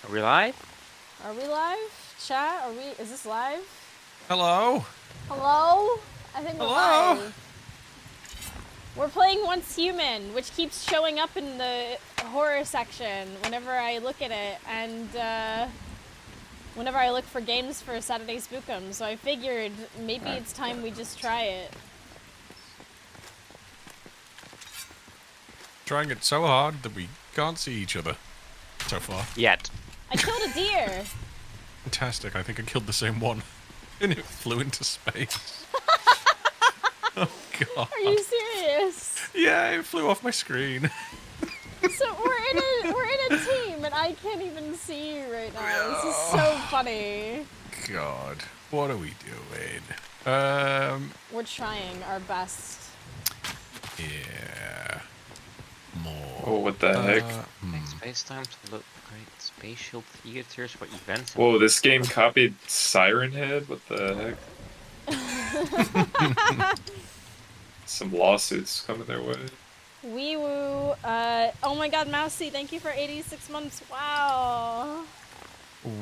Are we live? Are we live? Chat? Is this live? Hello? Hello? I think we're Hello? live. We're playing Once Human, which keeps showing up in the horror section whenever I look at it, and whenever I look for games for Saturday Spook'em, so I figured maybe it's time we just try it. Trying it so hard that we can't see each other so far. Yet. I killed a deer! Fantastic, I think I killed the same one. And it flew into space. Oh god. Are you serious? Yeah, it flew off my screen. So we're in a team, and I can't even see you right now. This is so funny. God, what are we doing? We're trying our best. Yeah. More. Oh, what the heck? Space time to look great spatial theaters for events. Whoa, this game copied Siren Head? What the heck? Some lawsuits coming their way. Wee woo. Oh my god, Mousie, thank you for 86 months. Wow.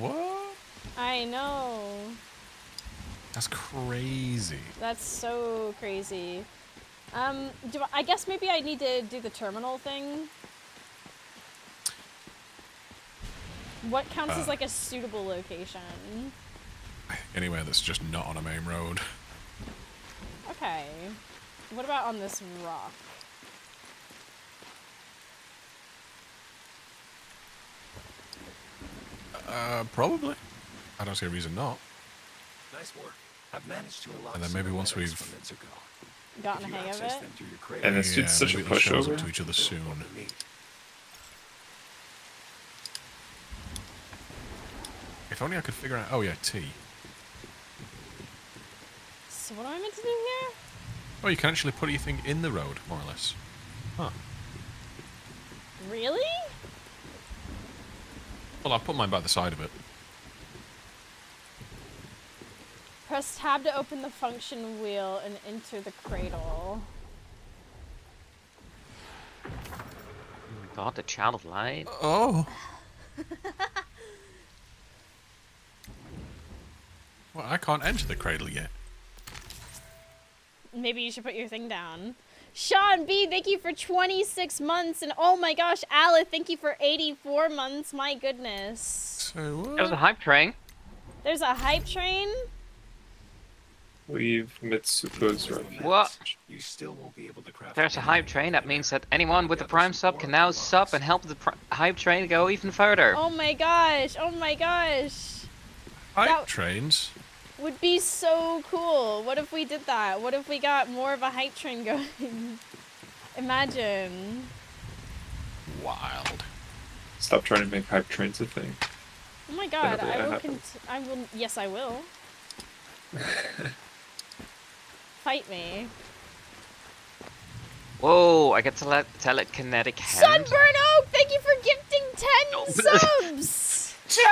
What? I know. That's crazy. That's so crazy. I guess maybe I need to do the terminal thing. What counts as like a suitable location? Anywhere that's just not on a main road. Okay. What about on this rock? Probably. I don't see a reason not. Nice work. I've managed to unlock. And then maybe once we've gotten a hang of it. And this dude's such a maybe it'll show us pushover. up to each other soon. If only I could figure out. Oh yeah, T. So what am I meant to do here? Oh, you can actually put your thing in the road, more or less. Huh. Really? Well, I'll put mine by the side of it. Press tab to open the function wheel and enter the cradle. Oh my god, the child of light. Oh. Well, I can't enter the cradle yet. Maybe you should put your thing down. Sean B, thank you for 26 months. And oh my gosh, Alice, thank you for 84 months. My goodness. So what? There was a hype train. There's a hype train? Leave Mitsuko's refuge. What? You still won't be able to craft. There's a hype train. That means that anyone with the Prime sub can now sub and help the hype train go even further. Oh my gosh. Oh my gosh. Hype that- trains? Would be so cool. What if we did that? What if we got more of a hype train going? Imagine. Wild. Stop trying to make hype trains a thing. Oh my god, That'll I will happen. yes I will. Fight me. Whoa, I get to let telekinetic hand. Sunburn Oak, thank you for gifting 10 subs! 10!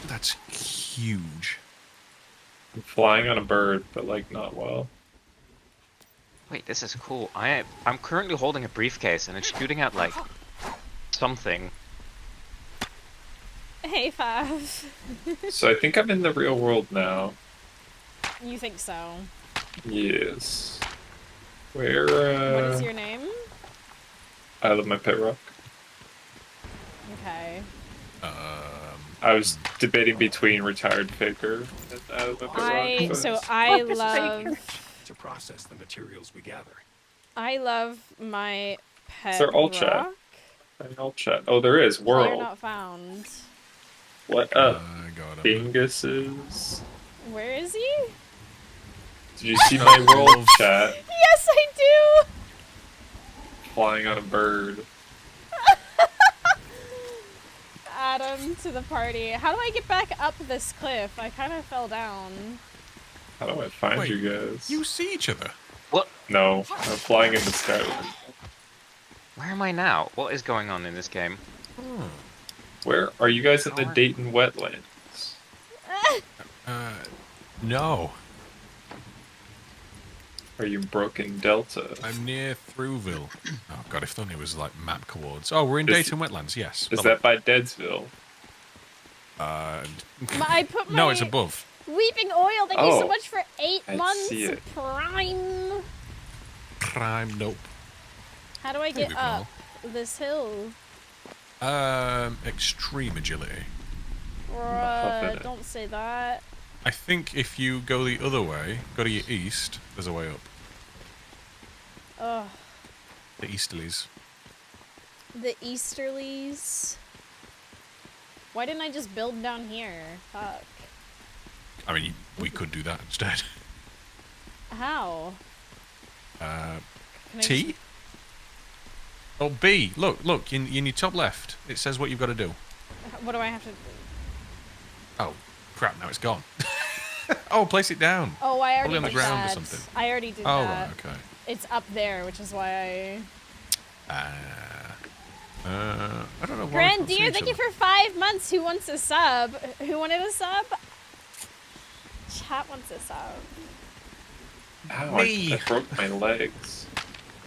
That's huge. I'm flying on a bird, but like not well. Wait, this is cool. I'm currently holding a briefcase and it's shooting out like something. Hey, Fav. So I think I'm in the real world now. You think so? Yes. Where, What is your name? I love my pet rock. Okay. I was debating between retired faker and I love my pet rock. but- I love To process the materials we gather. my pet They're all rock. chat. I'll chat. Oh, there is. Player World. not found. What up? I got him. Dinguses. Where is he? Did you see my world chat? Yes, I do! Flying on a bird. Add him to the party. How do I get back up this cliff? I kind of fell down. How do I find Wait, you guys? You see each other? What? No, I'm flying in the sky. Where am I now? What is going on in this game? Where are you guys in the Dayton wetlands? No. Are you in Broken Delta? I'm near Throuville. Oh god, if only it was like map coords. Oh, we're in Is- Dayton Wetlands. Yes. Is that by Deadsville? I put No, it's my above. weeping oil. Thank you so Oh, much for 8 I months. see it. Prime. Prime. Nope. How do I There get we up this hill? Extreme agility. huffing it. Don't say that. I think if you go the other way, go to your east, there's a way up. Ugh. The easterlies. The Easterlies. Why didn't I just build down here? Fuck. I mean, we could do that instead. How? Can I T? just- Oh, B. Look, in your top left, it says what you've got to do. What do I have to? Oh, crap, now it's gone. Oh, place it down. Oh, I already Probably on the did ground or that. something. I already did Oh, that. right, okay. It's up there, which is why I. I don't know why. Grand Deer, thank you for 5 months. Who wants a sub? Who wanted a sub? Chat wants a sub. Ow, Me. I broke my legs.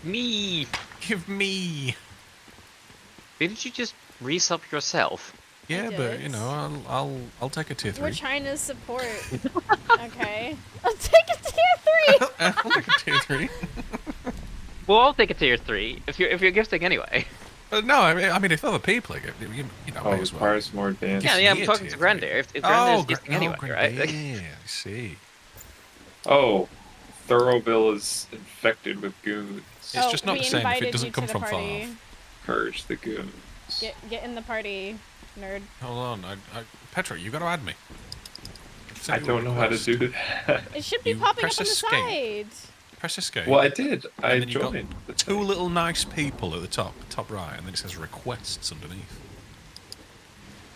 Me. Give me. Didn't you just resub yourself? Yeah, but did. you know, I'll take a tier 3. We're trying to support. Okay. I'll take a tier 3. I'll take a tier 3. Well, I'll take a tier 3 if you're gifting anyway. No, I mean, if other people are giving, you know, Oh, may it as well. requires more advanced. Yeah, I'm me a talking tier to Grandir. If Oh, Grandir is gifting anyway, right? Like, yeah, I see. Oh, Thoroughville is infected with goons. It's just not we the same if invited it doesn't you come to the from far party. off. Purge the goons. Get in the party, nerd. Hold on, Petra, you got to add me. I don't know how to do that. It should be You popping up press on the escape. side. Press escape. Well, I did. I and then you got joined. the two thing. little nice people at the top right, and then it says requests underneath.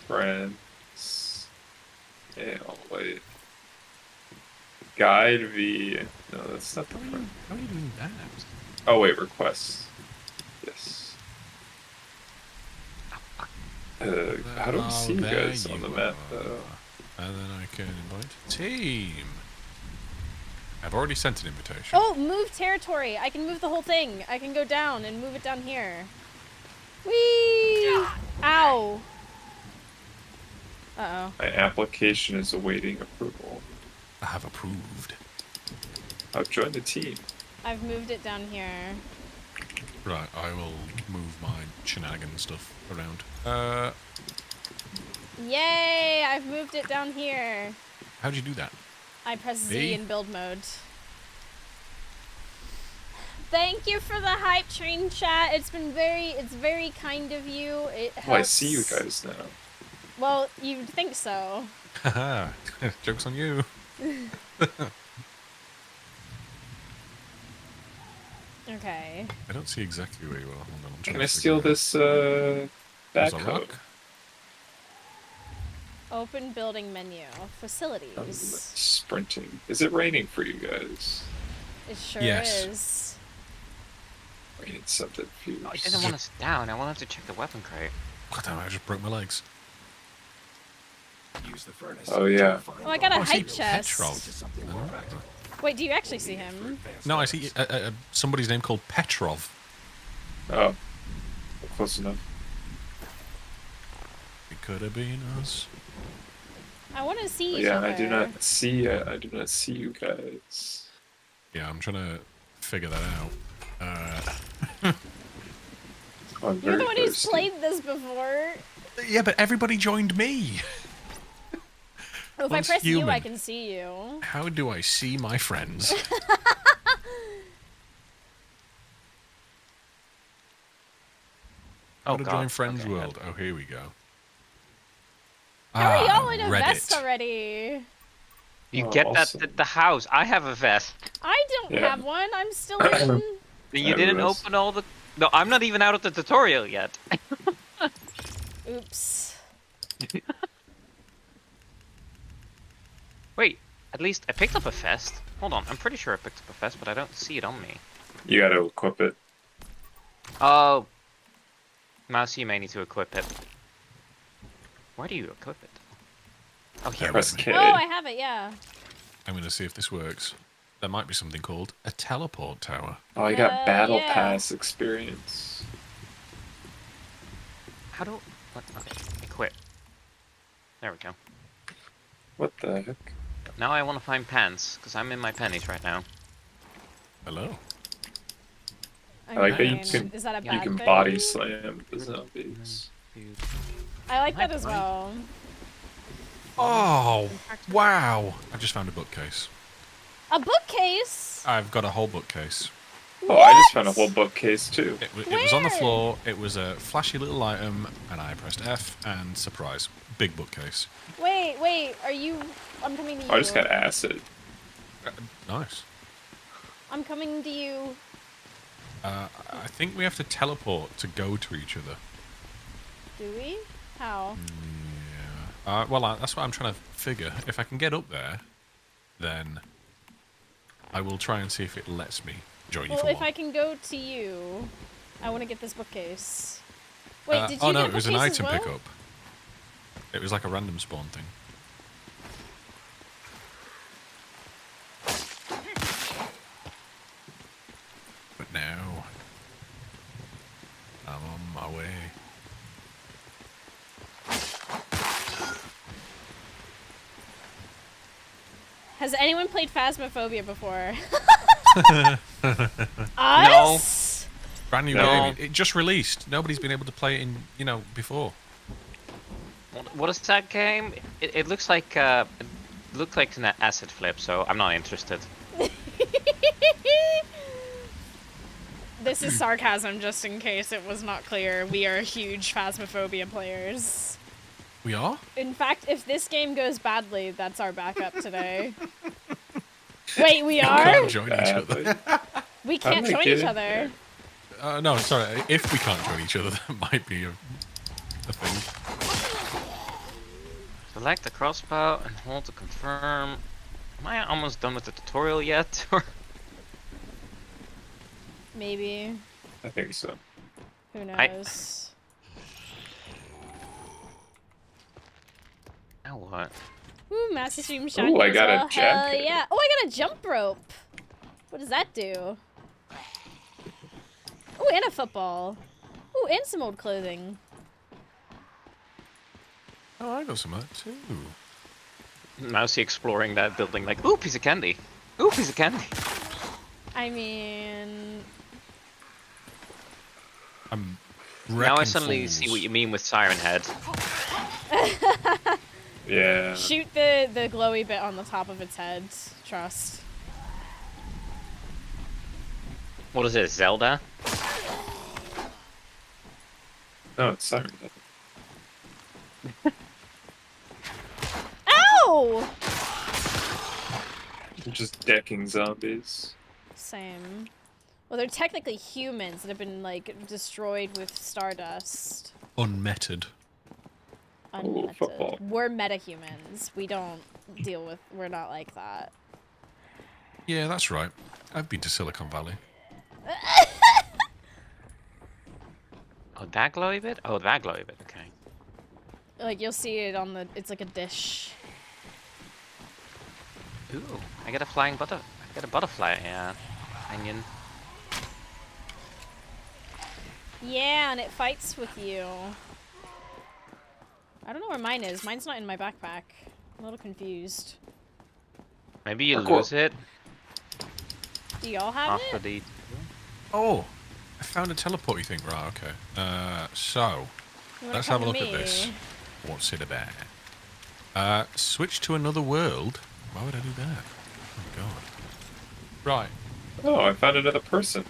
Friends. Yeah, oh, wait. Guide V. No, that's not the friend. How are you doing that? Oh, wait, requests. Yes. How do I see you there guys on the you map, are. though? And then I can invite team. I've already sent an invitation. Oh, move territory. I can move the whole thing. I can go down and move it down here. Whee! Ow. Uh-oh. My application is awaiting approval. I have approved. I've joined the team. I've moved it down here. Right, I will move my shenanigan stuff around. Yay! I've moved it down here. How'd you do that? I press Z Me? in build mode. Thank you for the hype train chat. It's very kind of you. It helps. Oh, I see you guys now. Well, you'd think so. Haha, joke's on you. Okay. I don't see exactly where you are. Hold on, I'm trying Can to I steal figure it this out. There's a backhoe? rock. Open building menu. I'm Facilities. sprinting. Is it raining for you guys? It sure Yes. is. Raining subterfuge. I didn't want us down. I wanted to check the weapon crate. God damn it, I just broke my legs. Use the furnace. Oh, yeah. to find Oh, I got a Oh, I see hype chest. Petrol. to something more effective. Wait, do you actually see him? No, I see somebody's name called Petrov. Oh. Close enough. It could have been us. I want to see each Yeah, other. I do not see you guys. Yeah, I'm trying to figure that out. Oh, I'm You're very the one who's thirsty. played this before. Yeah, but everybody joined me. Oh, if Once I press U, human. I can see you. How do I see my friends? How Oh to god. join Friends Okay, World? Oh, here we go. How are y'all in a Reddit. vest already? You Oh, get awesome. that at the house. I have a vest. I don't Yeah. have one. I'm still in. You didn't Everyone's- open all the... No, I'm not even out of the tutorial yet. Oops. Wait, at least I picked up a vest. Hold on, I'm pretty sure I picked up a vest, but I don't see it on me. You gotta equip it. Oh. Mousie, you may need to equip it. Where do you equip it? Oh, here. Press with K. Oh, I have it. Yeah. I'm going to see if this works. there might be something called a teleport tower. Oh, I got battle yeah. pass experience. How do... What? Okay, equip. There we go. What the heck? Now I want to find pants, because I'm in my panties right now. Hello. I like that you mean, can is that a you bad can thing? body slam the zombies. I like Am that as blind? well. Oh, wow. I've just found a bookcase. A bookcase? I've got a whole bookcase. Oh, I just found a whole bookcase too. It was on the Where? floor, it was a flashy little item, and I pressed F, and surprise, big bookcase. Wait, are you... I'm coming to you. Oh, I just got acid. Nice. I'm coming to you. I think we have to teleport to go to each other. Do we? How? Yeah. Well, that's what I'm trying to figure. If I can get up there, then I will try and see if it lets me join you Well, for if one. I can go to you, I want to get this bookcase. Wait, did you oh no, get a it was an bookcase as item well? pickup. It was like a random spawn thing. But now, I'm on my way. Has anyone played Phasmophobia before? No. Us? Brand new No. game. It just released. Nobody's been able to play it in, before. What is that game? It looks like it looked like an acid flip, so I'm not interested. This is sarcasm, just in case it was not clear. We are huge Phasmophobia players. We are? In fact, if this game goes badly, that's our backup today. Wait, we We are? can't join each other. Badly. We can't might join get each in other. there. No, sorry. If we can't join each other, that might be a thing. Select the crossbow and hold to confirm. Am I almost done with the tutorial yet? Or Maybe. I think so. Who knows? now what? Ooh, Master Stream Shiny Ooh, I as got a well. Hell jacket. yeah. Oh, I got a jump rope. What does that do? Oh, and a football. Oh, and some old clothing. Oh, I got some of that too. Mousie exploring that building like, ooh, piece of candy. Ooh, piece of candy. I mean... I'm Now I wrecking suddenly fools. see what you mean with Siren Head. Yeah. Shoot the glowy bit on the top of its head. Trust. What is it, Zelda? No, it's Siren Head. Ow! I'm just decking zombies. Same. Well, they're technically humans that have been, like, destroyed with stardust. Unmetted. Unmeted. football. We're metahumans. We don't deal with... We're not like that. Yeah, that's right. I've been to Silicon Valley. Oh, that glowy bit? Oh, that glowy bit, okay. Like, you'll see it on the... It's like a dish. Ooh, I get a flying I get a butterfly, yeah. Onion. Yeah, and it fights with you. I don't know where mine is. Mine's not in my backpack. I'm a little confused. Maybe you Parkour. lose it Do y'all have after it? the... Oh, I found a teleporty thing. Right, okay. So, You wanna let's come have a to look at me? this. What's it about? Switch to another world. Why would I do that? Oh, God. Right. Oh, I found another person.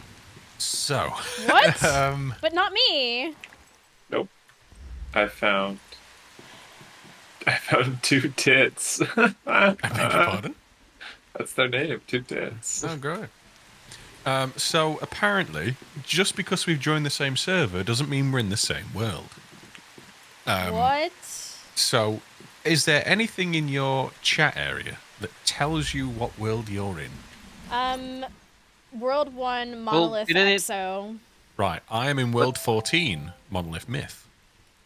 So. What? um, But not me. Nope. I found two tits. I beg your pardon? That's their name, two tits. Oh, great. So, apparently, just because we've joined the same server doesn't mean we're in the same world. What? So, is there anything in your chat area that tells you what world you're in? World 1 Monolith didn't it- EXO. Right, I am in World 14, Monolith Myth.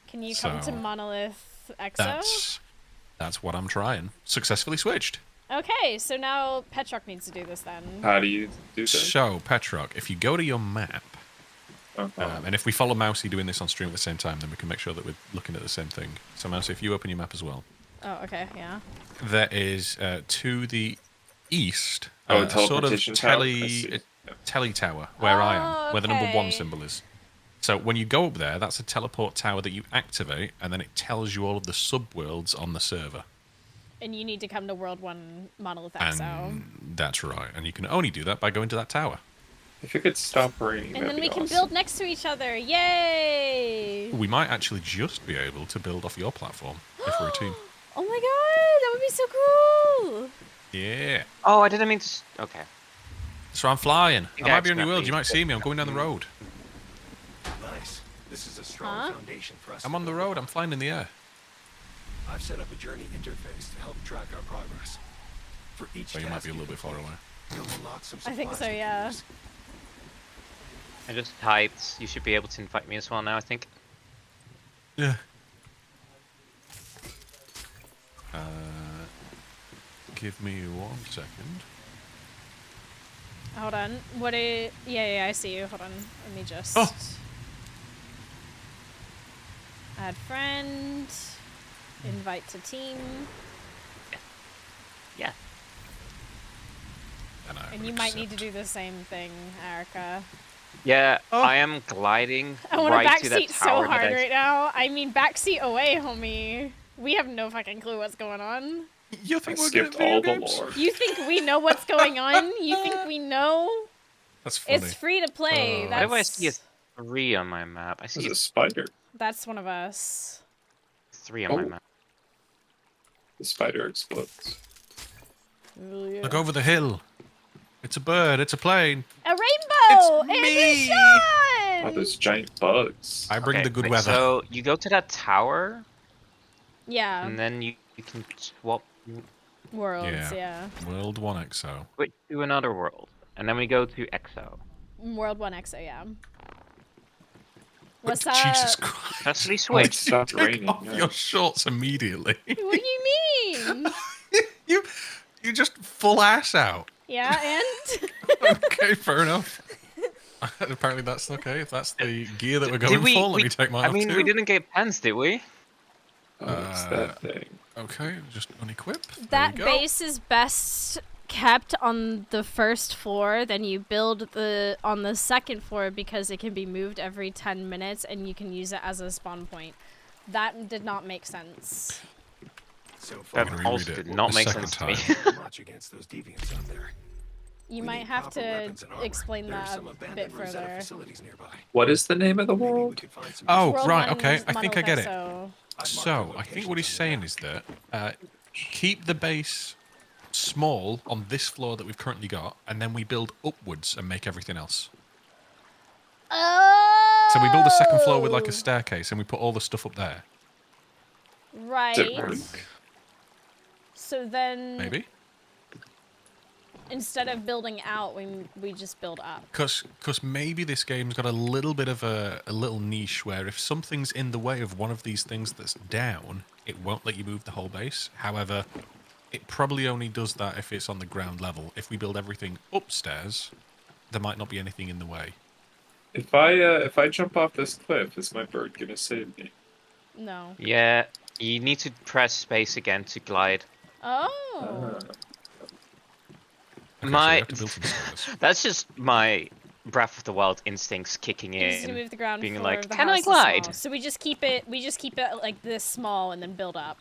Can you come to So, Monolith EXO? That's what I'm trying. Successfully switched. Okay, so now Petrock needs to do this then. How do you do that? So, Petrock, if you go to your map, and if we follow Mousie doing this on stream at the same time, then we can make sure that we're looking at the same thing. So, Mousie, if you open your map as well. Oh, okay, yeah. There is, to the east, Oh, a sort of teleportation tower? I see. telly tower, where I am, where the number 1 okay. symbol is. So when you go up there, that's a teleport tower that you activate, and then it tells you all of the subworlds on the server. And you need to come to World 1 Monolith XO. And that's right. And you can only do that by going to that tower. If it could stop raining, And that'd then be we can awesome. build next to each other. Yay! We might actually just be able to build off your platform if we're a team. Oh my god, that would be so cool! Yeah. Oh, I didn't mean to. Okay. So I'm flying. think I I might be on your world. accidentally- You might see me. I'm going down the road. Nice. This is a strong foundation for us. I'm on the road. I'm flying in the air. I've set up a journey interface to help track our progress. For each So you might task be a little bit far complete, away. you'll unlock some I think supplies so, we can yeah. use. I just typed. You should be able to invite me as well now, I think. Yeah. Give me 1 second. Hold on. What is... Yeah, I see you. Hold on. Let me just... Oh. Add friend. Invite to team. Yeah. And you might need to do the same thing, Erica. Yeah, Oh. I am gliding I want right to to that backseat so tower hard that I... right now. I mean, backseat away, homie. We have no fucking clue what's going on. You I think we're good at skipped video all the games? lore. You think we know what's going on? You think we know? That's funny. It's free to play. Why do I That's see a 3 on my map? I see There's a a spider. that's one of us. 3 on my Oh. map. The spider explodes. Look over the hill. It's a bird. It's a plane. A rainbow! It's And me! Sean! Oh, there's giant bugs. I bring Okay, the good wait, weather. So you go to that tower, Yeah, and then you can swap worlds, yeah. World 1 XO. switch to another world, and then we go to EXO. World 1 EXO, yeah. What's Jesus up? Christ. Successfully Like, switched. stop Take raining. off yeah. your shorts immediately. What do you mean? you just full ass out. Yeah, and? Okay, fair enough. Apparently that's okay. If that's the gear that we're going Did we, for, let me take mine I off mean, too. we didn't get pants, did we? Oh, it's that thing. Okay, just unequip. That there we go. base is best kept on the first floor, then you build on the second floor because it can be moved every 10 minutes and you can use it as a spawn point. That did not make sense. So far, That reread also it did not a make second sense to me. time. much against those deviants out there. You We might need have proper to weapons and armor. explain There are that some a bit abandoned Rosetta further. facilities nearby. What is the name of the Maybe we world? could find some Oh, World right, 1 okay. I think I Monolith get it. EXO. So, I think what he's saying is that keep the base small on this floor that we've currently got, and then we build upwards and make everything else. Oh! So we build a second floor with like a staircase, and we put all the stuff up there. Right. Does it work? So then, Maybe? instead of building out, we just build up. Because maybe this game's got a little bit of a little niche where if something's in the way of one of these things that's down, it won't let you move the whole base. However, it probably only does that if it's on the ground level. If we build everything upstairs, there might not be anything in the way. If I jump off this cliff, is my bird gonna save me? No. Yeah, you need to press space again to glide. Oh. Ah. Okay, so we My have to build some stairs. that's just my Breath of the Wild instincts kicking Just to in. move the ground being floor like, of the "Can I house is glide?" small. So we just keep it like this small and then build up.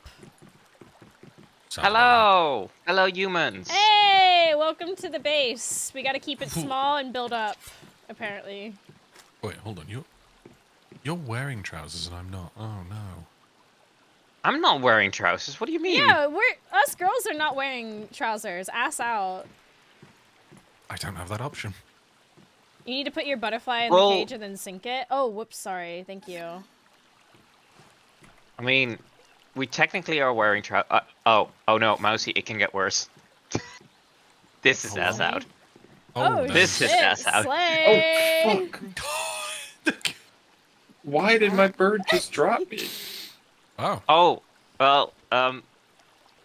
Sounds about Hello, hello humans. Hey, welcome to the base. We got to keep it small and build up, apparently. right. Wait, hold on. You're wearing trousers and I'm not. Oh no. I'm not wearing trousers. What do you mean? Yeah, us girls are not wearing trousers. Ass out. I don't have that option. You need to put your butterfly in Well- the cage and then sink it. Oh, whoops, sorry. Thank you. I mean, we technically are wearing trousers. Oh no, Mousie, it can get worse. This is ass out. Oh, This is shit. ass out. Slay. Oh fuck! Why did my bird just drop me? Oh. Oh, well,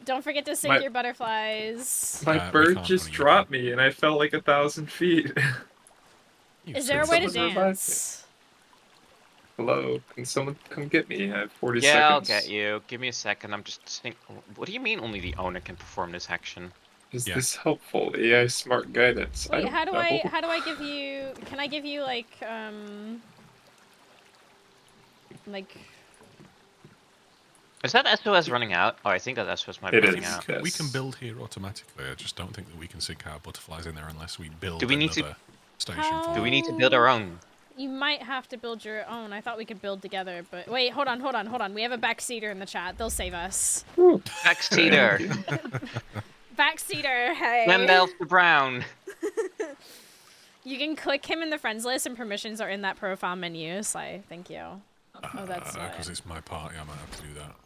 Don't forget to sync your butterflies. My we bird can't just only dropped me, and I fell like 1,000 feet. Is there a way to Someone revive me. dance? Hello, can someone come get me? I have 40 Yeah, seconds. I'll get you. Give me a second. I'm just think. What do you mean only the owner can perform this action? Is this helpful? AI smart guidance. Wait, how do I know. give you? Can I give you like Is that SOS running out? Oh, I think that SOS might be It running is. out. We can build here automatically. I just don't think that we can sync our butterflies in there unless we build Do we need another station for Do we them. need to build our own? You might have to build your own. I thought we could build together, but wait, hold on. We have a backseater in the chat. They'll save us. Backseater. Backseater, hey. Glendale to Brown. You can click him in the friends list, and permissions are in that profile menu. So thank you. Oh, that's because it's my party. I might have to do that.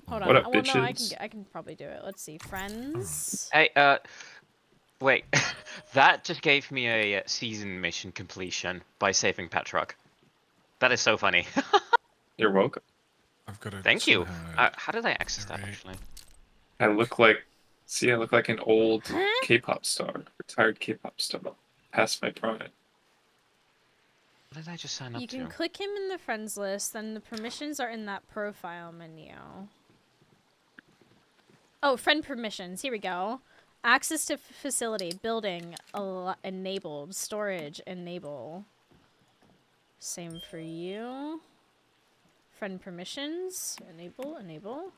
Hold on. What up, well, no, bitches? I can probably do it. Let's see, friends. Hey, wait. That just gave me a season mission completion by saving Petrock. That is so funny. You're welcome. I've got to. Thank you. How did I access that actually? I look like an old K-pop star, retired K-pop star, past my prime. What did I just sign up You to? can click him in the friends list, then the permissions are in that profile menu. Oh, friend permissions. Here we go. Access to facility, building, enabled, storage, enable. Same for you. Friend permissions, enable.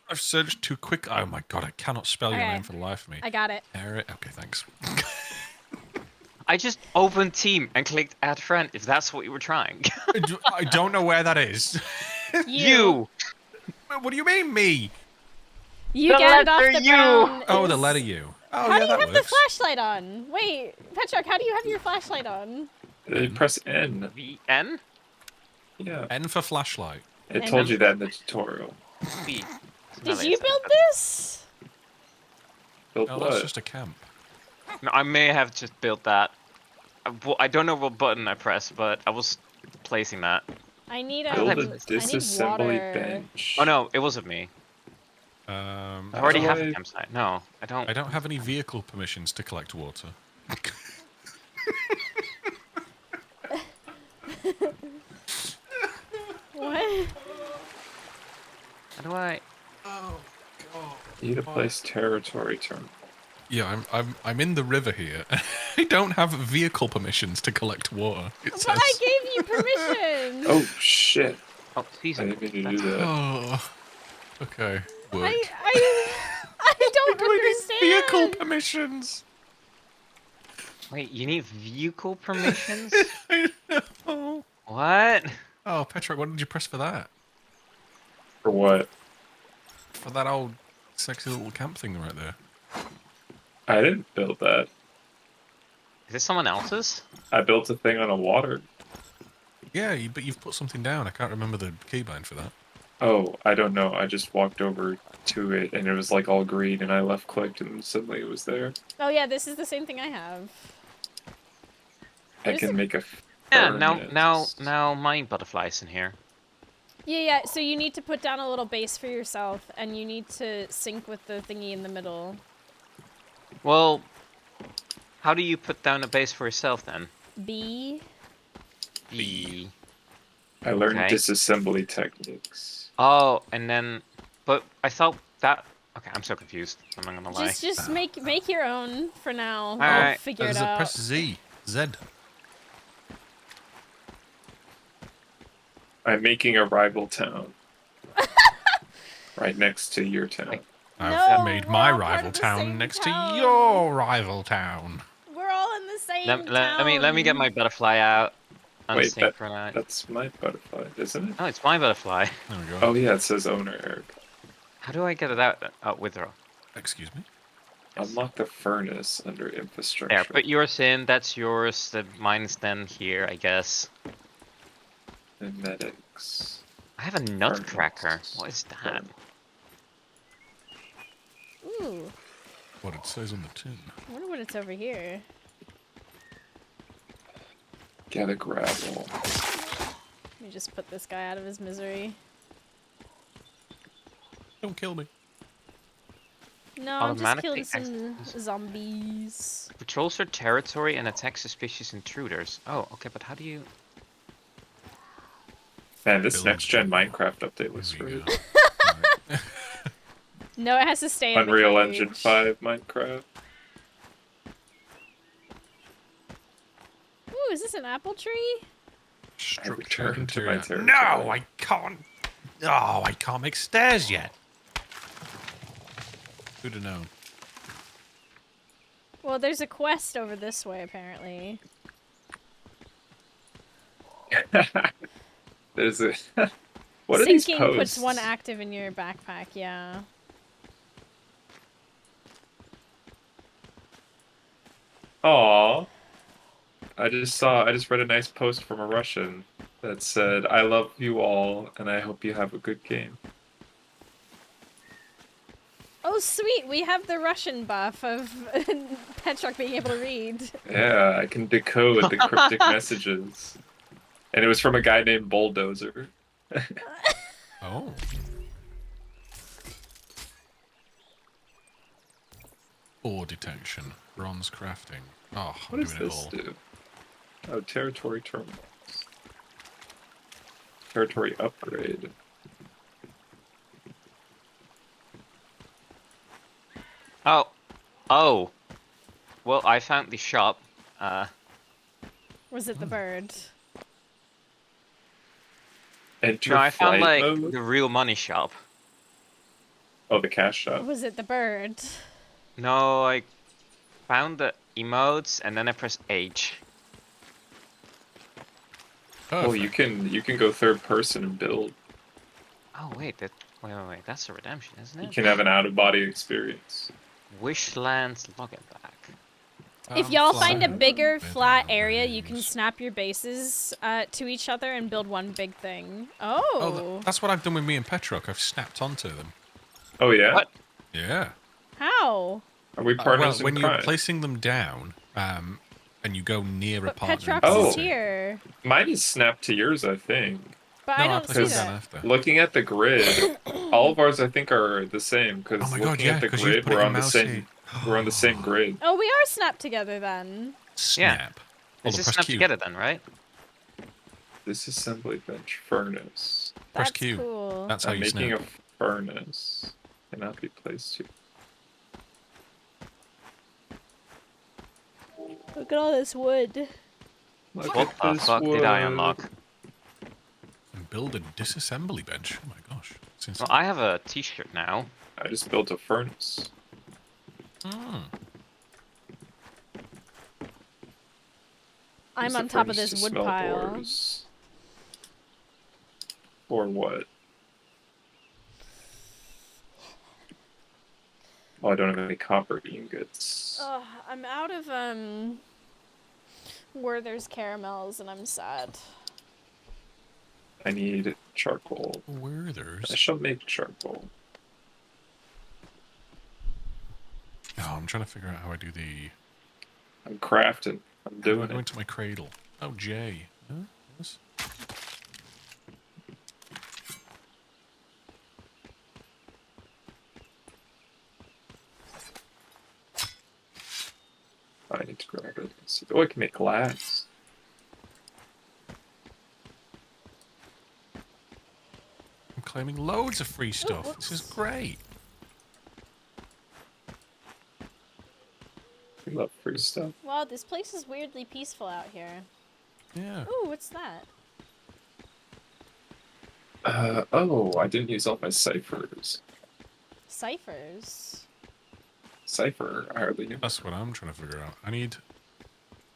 I've searched too quick. Oh my god, I cannot spell your name for the life of me. I got it. Okay, thanks. I just opened team and clicked add friend, if that's what you were trying. I don't know where that is. You! What do you mean, me? You The get it off letter the U. brown. Oh, the letter U. Oh, How yeah, do you that have works. the flashlight on? Wait, Petrock, how do you have your flashlight on? Press N. VN? Yeah. N for flashlight. It told you that in the tutorial. B. Did you build this? Build No, what? that's just a camp. No, I may have just built that. I don't know what button I pressed, but I was placing that. I need Build a I need disassembly water. bench. Oh no, it wasn't me. I already have a campsite. No, I don't. I don't have any vehicle permissions to collect water. What? How do I? Oh god. Need a place territory term. Yeah, I'm in the river here. I don't have vehicle permissions to collect water. But I gave you permission. Oh shit! Oh, season. I didn't mean to do that. Oh. Okay. Work. I don't understand. Vehicle permissions. Wait, you need vehicle permissions? I know. What? Oh, Petra, what did you press for that? For what? For that old sexy little camp thing right there. I didn't build that. Is this someone else's? I built a thing on a water. Yeah, but you've put something down. I can't remember the keybind for that. Oh, I don't know. I just walked over to it and it was like all green and I left clicked and suddenly it was there. Oh yeah, this is the same thing I have. I can make a Yeah, furnace. now my butterfly's in here. Yeah, so you need to put down a little base for yourself, and you need to sync with the thingy in the middle. Well, how do you put down a base for yourself then? B. B. I learned Okay. disassembly techniques. Oh, and then, but I thought that. Okay, I'm so confused. I'm not gonna lie. Just make your own for now. I'll Alright. figure it out. Press Z. Z. I'm making a rival town. Right next to your town. I've No, made we're my all part rival of the town same next town. to your rival town. We're all in the same Let me get my butterfly out. Wait, Unsynchronize. that's my butterfly, isn't it? No, it's my butterfly. There we go. Oh yeah, it says owner Eric. How do I get it out? Oh, withdraw. Excuse me. Unlock the furnace under infrastructure. There, put yours in. That's yours. Mine's then here, I guess. And medics. I have a nutcracker. What is that? Ooh, What it says on the tin. I wonder what it's over here. Gather gravel. Let me just put this guy out of his misery. Don't kill me. No, I'm just killing Automatically some zombies. Patrols your territory and attack suspicious intruders. Oh, okay, but how do you... Man, this Build next-gen wall. Minecraft update looks Here we great. go. Right. No, it has to stay in the Unreal cage. Engine 5 Minecraft. Ooh, is this an apple tree? Structure returned to my interior. territory. No, I can't. Oh, I can't make stairs yet. Who'd have known? Well, there's a quest over this way, apparently. There's a... What are these Sinking posts? puts one active in your backpack, yeah. Aww. I just read a nice post from a Russian that said, "I love you all, and I hope you have a good game." Oh, sweet! We have the Russian buff of Petrock being able to read. Yeah, I can decode the cryptic messages. And it was from a guy named Bulldozer. Oh. Ore detection. Bronze crafting. Oh, I'm What does doing it this all. do? Oh, territory terminals. Territory upgrade. Oh. Oh. Well, I found the shop. Was it the bird? Enter No, I found, flight like, mode? the real money shop. Oh, the cash shop. Was it the bird? No, I found the emotes, and then I pressed H. Perfect. Oh, you can go third person and build. Oh, wait, wait, that's a redemption, isn't You it? can have an out-of-body experience. Wishlands login back. If y'all Flat find a bigger flat buildings. area, you can snap your bases to each other and build one big thing. Oh, Oh. that's what I've done with me and Petrock. I've snapped onto them. Oh yeah? What? Yeah. How? Are we Well, partners in when you're crime? placing them down, and you go near a But partner. Petrox Oh. is here. Mine is snapped to yours, I think. But No, I I don't put see it down that. after. Looking at the grid, all of ours I think are the same because Oh my God, looking yeah, at the 'cause you've grid, put it we're in on the Mousie. same. We're on the same grid. Oh, we are snapped together then. Snap. Let's Oh, just press snap Q. together then, right? Disassembly bench furnace. Press That's Q. cool. That's how I'm you making snap. a furnace. Cannot be placed here. Look at all this wood. Look What at the this fuck did I wood. unlock? And build a disassembly bench. Oh my gosh. It's Well, insane. I have a t-shirt now. I just built a furnace. I'm Use on the top of furnace this to wood smelt pile. ores. Or what? Oh, I don't have any copper ingots. I'm out of Werther's caramels and I'm sad. I need charcoal. Where I there's. shall make charcoal. Oh, I'm trying to figure out how I do the. I'm crafting. I'm How do I doing go it. into my cradle? Oh, J. Huh? Yes. I need to grab it. Oh, I can make glass. I'm claiming loads of free stuff. This is great. We love free stuff. Wow, this place is weirdly peaceful out here. Yeah. Ooh, what's that? Oh, I didn't use all my ciphers. Ciphers. Cipher, I hardly knew. That's what I'm trying to figure out. I need.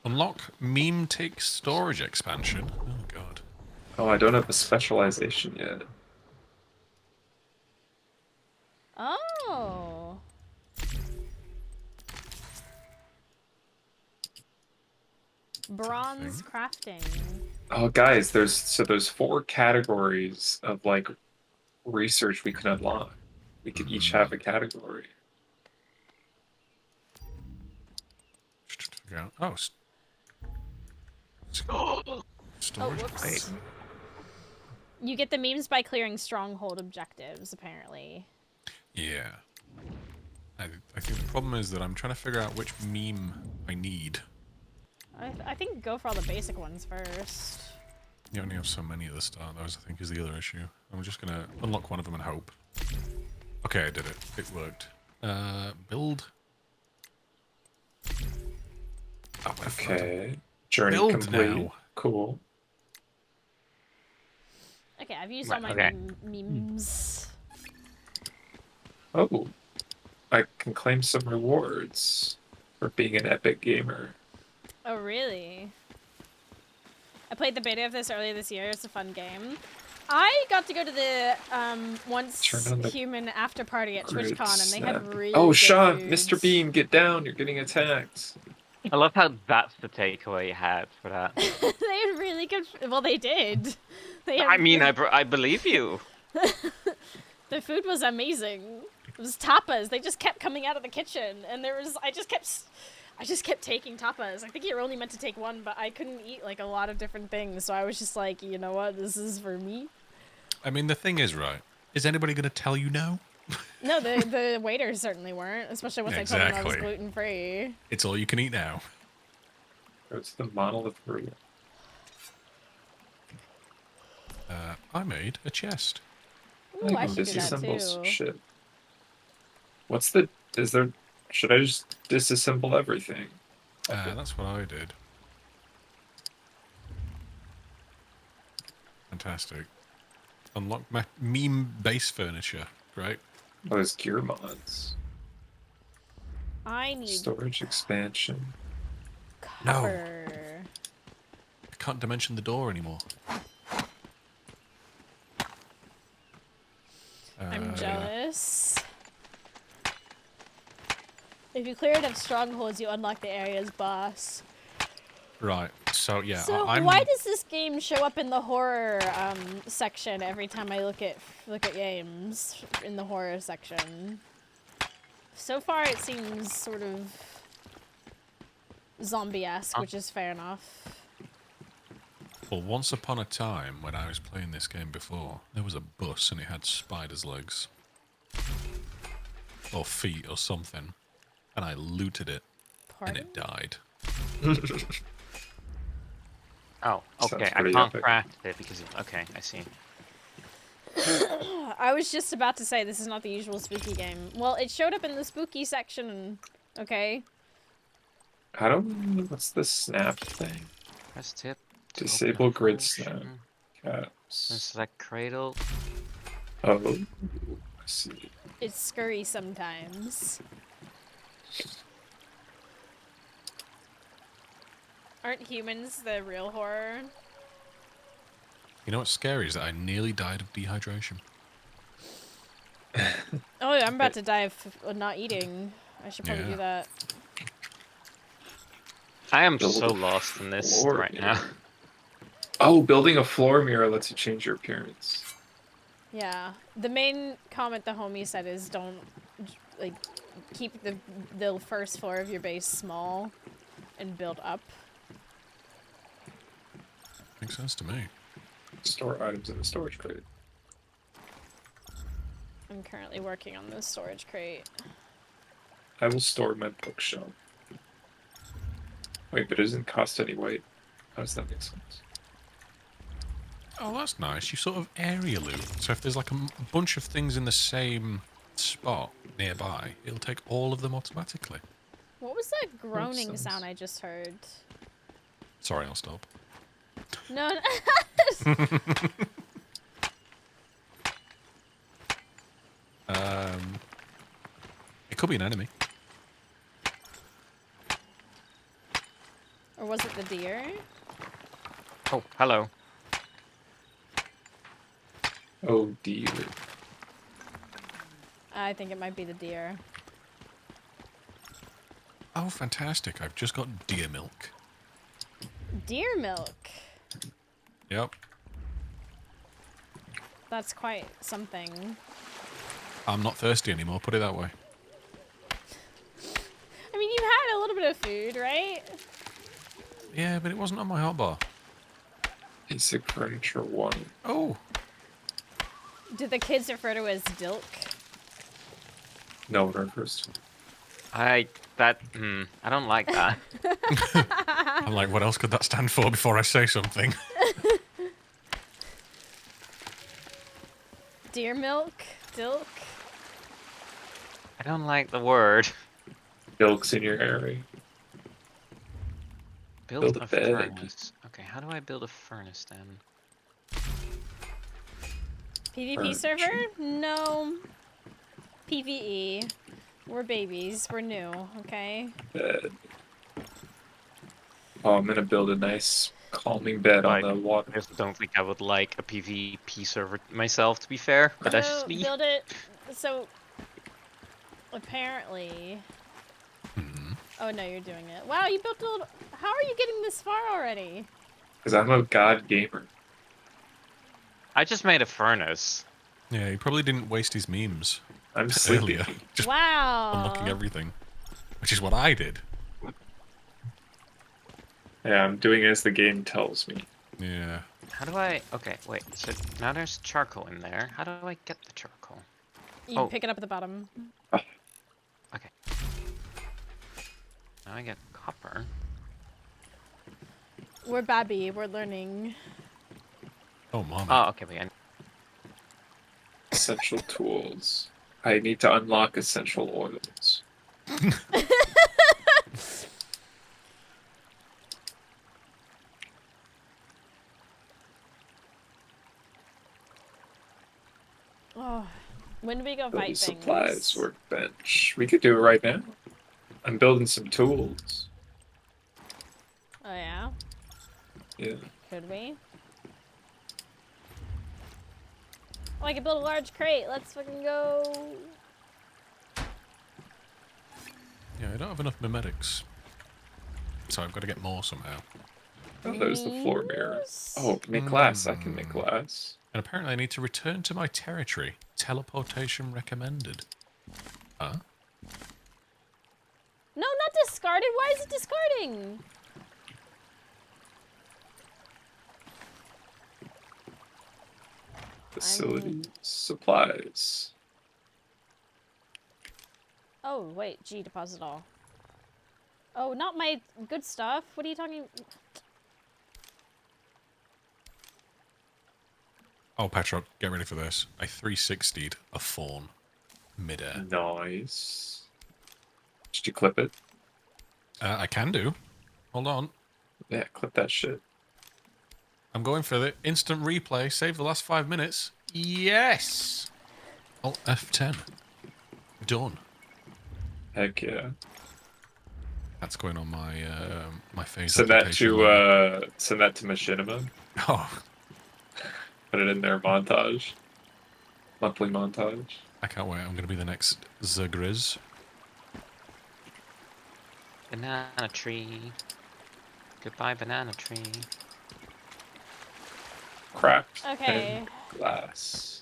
Unlock meme tick storage expansion. Oh, God. Oh, I don't have a specialization yet. Oh. Bronze crafting. Oh, guys, there's 4 categories of like research we can unlock. We could each have a category. Just trying to figure out. Oh. Storage. whoops. You get the memes by clearing stronghold objectives, apparently. Yeah. I think the problem is that I'm trying to figure out which meme I need. I think go for all the basic ones first. You only have so many at the start, those I think is the other issue. I'm just gonna unlock one of them and hope. Okay, I did it. It worked. Build. Oh, Okay. Journey Build complete. now. Cool. Okay, I've used Right, all my okay. memes. Oh, I can claim some rewards for being an epic gamer. Oh, really? I played the beta of this earlier this year. It's a fun game. I got to go to the Once Turn on the Human after party at Grid TwitchCon, and they snap. had really Oh, good Sean, foods. Mr. Beam, get down! You're getting attacked. I love how that's the takeaway you had for that. They had really good. Well, they did. They had I mean, I believe you. the food was amazing. It was tapas. They just kept coming out of the kitchen, and I just kept taking tapas. I think you're only meant to take one, but I couldn't eat like a lot of different things, so I was just like, you know what, this is for me. I mean, the thing is, right? Is anybody going to tell you no? No, the waiters certainly weren't, especially once I told them I was Exactly. gluten free. It's all you can eat now. It's the monolith room. I made a chest. Ooh, I should do that disassembles too. shit. What's the... Is there... Should I just disassemble everything? That's what I did. Fantastic. Unlock my meme base furniture. Great. Oh, there's gear mods. I need Storage expansion. copper. I can't dimension the door anymore. I'm jealous. If you clear enough strongholds, you unlock the area's boss. Right. So yeah, So I'm. why does this game show up in the horror section every time I look at games in the horror section? So far, it seems sort of zombie-esque, which is fair enough. Well, once upon a time, when I was playing this game before, there was a bus and it had spider's legs. Or feet or something. And I looted it, Pardon? and it died. Oh, Sounds okay. I pretty can't epic. craft it because okay, I see. I was just about to say this is not the usual spooky game. Well, it showed up in the spooky section. Okay. I don't... What's the snap thing? Press tip. to open Disable a grid function, snap. And Caps. select cradle. Oh, I see. It's scurry sometimes. Aren't humans the real horror? You know what's scary is that I nearly died of dehydration. Oh, I'm about to die of not eating. I should probably Yeah. do that. I am Build so a lost in this floor right now. mirror. Oh, building a floor mirror lets you change your appearance. Yeah. The main comment the homie said is don't, like, keep the first floor of your base small and build up. Makes sense to me. Store items in the storage crate. I'm currently working on this storage crate. I will store my bookshelf. Wait, but it doesn't cost any weight. How does that make sense? Oh, that's nice. You sort of area loot. So if there's like a bunch of things in the same spot nearby, it'll take all of them automatically. What was that groaning sense. sound I just heard? Sorry, I'll stop. No. It could be an enemy. Or was it the deer? Oh, hello. Oh dear. I think it might be the deer. Oh, fantastic. I've just got deer milk. Deer milk. Yep. That's quite something. I'm not thirsty anymore, put it that way. I mean, you had a little bit of food, right? Yeah, but it wasn't on my hotbar. Basic furniture 1. Oh, Did the kids refer to it as dilk? No, we're first. I don't like that. I'm like, what else could that stand for before I say something? Deer milk? Dilk? I don't like the word. Milk's in your area. Build Build a a bed. furnace. Okay, how do I build a furnace then? PvP Furniture. server? No. PvE. We're babies. We're new, okay? Bed. Oh, I'm gonna build a nice calming bed on the I water. just don't think I would like a PvP server myself, to be fair, but that's just So, me. build it... So, apparently... Oh, no, you're doing it. Wow, you built a little... How are you getting this far already? Because I'm a god gamer. I just made a furnace. Yeah, he probably didn't waste his memes I'm sleepy. earlier. Just Wow. unlocking everything. Which is what I did. Yeah, I'm doing as the game tells me. Yeah. How do I... Okay, wait. So now there's charcoal in there. How do I get the charcoal? You Oh. pick it up at the bottom. Okay. Now I get copper. We're babby. We're learning. Oh, mama. Oh, okay, wait. Essential tools. I need to unlock essential oils. Oh, when do we go Build a fight supplies things? workbench. We could do it right now. I'm building some tools. Oh yeah, Yeah. could we? Oh, I could build a large crate. Let's fucking go. Yeah, I don't have enough mimetics. So I've got to get more somehow. Oh, there's the floor mirror. Yes. Oh, make glass. I can make glass. And apparently I need to return to my territory. Teleportation recommended. Huh? No, not discarded. Why is it discarding? Facilities. Supplies. Oh wait, G deposit all. Oh, not my good stuff. What are you talking? Oh, Petrok, get ready for this. I 360'd a fawn. Midair. Nice. Did you clip it? I can do. Hold on. Yeah, clip that shit. I'm going for the instant replay. Save the last 5 minutes. Yes! Alt F10. Done. Heck yeah. That's going on my my phase Send that occupation line. to Machinima. Oh, Put it in their montage. Monthly montage. I can't wait. I'm going to be the next Zagriz. Banana tree. Goodbye, banana tree. Craft. Okay. And glass.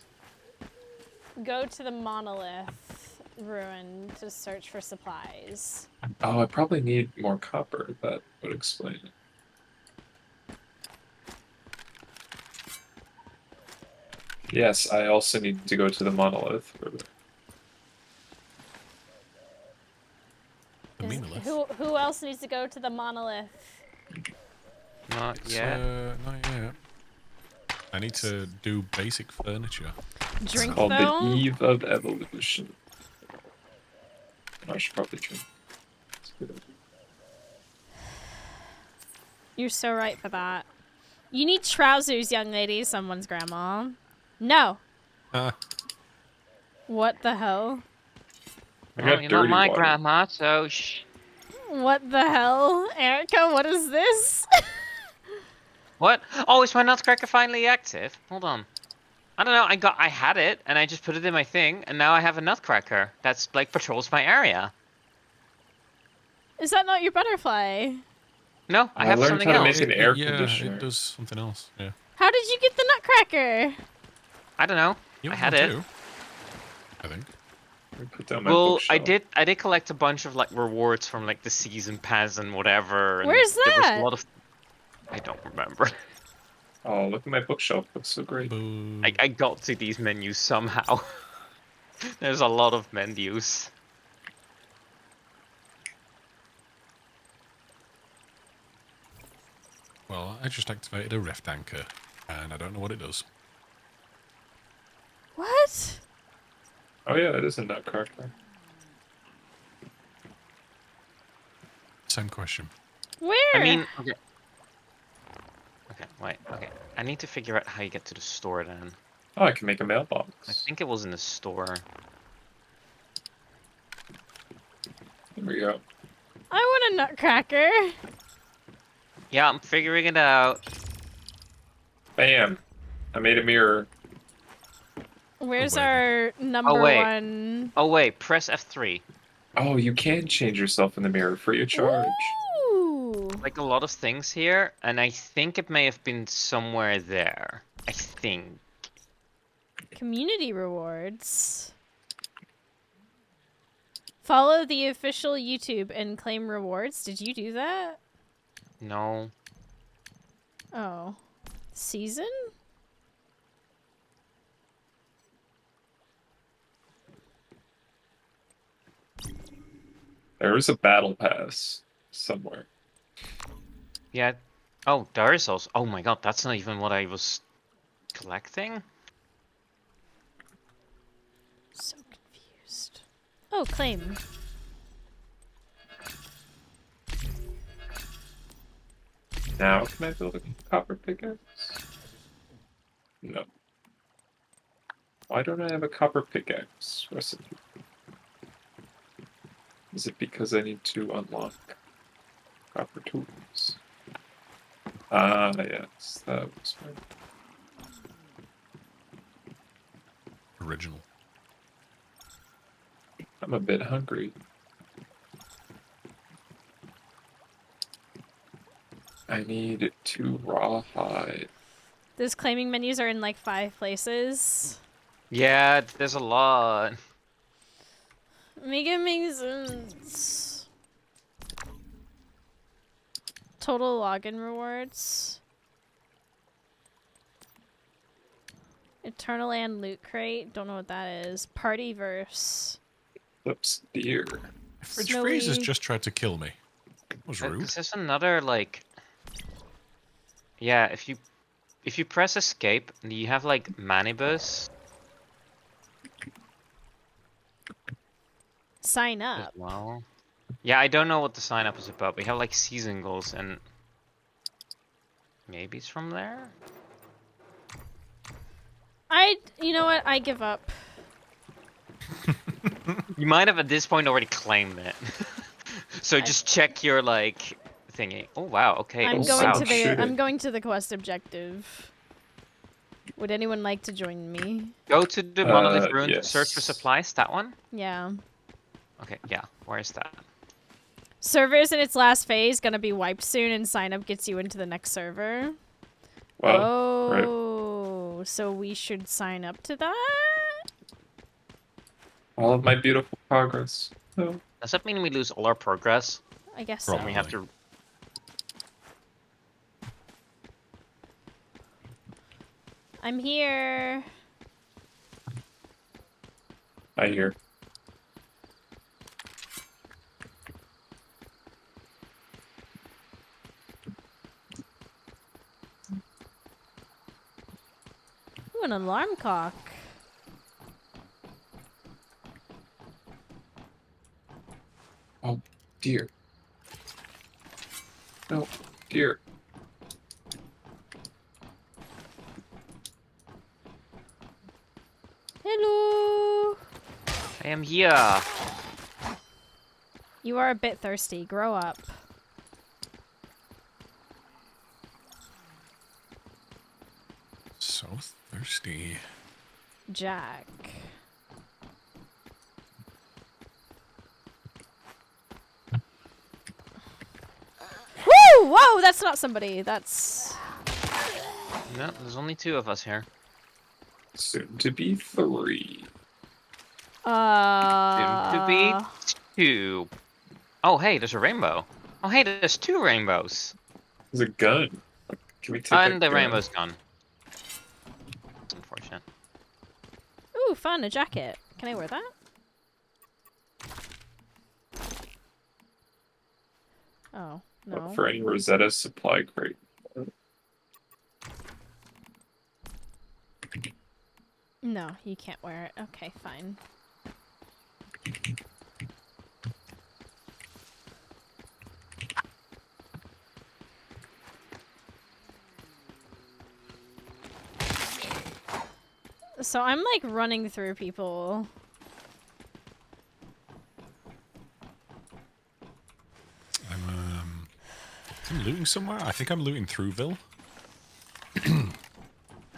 Go to the monolith ruin to search for supplies. Oh, I probably need more copper. That would explain it. Yes, I also need to go to the monolith. The monolith. Who else needs to go to the monolith? Not It's, yet. not yet. I need to do basic furniture. Drink It's called though? the Eve of Evolution. I should probably drink. It's a good idea. You're so right for that. You need trousers, young lady, someone's grandma. No. What the hell? I Well, got you're not dirty my water. grandma, so shh. What the hell? Erica, what is this? What? Oh, is my nutcracker finally active? Hold on. I don't know. I had it, and I just put it in my thing, and now I have a nutcracker that's like patrols my area. Is that not your butterfly? No, I I have learned something how to else. make an air yeah, conditioner. it does something else. Yeah. How did you get the nutcracker? I don't know. You I have had one it. too, I think. Let me put down my Well, bookshelf. I did collect a bunch of like rewards from like the season pass and whatever. And Where's there was that? a lot of. I don't remember. Oh, look at my bookshelf. Looks so great. Boo. I got to these menus somehow. There's a lot of menus. Well, I just activated a rift anchor, and I don't know what it does. What? Oh yeah, it is a nutcracker. Same question. Where? I mean, okay. Okay, wait, okay. I need to figure out how you get to the store then. Oh, I can make a I mailbox. think it was in the store. There we go. I want a nutcracker. Yeah, I'm figuring it out. Bam! I made a mirror. Where's wait. our number wait. one? Oh wait, press F3. Oh, you can change yourself in the mirror free of charge. Ooh. Like a lot of things here, and I think it may have been somewhere there. I think. Community rewards. Follow the official YouTube and claim rewards. Did you do that? No. Oh. Season? There is a battle pass somewhere. Yeah. Oh, there is also. Oh my god, that's not even what I was collecting. So confused. Oh, claim. Now can I build a copper pickaxe? No. Why don't I have a copper pickaxe recipe? Is it because I need to unlock copper tools? Ah, yes, that was right. Original. I'm a bit hungry. I need 2 rawhide. Those claiming menus are in like 5 places. Yeah, there's a lot. Make it make sense. Total login rewards. Eternal Land loot crate. Don't know what that is. Partyverse. Oops, deer. Fridge Snowy. Freezer's just tried to kill me. That was rude. Because there's another like. Yeah, if you press escape, you have like manibus Sign as up. well. Yeah, I don't know what the sign up is about. We have like season goals and maybe it's from there. You know what? I give up. You might have at this point already claimed it. So just check your like thingy. Oh wow, okay. I'm Oh, going wow. to the shooting. I'm going to the quest objective. Would anyone like to join me? Go to the monolith ruin to yes. search for supplies. That one. Yeah. Okay, yeah. Where is that? Server's in its last phase, gonna be wiped soon, and sign up gets you into the next server. Well, right. Oh, so we should sign up to that? All of my beautiful progress. Oh. Does that mean we lose all our progress? I guess Probably. We so. have to. I'm here. I hear. Ooh, an alarm clock. Oh, dear. No, dear. Hello. I am here. You are a bit thirsty. Grow up. So thirsty. Jack. Woo! Whoa, that's not somebody. That's... No, there's only 2 of us here. Soon to be 3. Soon to be 2. Oh, hey, there's a rainbow. Oh, hey, there's 2 rainbows. There's a gun. Can we take that And the gun? rainbow's gone. That's unfortunate. Ooh, fun, a jacket. Can I wear that? Oh, no. For any Rosetta supply crate. No, you can't wear it. Okay, fine. So I'm like running through people. I'm looting somewhere. I think I'm looting Throughville. Can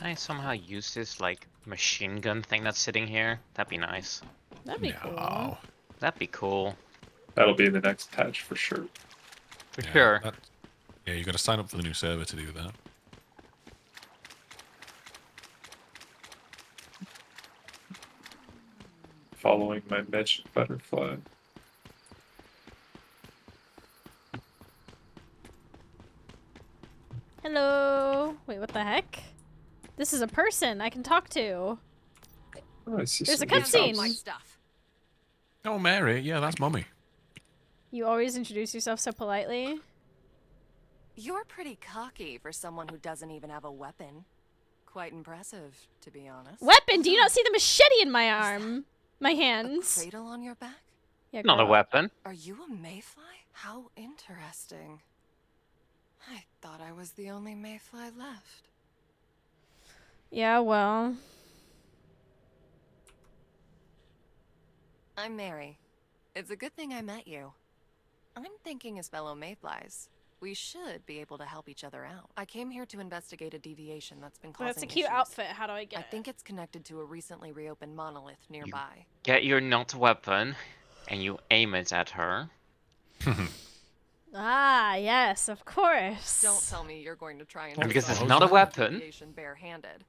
I somehow use this like machine gun thing that's sitting here? That'd be nice. That'd be cool. No. That'd be cool. That'll be in the next patch for sure. For Yeah, sure. yeah, you got to sign up for the new server to do that. Following my magic butterfly. Hello. Wait, what the heck? This is a person I can talk to. Oh, I see There's some a cutscene. details. My stuff. Oh, Mary. Yeah, that's Mummy. You always introduce yourself so politely. You're pretty cocky for someone who doesn't even have a weapon. Quite impressive, to be honest. Weapon! Do you not see the machete in my arm? My A hands. cradle on your back? Yeah, Not a girl. weapon. Are you a mayfly? How interesting. I thought I was the only mayfly left. Yeah, well. I'm Mary. It's a good thing I met you. I'm thinking as fellow mayflies, we should be able to help each other out. I came here to investigate a deviation that's been causing That's a cute issues. outfit. How do I get I it? think it's connected to a recently reopened monolith nearby. Get your not weapon, and you aim it at her. Ah, yes, of course. Don't tell me you're going to try and And because it's resolve not a the weapon, deviation barehanded.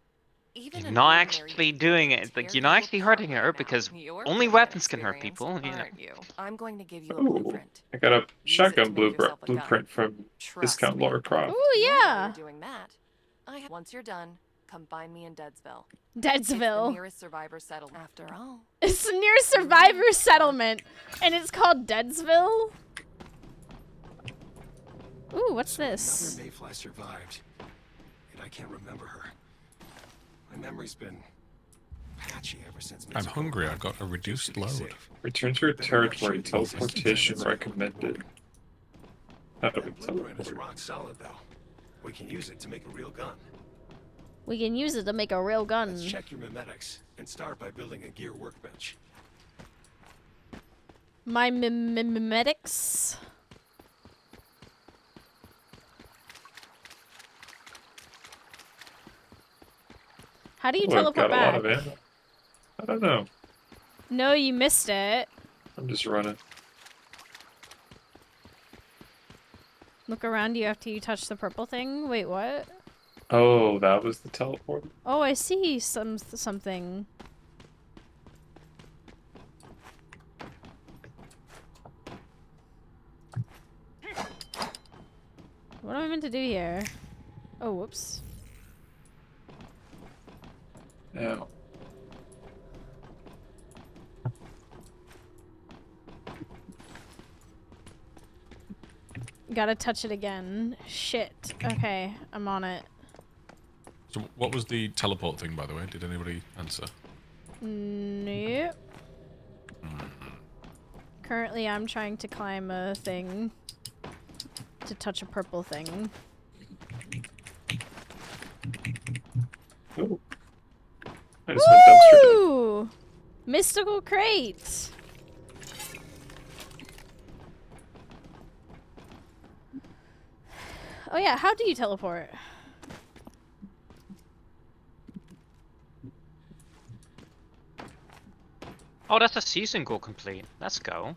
Even you're an not ordinary actually detective doing can it. Like tear you're not you actually apart hurting right her now. because You're only pretty weapons can hurt inexperienced, people. You know. aren't you? I'm going to give you a Ooh, blueprint. I got a Use it shotgun to make yourself a gun. blueprint from Trust Discount me. Lara Croft. Ooh, While yeah. you're doing that, once you're done, come find me in Deadsville. It's the Deadsville. nearest survivor settlement. After all, It's the nearest survivor settlement, and it's called Deadsville? Ooh, what's So this? Another mayfly survived, and I can't remember her. My memory's been patchy ever since. I'm Mitsuko hungry. left. I've got a We reduced should be load. safe. Return to your Better not territory. shoot these Teleportation systems. recommended. How do we That blueprint is teleport? rock solid, though. We can use it to make a real gun. We can use it to make a real gun. Let's check your mimetics and start by building a gear workbench. My mimetics. How do you Oh, I've teleport got a lot back? of ammo. I don't know. No, you missed it. I'm just running. Look around you after you touch the purple thing. Wait, what? Oh, that was the teleport. Oh, I see something. What am I meant to do here? Oh, whoops. Yeah. Gotta touch it again. Shit. Okay, I'm on it. So, what was the teleport thing, by the way? Did anybody answer? Nope. Currently, I'm trying to climb a thing to touch a purple thing. Oh. I just went dumpster diving. Ooh! Mystical crate! Oh yeah, how do you teleport? Oh, that's a season goal complete. Let's go.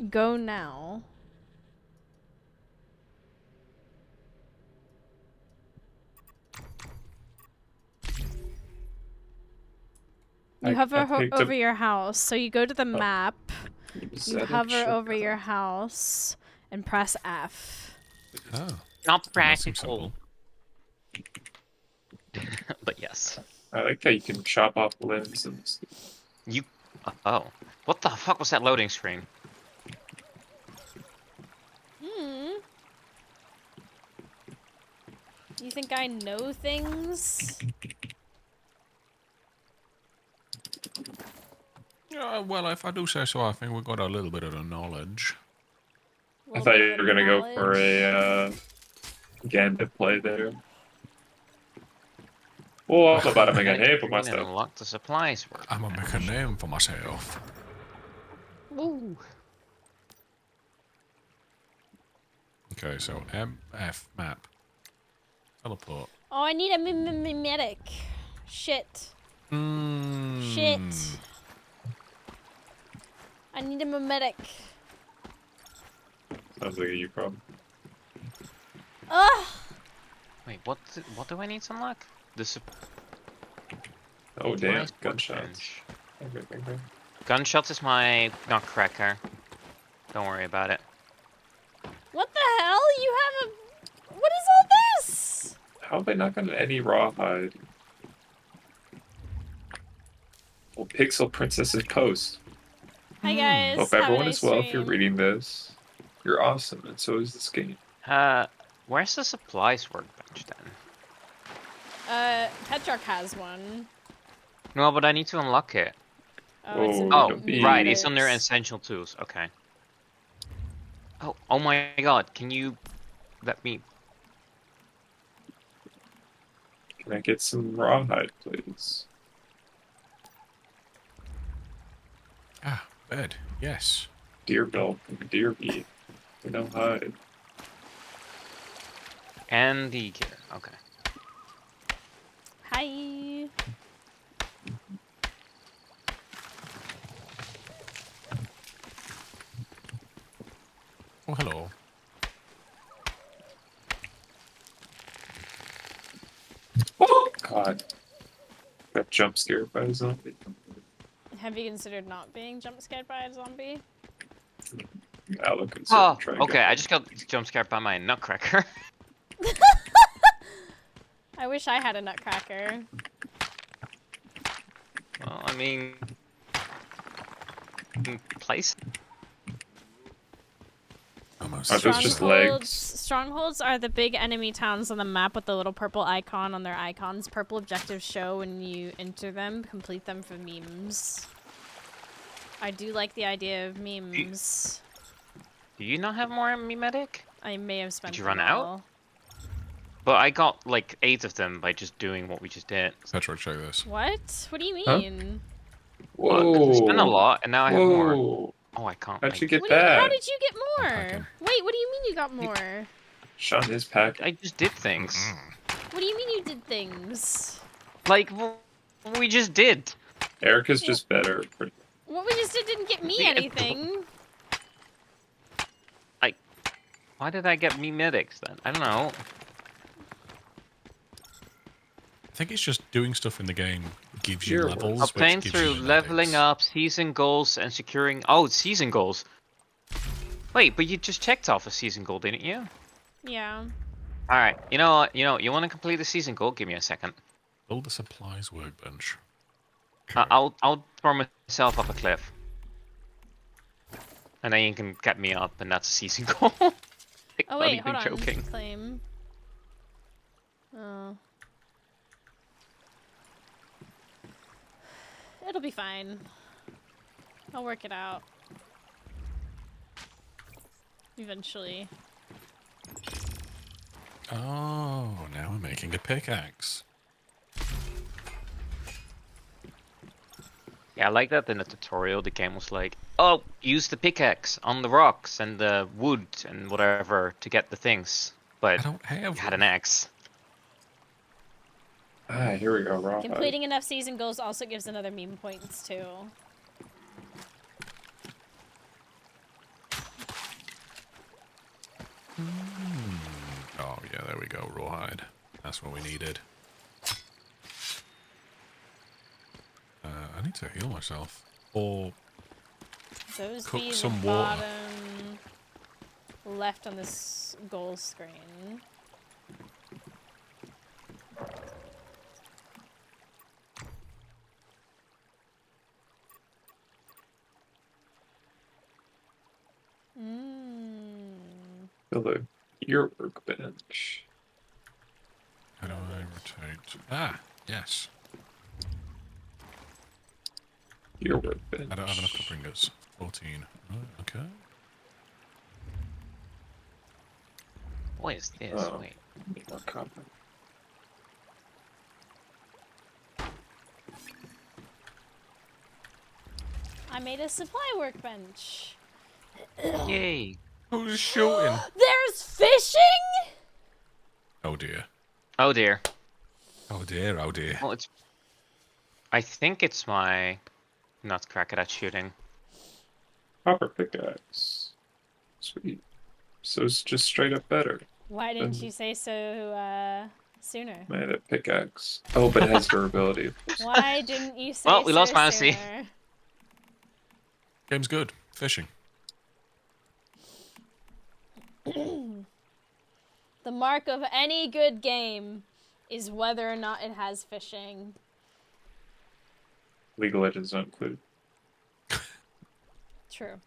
Go now. You I hover picked up- over your house, so you go to the map, Is you that a hover over shotgun? your house, and press F. Oh, Not that seems practical, simple. but yes. I like how you can chop off limbs and You. Oh. What the fuck was that loading screen? Hmm. You think I know things? Well, if I do say so, I think we've got a little bit of the knowledge. A I little thought bit you of were gonna go for knowledge. a gambit play there. Oh, I'm about to make a Medic name for green and myself. unlock the supplies I'm gonna make a workbench. name for myself. Woo. Okay, so MF map. Teleport. Oh, I need a medic. Shit. Shit. I need a medic. Sounds like a you problem. Ugh. Wait, what do I need to unlock? The Oh damn, supplies gunshots. workbench. Okay. Gunshots is my nutcracker. Don't worry about it. What the hell? You have a... What is all this? How have they not gotten any rawhide? Well, Pixel Princess's post. Hi guys. Hope Have a everyone nice is well if you're stream. reading this. You're awesome, and so is this game. Where's the supplies workbench then? Petrarch has one. No, but I need to unlock it. Oh, it's in Oh, Oh, don't me be- right, it's under medics. essential tools. Okay. Oh my God! Can you let me? Can I get some rawhide, please? Ah, bed. Yes. Deer milk and deer meat. No hide. And the gear. Okay. Hi. Oh, hello. Oh God! Got jump scared by a zombie. Have you considered not being jump scared by a zombie? I look consider Oh, trying to okay. get I one. just got jump scared by my nutcracker. I wish I had a nutcracker. Well, I mean, place. Almost. Are those just Strongholds. legs? Strongholds are the big enemy towns on the map with the little purple icon on their icons. Purple objectives show when you enter them. Complete them for memes. I do like the idea of memes. Do you not have more medic? I may have spent Did you them run out? all. But I got like 8 of them by just doing what we just did. Petra, check this. What? What do you Huh? mean? Well, 'cause I spent a Whoa! lot, and now I have more. Whoa! Oh, I can't. How'd you get What do you, how that? did you get more? Unpacking. Wait, what do you mean you got more? Sean is packing. I just did things. What do you mean you did things? Like we just did. Erica's just better. What we just did didn't get me The- anything. Why did I get me medics then? I don't know. I think it's just doing stuff in the game gives you Sure. levels, Obtained which gives through you leveling medics. up, season goals, and securing. Oh, it's season goals. Wait, but you just checked off a season goal, didn't you? Yeah. All right. You know what? You want to complete the season goal? Give me a second. Build the supplies workbench. Okay. I'll throw myself off a cliff, and then you can get me up, and that's a season goal. Like, Oh not wait, even hold on. joking. Claim. Oh. It'll be fine. I'll work it out. Eventually. Oh, now we're making a pickaxe. Yeah, I like that in the tutorial the game was like, oh, use the pickaxe on the rocks and the wood and whatever to get the things. I But don't have you had an one. axe. Ah, here we go. Rawhide. Completing enough season goals also gives another meme points too. Oh, yeah, there we go. Rawhide. That's what we needed. I need to heal myself. Or Those cook be the some water. bottom left on this goal screen. Build a gear workbench. how do I rotate? Ah, yes. Gear Your workbench. I don't have enough copper ingots. 14. Right, okay. What is this? Oh, Wait. need more copper. I made a supply workbench. Yay. Who's shooting? There's fishing? Oh dear. Oh dear. Oh dear, oh dear. Well, it's. I think it's my nutcracker that's shooting. Copper pickaxe. Sweet. So it's just straight up better. Why didn't you say so sooner? I had a pickaxe. Oh, but it has durability. Why didn't you say Well, we lost Mousie. sooner? Game's good. Fishing. The mark of any good game is whether or not it has fishing. League of Legends not included. True.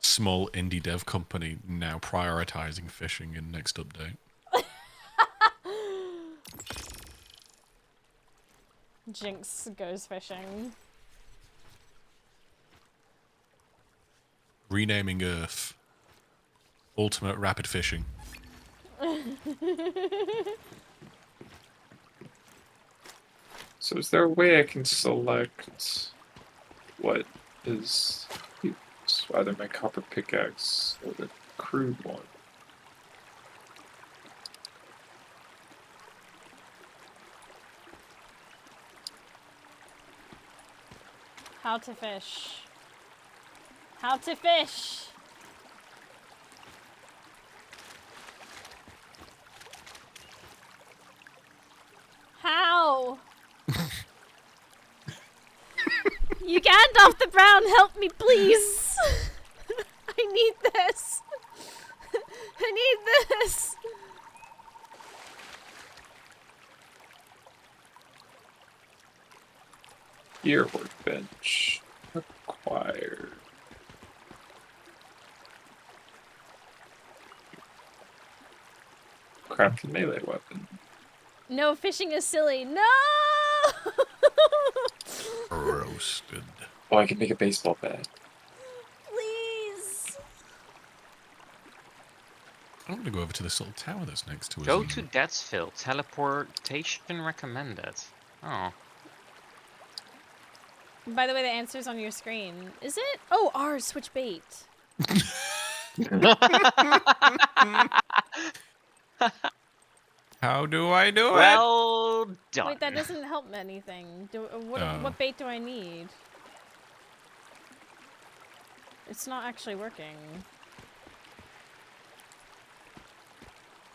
Small indie dev company now prioritizing fishing in next update. Jinx goes fishing. Renaming Earth. Ultimate rapid fishing. So is there a way I can select what is used? Either my copper pickaxe or the crude one? How to fish. How to fish. How? You Gandalf the Brown, help me, please. I need this. I need this. Gear workbench. Acquired. Crafted melee weapon. No, fishing is silly. No! Roasted. Oh, I can make a baseball bat. Please. I'm going to go over to this little tower that's next to us. Go to Deathsville. Teleportation recommended. Oh. By the way, the answer's on your screen. Is it? Oh, R, switch bait. How do I do it? Well done. Wait, that doesn't help anything. Oh. What bait do I need? It's not actually working.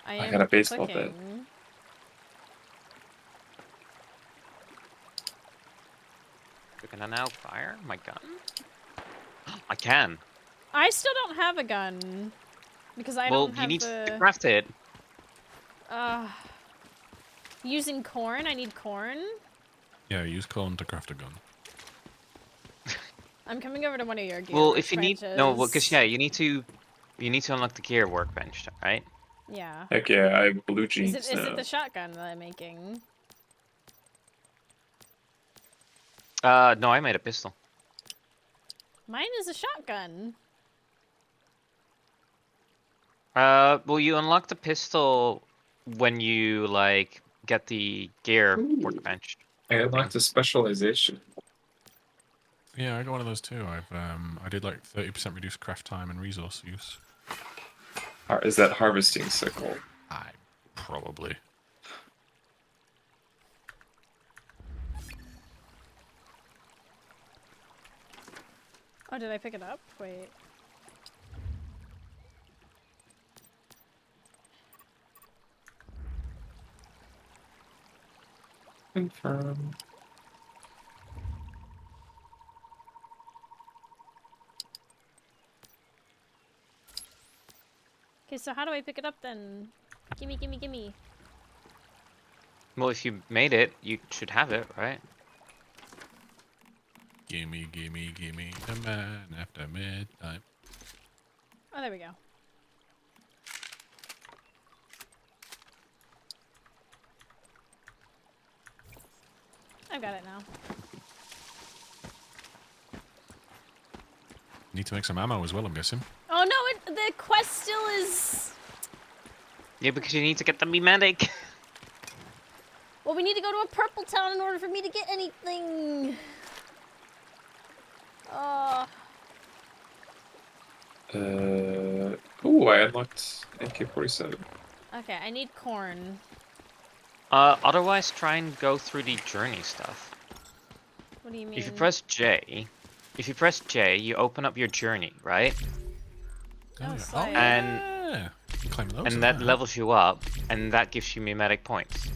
I am got a baseball bat. clicking. Can I now fire my gun? I can. I still don't have a gun. Because I Well, don't you have need the... to craft it. Using corn? I need corn? Yeah, use corn to craft a gun. I'm coming over to one of your gear Well, if you need no, branches. because yeah, you need to unlock the gear workbench, right? Yeah. Heck yeah, I have blue Is jeans it now. the shotgun that I'm making? No, I made a pistol. Mine is a shotgun. Well, you unlock the pistol when you like get the gear Ooh. workbench. I unlocked a specialization. Yeah, I got one of those too. I did like 30% reduced craft time and resource use. Is that harvesting sickle? I probably. Oh, did I pick it up? Wait. Confirm. Okay, so how do I pick it up then? Gimme, gimme, gimme. Well, if you made it, you should have it, right? Gimme, gimme, gimme the man after midnight. Oh, there we go. I've got it now. Need to make some ammo as well, I'm guessing. Oh no, the quest still is... Yeah, because you need to get the medic. Well, we need to go to a purple town in order for me to get anything. Oh. Ooh, I unlocked AK-47. Okay, I need corn. Otherwise, try and go through the journey stuff. What do you mean? If you press J, you open up your journey, right? Oh, yeah. sight. Yeah. Claim those. And that levels you up, and that gives you mimetic points.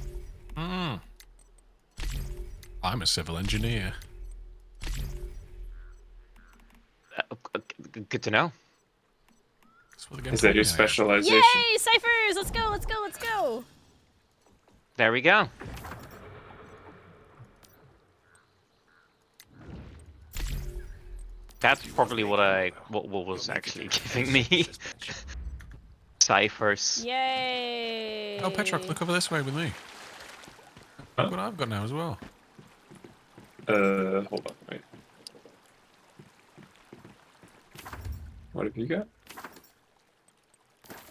I'm a civil engineer. Good to know. That's what the game Is that told your me I am. specialization? Yay, ciphers! Let's go, let's go, let's go! There we go. That's probably what was actually giving me ciphers. Yay! Oh, Petrock, look over this way with me. Huh? Look what I've got now as well. Hold on, wait. What have you got?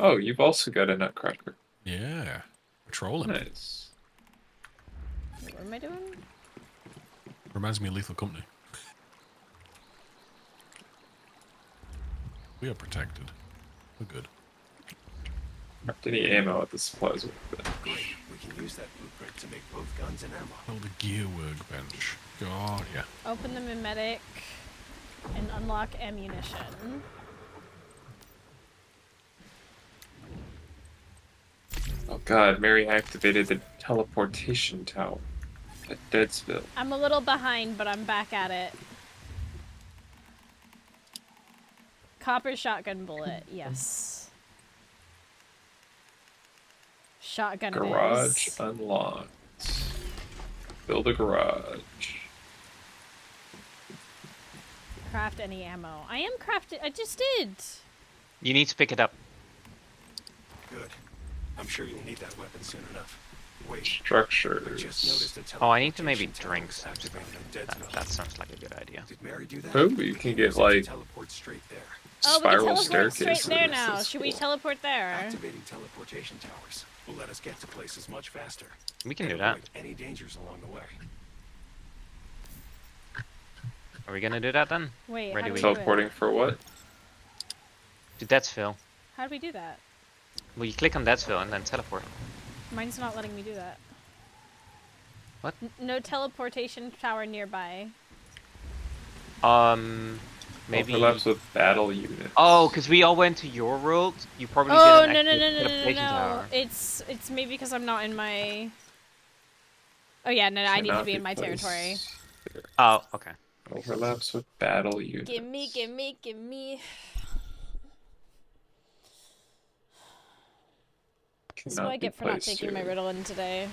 Oh, you've also got a nutcracker. Yeah. Patrolling. Nice. What am I doing? Reminds me of Lethal Company. We are protected. We're good. Marked any ammo at the supplies with it. Great. We can use that blueprint to make both guns and ammo. Oh, the gear workbench. God, yeah. Open the mimetic and unlock ammunition. Oh god, Mary activated the teleportation tower at Deadsville. I'm a little behind, but I'm back at it. Copper shotgun bullet, yes. Shotgun it Garage is. unlocked. Build a garage. Craft any ammo. I am crafted. I just did. You need to pick it up. Good. I'm sure you'll need that weapon soon enough. Wait. I just Structures. noticed a Oh, I need to maybe teleportation tower drink was something. activated in Deadsville. That sounds like a good idea. Did Mary do that? Oh, you can get Use it to like teleport straight there. Oh, we can spiral teleport staircases. straight there now. That's Should we cool. teleport there? Activating teleportation towers will let us get to places much faster. We can and do that. avoid any dangers along the way. Are we gonna do that then? Wait, Ready how do we we- do it? Teleporting for what? To Deadsville. How do we do that? Well, you click on Deadsville and then teleport. Mine's not letting me do that. What? No teleportation tower nearby. Maybe. Overlaps with battle units. Oh, because we all went to your world. You probably Oh didn't no no activate no the no no no teleportation no! tower. It's maybe because I'm not in my. Oh yeah, no, I need to Cannot be in my placed territory. there. Oh, okay. Overlaps with battle units. Gimme, gimme, gimme. This is what Cannot I be get for not placed taking my here. Ritalin today.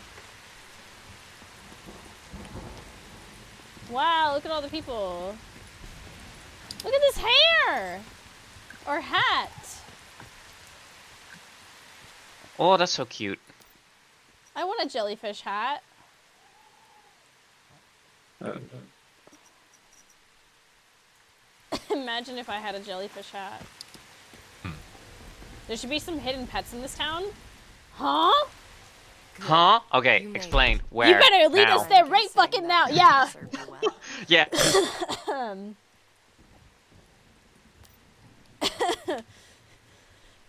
Wow, look at all the people. Look at this hair! Or hat. Oh, that's so cute. I want a jellyfish hat. Imagine if I had a jellyfish hat. There should be some hidden pets in this town. Huh? Huh? Okay, You made explain. it. Where? You better lead Now? us there I'm right guessing fucking that now. Yeah. served you well. Yeah.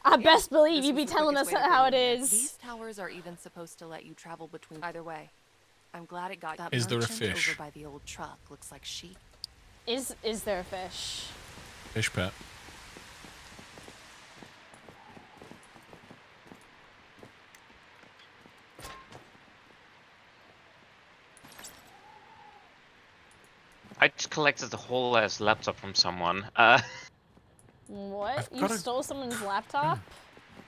I best believe This you was be the telling us quickest way to how it bring you here. is. These towers are even supposed to let you travel between either way. I'm glad it got that Is there a merchant fish? over by the old truck. Looks like she. Is there a fish? Fish pet. I just collected the whole ass laptop from someone. What? I've You got a- stole someone's laptop?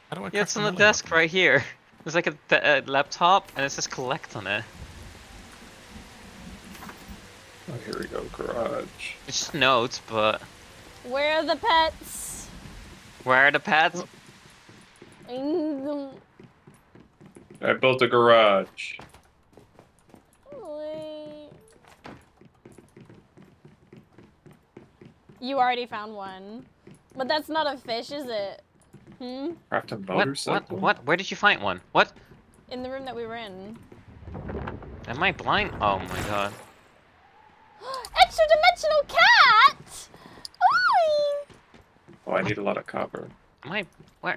How do I Yeah, crack it's on the vanilla? desk right here. There's like a laptop, and it says collect on it. Oh, here we go. Garage. It's just notes, but Where are the pets? where are the pads? Mm, I built a garage. wait. You already found one. But that's not a fish, is it? Craft a What? motorcycle? What? Where did you find one? What? In the room that we were in. Am I blind? Oh my god. Extra dimensional cat! Ooh! Oh, I need a lot of copper. Am I? Where?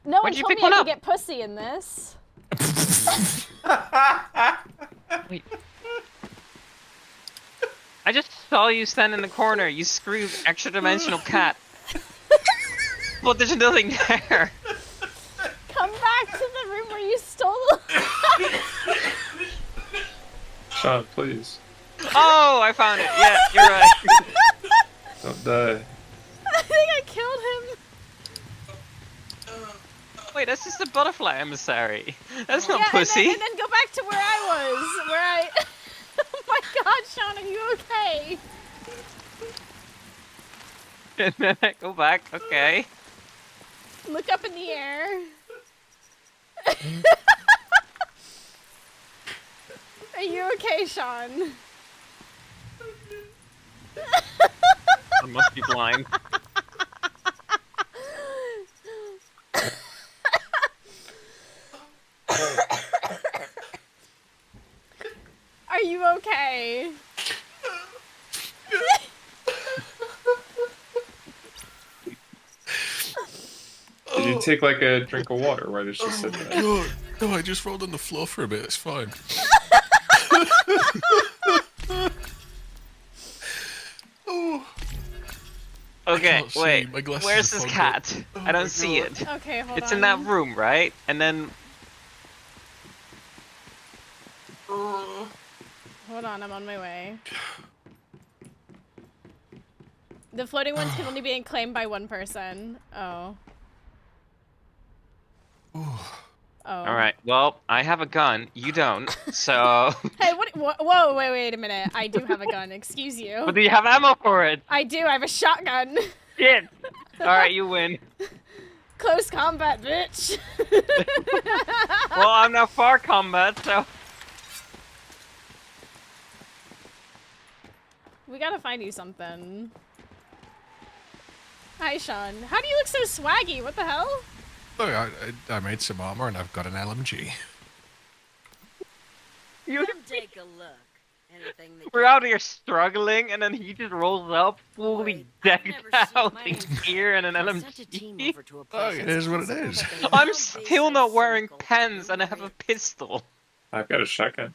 No one Where'd you told pick me I one could up? get pussy in this. Wait. I just saw you stand in the corner. You screamed extra dimensional cat. But there's nothing there. Come back to the room where you stole Sean, please. Oh, I found it. Yeah, you're right. Don't die. I think I killed him. Wait, that's just a butterfly emissary. That's not Yeah, pussy. and then go back to where I was. Where I... Oh my god, Sean, are you okay? And then I go back. Okay. Look up in the air. Are you okay, Sean? I must be blind. Are you okay? Did you take like a drink of water? Why did she sit there? God. No, I just rolled on the floor for a bit. It's fine. Oh, Okay, can't see. wait. My glasses Where's are this fogged cat? up. I Oh don't my see God. it. Okay, hold on. It's in that room, right? And then Hold on, I'm on my way. The floating ones can only be claimed by one person. Oh. Oh. all right. Well, I have a gun. You don't. So. Hey, whoa, wait a minute. I do have a gun. Excuse you. But do you have ammo for it? I do. I have a shotgun. Shit. All right, you win. Close combat, bitch. Well, I'm not far combat, so. We gotta find you something. Hi, Sean. How do you look so swaggy? What the hell? Look, I made some armor and I've got an LMG. You. Come take a look. Anything that We're out here struggling, and then he just rolls up, fully Boy, I've decked never seen out my in own gear and an kind. Such a team LMG. over to a Oh, place it that's is what it possible is. that they I'm love still base not are wearing cynical. pens, and I have a Right. pistol. I've got a shotgun.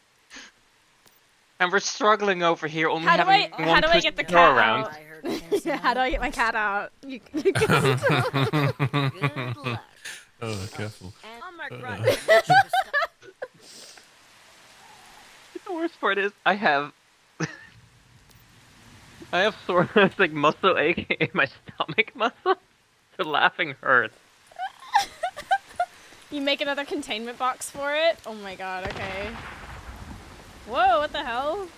And we're struggling over here, only How do having I- one how do I person get the to go cat around. out? I heard there's some How do I get my cat out? You can Good luck. Oh, careful. And I'll mark right. Make sure to stop. The worst part is, I have sort of like muscle ache in my stomach muscle. So laughing hurts. You make another containment box for it? Oh my god, okay. Whoa, what the hell?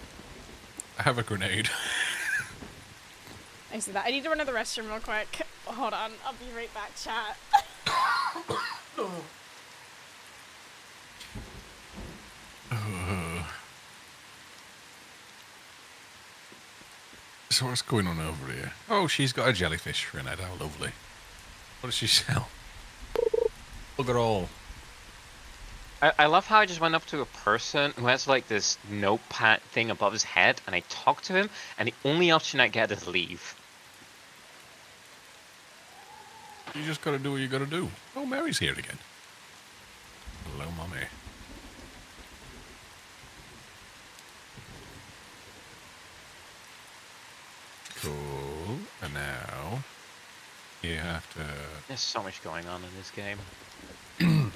I have a grenade. I see that. I need to run to the restroom real quick. Hold on, I'll be right back, chat. So what's going on over here? Oh, she's got a jellyfish for an head. How lovely. What does she sell? Look at all. I love how I just went up to a person who has like this notepad thing above his head, and I talk to him, and the only option I get is leave. You just gotta do what you gotta do. Oh, Mary's here again. Hello, Mommy. Cool. And now you have to There's so much going on in this game.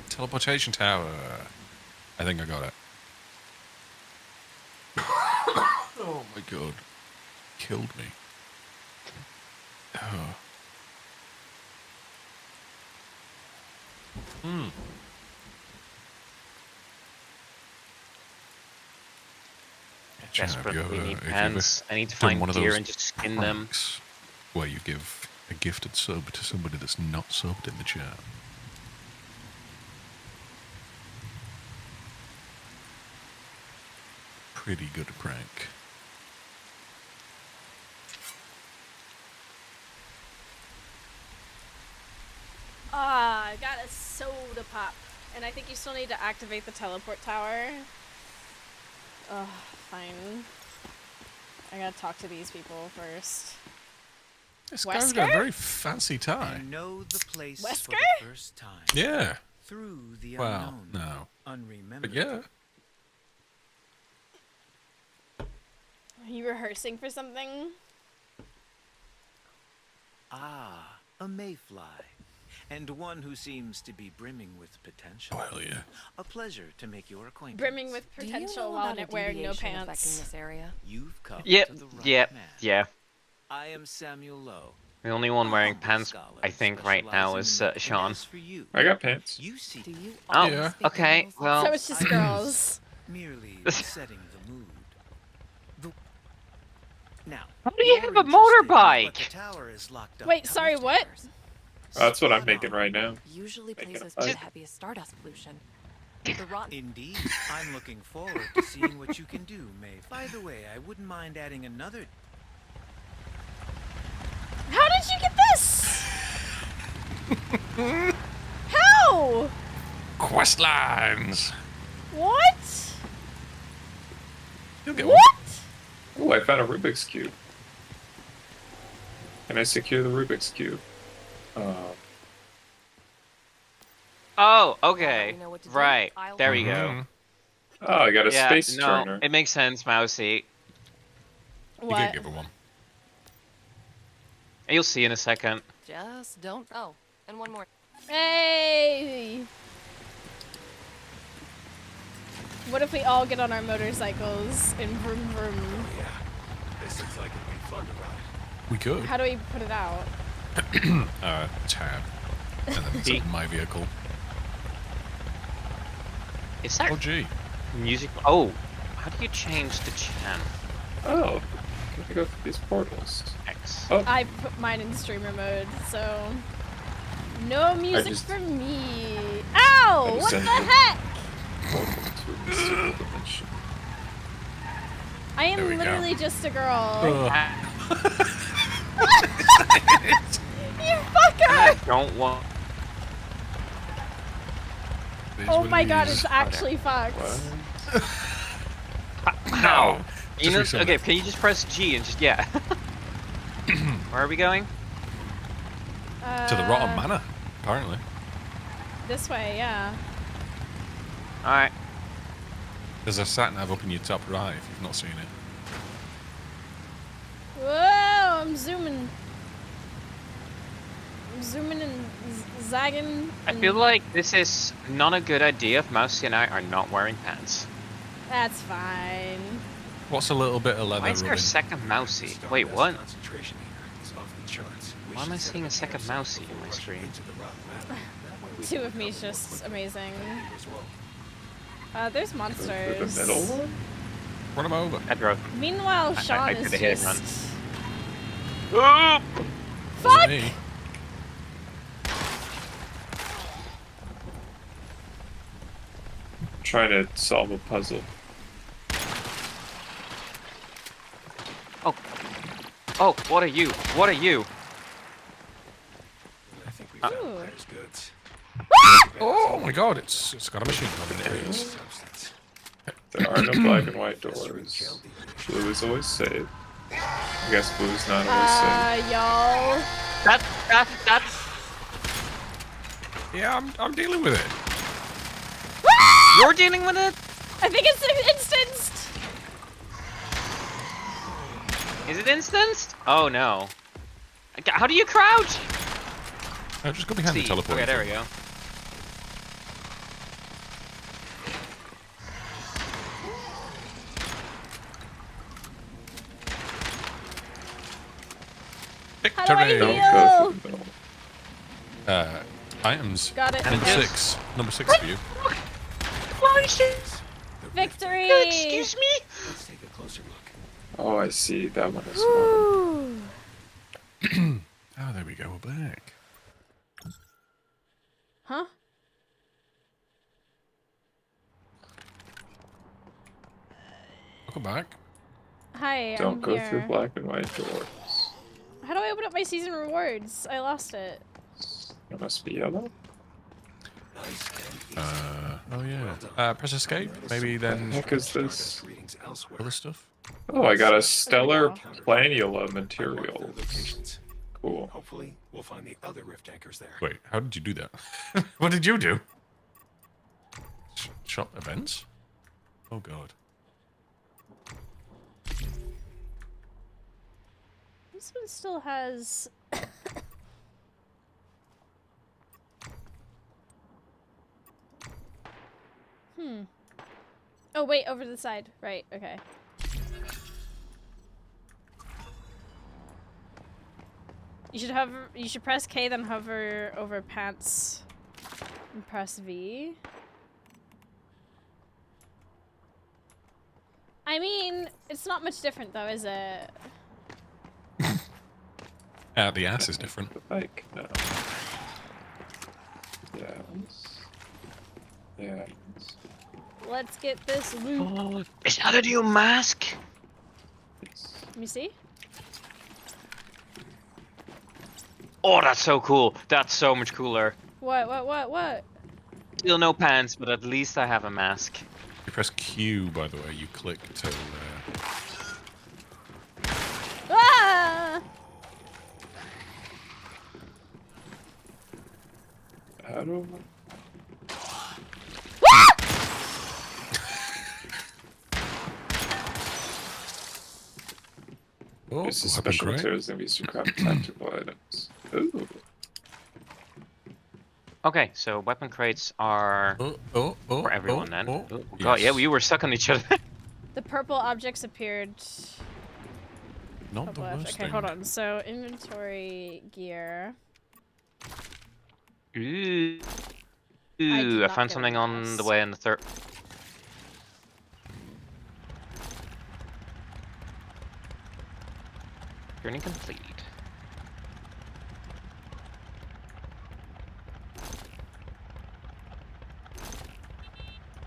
teleportation tower. I think I got it. Oh my god. Killed me. Oh. Hmm. Desperately need pants. I need to find gear and just skin them. Where you give a gifted sub to somebody that's not subbed in the chat. Pretty good prank. pop. And I think you still need to activate the teleport tower. Ugh, fine. I gotta talk to these people first. This guy's got a Wesker? very fancy tie. And know the place for Wesker? the first time. Yeah. Through the Well, unknown. no. Unremembered. But yeah. Are you rehearsing for something? Ah, a mayfly. And one who seems to be brimming with potential. Well, yeah. A pleasure to make your acquaintance. Brimming with Do you potential know while about a wearing no deviation affecting pants. this area? You've come Yep, to the right yep, man. yeah. I am Samuel Lowe. The only one a wearing humble pants, scholar I think, right now specializing is in the- Sean. and as for you, I got pants. you see. Do you Oh, always yeah. speak okay, animals like well- So this? it's just girls. Merely setting the mood. Now, How do you you're have a interested, motorbike? but the tower is locked up Wait, tight. sorry, what? That's what I'm Spot making on. right now. Usually Making places a with the bike. heaviest stardust pollution. The rotten. Indeed, I'm looking forward to seeing what you can do, Maeve. By the way, I wouldn't mind adding another. How did you get this? How? Quest lines. What? You'll get one. What? Oh, I found a Rubik's Cube. Can I secure the Rubik's Cube? Oh, Now okay. we know what to do. Right. I'll- There we go. Mhm. Oh, I got a Yeah, space no, turner. it makes sense, Mousie. You What? can give her one. You'll see in a second. Just don't. Oh, and one more. Hey! What if we all get on our motorcycles and vroom vroom? Yeah. This looks like it'd be fun to ride. We could. How do we put it out? Tab. And then it's D. my vehicle. Is that Oh, gee. music? Oh, how do you change the channel? Oh, can I go through these portals? X. Oh, I put mine in streamer mode, so no music just- for me. Ow! just What the sent it. heck? portal to a mystical dimension. I There we am go. literally just a girl. Ugh. You fucker! Don't want. It is Oh what my it god, is. it's actually fucked. What? No. You know, Just reset okay, it. can you just press G and just yeah? Where are we going? To the Rotten Manor, apparently. This way, yeah. All right. There's a sat nav up in your top right if you've not seen it. Whoa, I'm zooming. I'm zooming and zagging. I feel like this is not a good idea if Mousie and I are not wearing pants. That's fine. What's a little bit of leather Why is there a rubbing? second Mousie? Stardust Wait, what? concentration here is off the charts. We Why am should I set seeing up a second campsite Mousie in my before screen? into the rock manor. That way we Two can of me is recover more just quickly. amazing. As well. There's Go monsters. through the middle one? Run them over. I drove. Meanwhile, Sean I is did a hit and run. just. Oh! Fuck! Me. Trying to solve a puzzle. Oh, what are you? What are you? I think we found Ooh. Claire's goods. Oh my god, it's got a machine gun in it. Substance. There are no black and white History doors. killed the initial. Blue is always safe. I guess blue's not always safe. Y'all. That's. Yeah, I'm dealing with it. You're dealing with it? I think it's instanced. Is it instanced? Oh no. How do you crouch? Just go behind the See. teleport. Okay, there we go. How do I Victory! Don't heal? go through the middle. Items. Got it. Number Yes. 6. Number 6 for you. Victory! Excuse me? Let's take a closer look. Oh, I see. That one is one. Woo. Oh, there we go. We're back. Huh? Welcome back. Hi, Don't I'm go here. through black and white doors. How do I open up my season rewards? I lost it. It must be yellow. Nice and easy. Oh yeah. Well done. Press escape. Maybe What the then heck is Try this? better readings elsewhere. other stuff. Oh, I got a There we stellar go. planula I marked their material. locations. Cool. Hopefully, we'll find the other rift anchors there. Wait, how did you do that? What did you do? Shop events? Oh god. This one still has. Oh wait, over to the side. Right. Okay. You should hover. You should press K, then hover over pants, and press V. I mean, it's not much different though, is it? The ass is different. The bike. No. Yes. Yes. Let's get this loot. Oh, is that a new mask? Yes. Let me see. Oh, that's so cool. That's so much cooler. What? Still no pants, but at least I have a mask. You press Q, by the way. You click to. Ah! How do Oh, This is weapon special crate. materials and used to craft tactical items. Ooh. Okay, so weapon crates are Oh, for everyone then. oh. Oh, God, yeah, Yes. we were stuck on each other. The purple objects appeared. Not the Published. worst Okay, thing. hold on. So inventory gear. Ooh. did Ooh, I not found get a something on the mask. way in the third. Journey complete.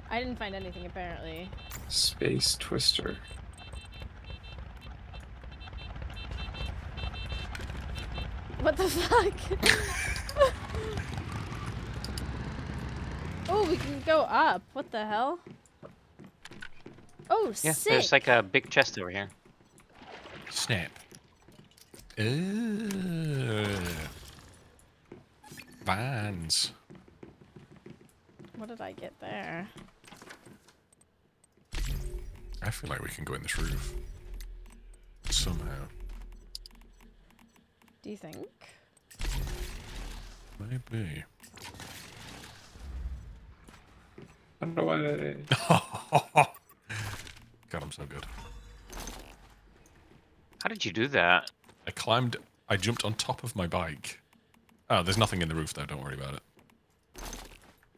I didn't find anything apparently. Space Twister. What the fuck? Oh, we can go up. What the hell? Oh, Yeah, sick. there's like a big chest over here. Snap. Vans. What did I get there? I feel like we can go in this roof. Somehow. Do you think? Maybe. Run away. God, I'm so good. How did you do that? I jumped on top of my bike. Oh, there's nothing in the roof though, don't worry about it.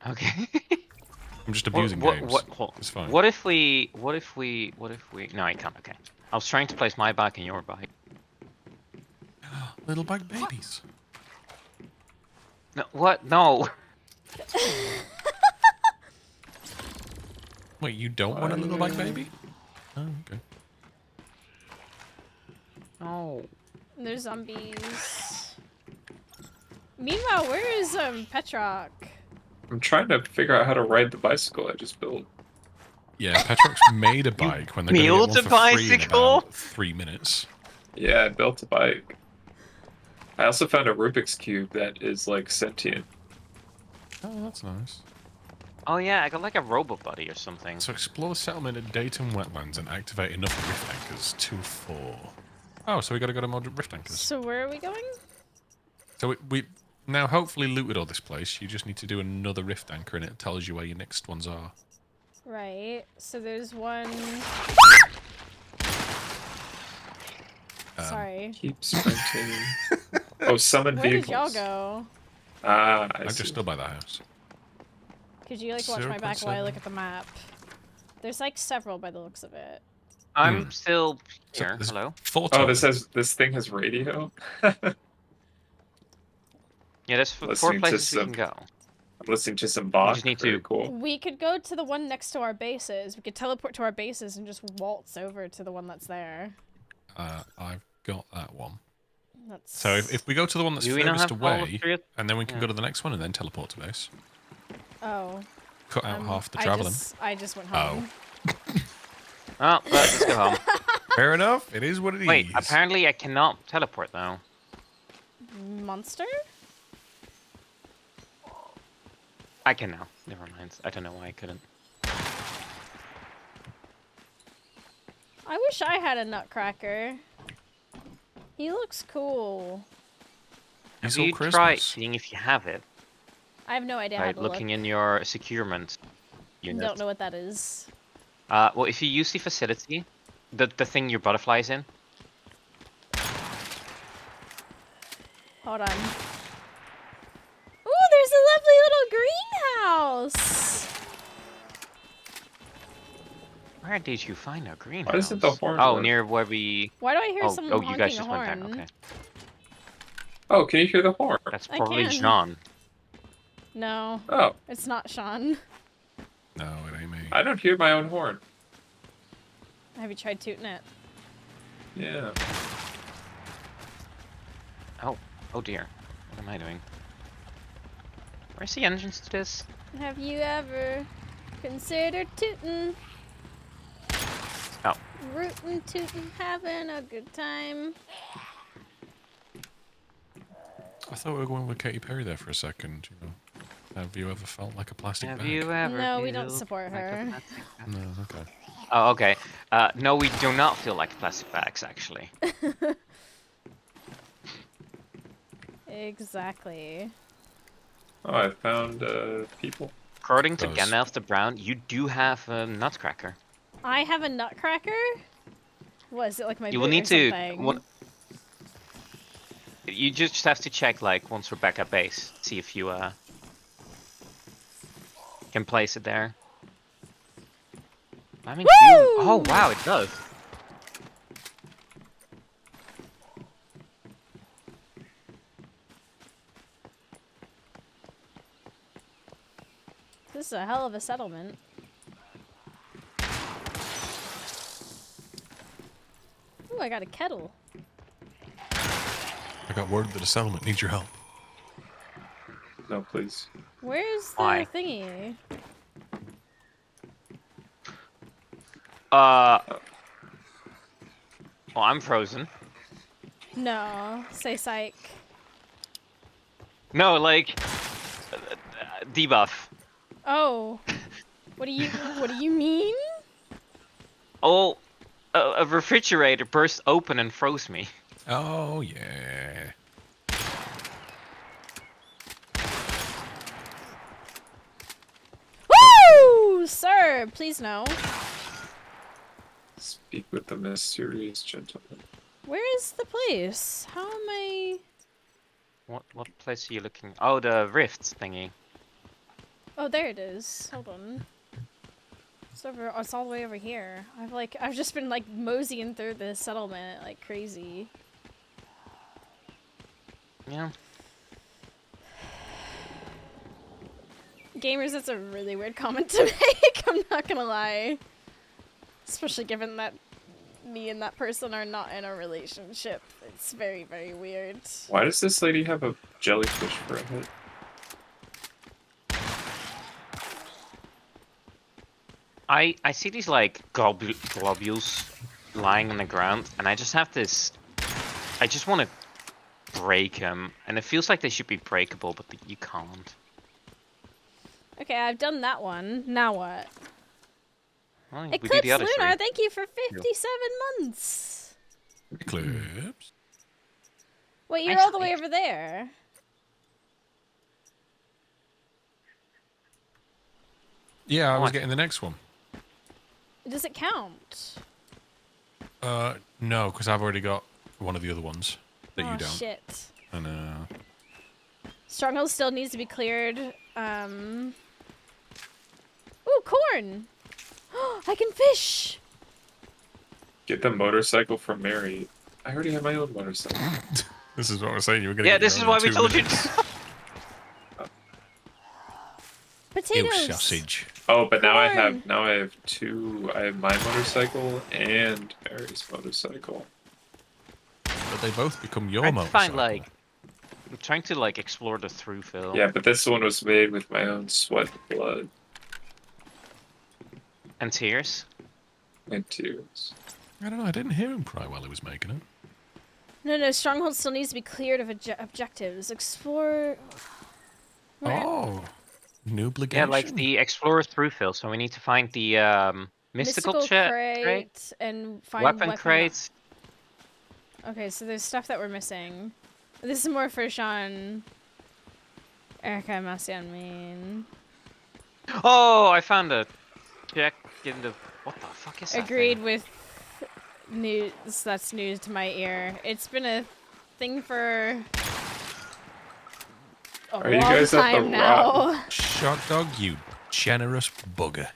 Okay. I'm just abusing games. It's fine. What if we? No, I can't. Okay. I was trying to place my bike in your bike. Little bike babies. No, what? No. Wait, you don't want a little bike baby? Oh, okay. No. There's zombies. Meanwhile, where is Petrock? I'm trying to figure out how to ride the bicycle I just built. Yeah, Petrox made a bike when they're going to built get a one for free in bicycle? about 3 minutes. Yeah, I built a bike. I also found a Rubik's Cube that is like sentient. Oh, that's nice. Oh yeah, I got like a robot buddy or something. So explore the settlement at Dayton Wetlands and activate enough rift anchors to 4. Oh, so we got to go to more rift anchors. So where are we going? So we now hopefully looted all this place. You just need to do another rift anchor and it tells you where your next ones are. Right. So there's one. Sorry. Keep sprinting. Oh, summon Where did vehicles. y'all go? Ah, I I'm see. just stood by that house. Could you like watch my back while I 0.7. look at the map? There's like several by the looks of it. I'm still So here. there's Hello. 4 Oh, total. this thing has radio. Yeah, there's 4 Listening to places we some- can go. I'm listening to some Bach. just need Very to- cool. We could go to the one next to our bases. We could teleport to our bases and just waltz over to the one that's there. I've got that one. That's So if we go to the one that's Do we not furthest have all away, three of- and then we can Yeah. go to the next one and then teleport to base. Oh. Cut out half the traveling. I just went Oh. home. Oh, well, let's go home. Fair enough. It is what it is. Wait, apparently I cannot teleport though. Monster? I can now. Never mind. I don't know why I couldn't. I wish I had a nutcracker. He looks cool. It's Have all you Christmas. tried seeing if you have it I have no idea by how to looking look. in your securement unit? Don't know what that is. Well, if you use the facility, the thing your butterfly's in. Hold on. Ooh, there's a lovely little greenhouse. Where did you find a greenhouse? Why doesn't the horn Oh, work? near where we. Why do I hear someone Oh, honking you guys a just horn? went there. Okay, Oh, can you hear the horn? that's I probably can. Jean. No, Oh, it's not Sean. No, it ain't me. I don't hear my own horn. Have you tried tooting it? Yeah. Oh dear, what am I doing? Where's the entrance to this? Have you ever considered tooting? Oh. Rootin' tootin', having a good time. I thought we were going with Katy Perry there for a second. You know, have you ever felt like a plastic Have bag? you ever? No, we don't feel support like a her. plastic bag? No, okay. Oh, okay. No, we do not feel like plastic bags, actually. Exactly. Oh, I found people. According to Those. Gandalf the Brown, you do have a nutcracker. I have a nutcracker? What, is it like my You boot will need or to. something? You just have to check, like, once we're back at base, see if you can place it there. I mean, oh wow, it does. This is a hell of a settlement. Ooh, I got a kettle. I got word that the settlement needs your help. No, please. Where's the Why? thingy? Well, I'm frozen. No, say psych. No, like, debuff. Oh, what do you mean? Oh, a refrigerator burst open and froze me. Oh, yeah. Woo! Sir, please no. Speak with the mysterious gentleman. Where is the place? How am I... What place are you looking? Oh, the rifts thingy. Oh, there it is. Hold on. It's over. Oh, it's all the way over here. I've just been like moseying through this settlement like crazy. Yeah. Gamers, that's a really weird comment to make. I'm not gonna lie. Especially given that me and that person are not in a relationship. It's very, very weird. Why does this lady have a jellyfish for a head? I see these like globules lying on the ground, and I just have this. I just want to break them, and it feels like they should be breakable, but you can't. Okay, I've done that one. Now what? Well, we do Eclipse the other Lunar, three. thank you for 57 months. Eclipse. Wait, you're Nice all the way hike. over there. Yeah, I was What? getting the next one. Does it count? No, because I've already got one of the other ones that Oh, you don't. shit. And Stronghold still needs to be cleared. Ooh, corn! I can fish! Get the motorcycle from Mary. I already have my own motorcycle. this is what I was saying. You were going to Yeah, get your this is own why in we 2 told you. minutes. Ew, Potatoes! sausage. Oh, but now I Corn. have two. I have my motorcycle and Mary's motorcycle. But they both become your I motorcycle. find like I'm trying to like explore the through fill. Yeah, but this one was made with my own sweat and blood And tears. and tears. I don't know. I didn't hear him cry while he was making it. No, Stronghold still needs to be cleared of objectives. Explore... Where? Oh, new Yeah, obligation. like the explorer through fill. So we need to find the mystical crate, crate and find weapon weapon crates. Okay, so there's stuff that we're missing. This is more for Sean. Erica, Mousie, and Mean. Oh, I found a check in the. What the fuck is that? Agreed thing? with news. That's news to my ear. It's been a thing for a Are you long guys at the time now. Shark dog, you generous bugger.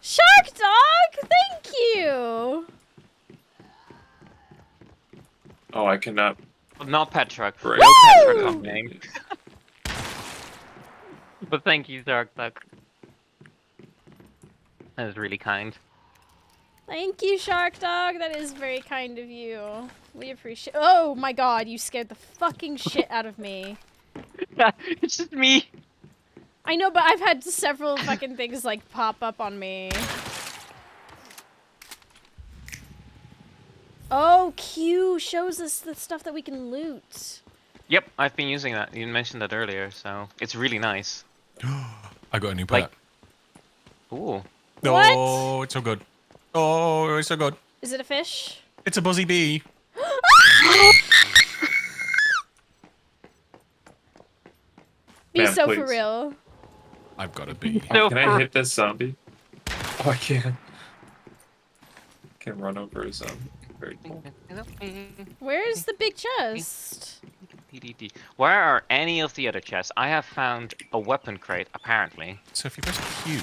Shark Dog, thank you. Oh, I cannot. Not pet truck. Break. No pet truck Woo! on name. But thank you, Dark Duck. That was really kind. Thank you, Shark Dog. That is very kind of you. We appreciate. Oh my God, you scared the fucking shit out of me. Yeah, it's just me. I know, but I've had several fucking things like pop up on me. Oh, Q shows us the stuff that we can loot. Yep, I've been using that. You mentioned that earlier, so it's really nice. I got a new pet. Like- Ooh. Oh, it's so good. Oh, it's so good. Is it a fish? It's a buzzy bee. Be Man, so for please. real. I've got a bee. No, Can I hit this zombie? Oh, I can. Can run over a zombie. Very cool. Where's the big chest? Where are any of the other chests? I have found a weapon crate, apparently. So if you press Q,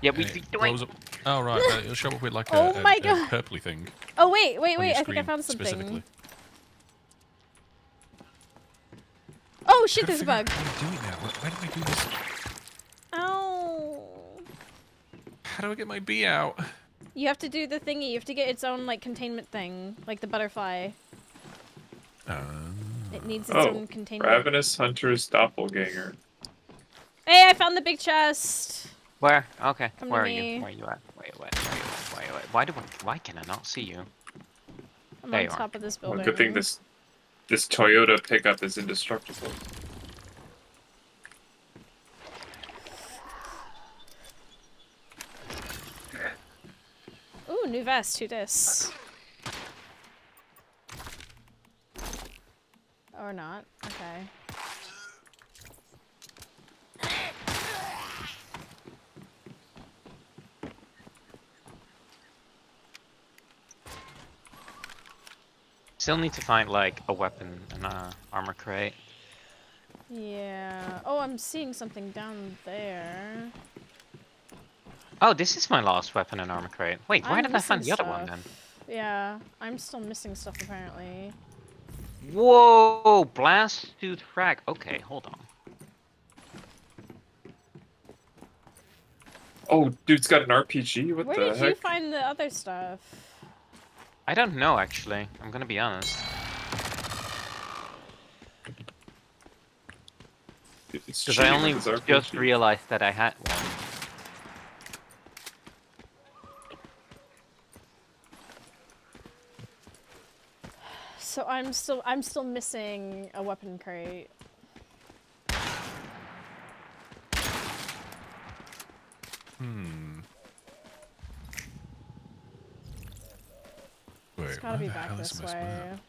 Yeah, we it keep blows up. Oh right, it'll show up with like a, Oh my a God. purpley thing. Oh wait, on your I think I screen found something. specifically. Oh shit, Gotta there's a figure out bug. how to do it now. Where do I do this? Ow. How do I get my bee out? You have to do the thingy. You have to get its own like containment thing, like the butterfly. It needs its Oh, own containment. Ravenous Hunter's doppelganger. Hey, I found the big chest. Where? Okay. Come to Where are me. you? Where are you at? Why why can I not see you? I'm There on you are. top of this Well, building. good thing this Toyota pickup is indestructible. Ooh, new vest. Who dis? Or not. Okay. Still need to find like a weapon and a armor crate. Yeah. Oh, I'm seeing something down there. Oh, this is my last weapon and armor crate. Wait, where I'm did I find the missing other one then? stuff. Yeah, I'm still missing stuff apparently. Whoa! Blast tooth frag. Okay, hold on. Oh, dude's got an RPG? What Where the did heck? you find the other stuff? I don't know actually. I'm gonna be honest. It's Because I cheating only with his just RPG. realized that I had one. So I'm still missing a weapon crate. Wait, It's gotta be where the back hell is this this way. map?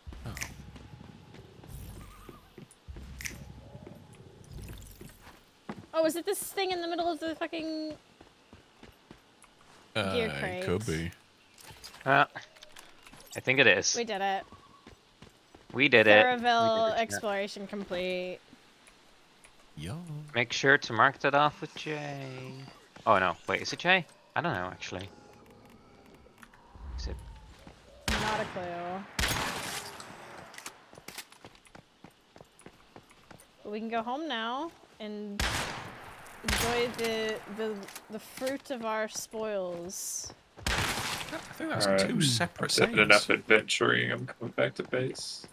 Oh, is it this thing in the middle of the fucking gear It crate? could be. I think it is. We did it. We did it. We Theraville did it, yeah. exploration complete. Yo. Make sure to mark that off with J. Oh no, wait, is it J? I don't know actually. Is it? Not a clue. But we can go home now and enjoy the fruit of our spoils. I think that's Alright. two separate I've done enough saves. adventuring. I'm coming back to base.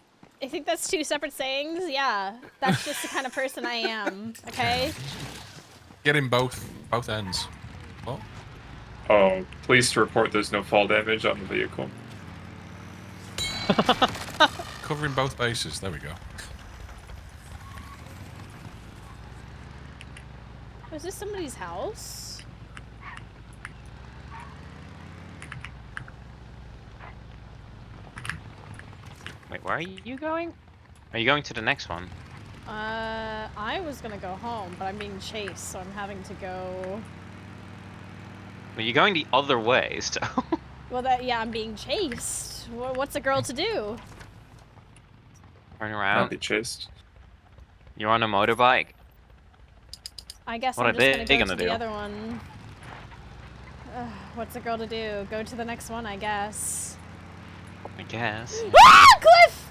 I think that's two separate sayings. Yeah, that's just the kind of person I am. Okay. Get in both ends. Oh, Oh, please report there's no fall damage on the vehicle. covering both bases. There we go. Was this somebody's house? Wait, where are you going? Are you going to the next one? I was gonna go home, but I'm being chased, so I'm having to go. Well, you're going the other way, so. Well, yeah, I'm being chased. What's a girl to do? Turn Not around. be chased. You're on a motorbike. I guess What I'm are just they gonna go gonna to the do? other one. What's a girl to do? Go to the next one, I guess. I guess. Ah, Cliff!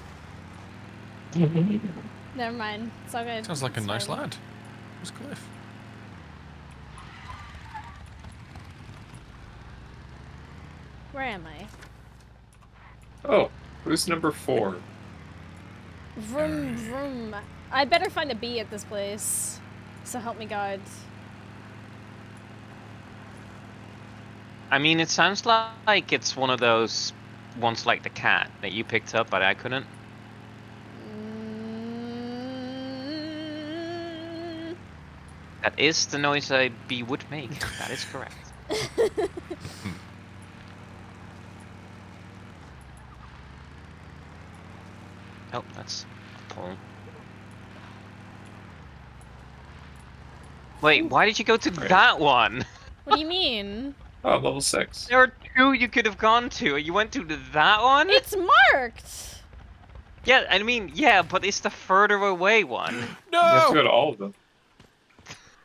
Never mind. It's all good. Sounds like a It's nice fine. lad. Who's Cliff? Where am I? Oh, who's number 4? Vroom vroom. I better find a bee at this place. So help me God. I mean, it sounds like it's one of those ones like the cat that you picked up, but I couldn't. Mm. That is the noise a bee would make. That is correct. Oh, that's a pole. Wait, why did you go to Right. that one? What do you mean? Oh, level 6. There are 2 you could have gone to. You went to that one? It's marked! Yeah, I mean, yeah, but it's the further away one. You have to No! go to all of them.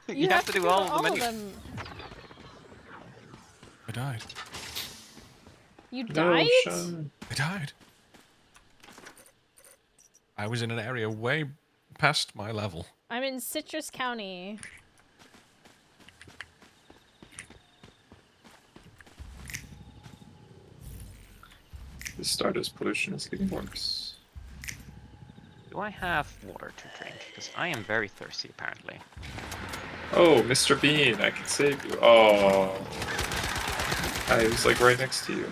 You have to do go all of them anyway. I died. You No, died? Sean. I died. I was in an area way past my level. I'm in Citrus County. The Stardust pollution is getting worse. Do I have water to drink? Because I am very thirsty, apparently. Oh, Mr. Bean, I can save you. Oh. I was like right next to you.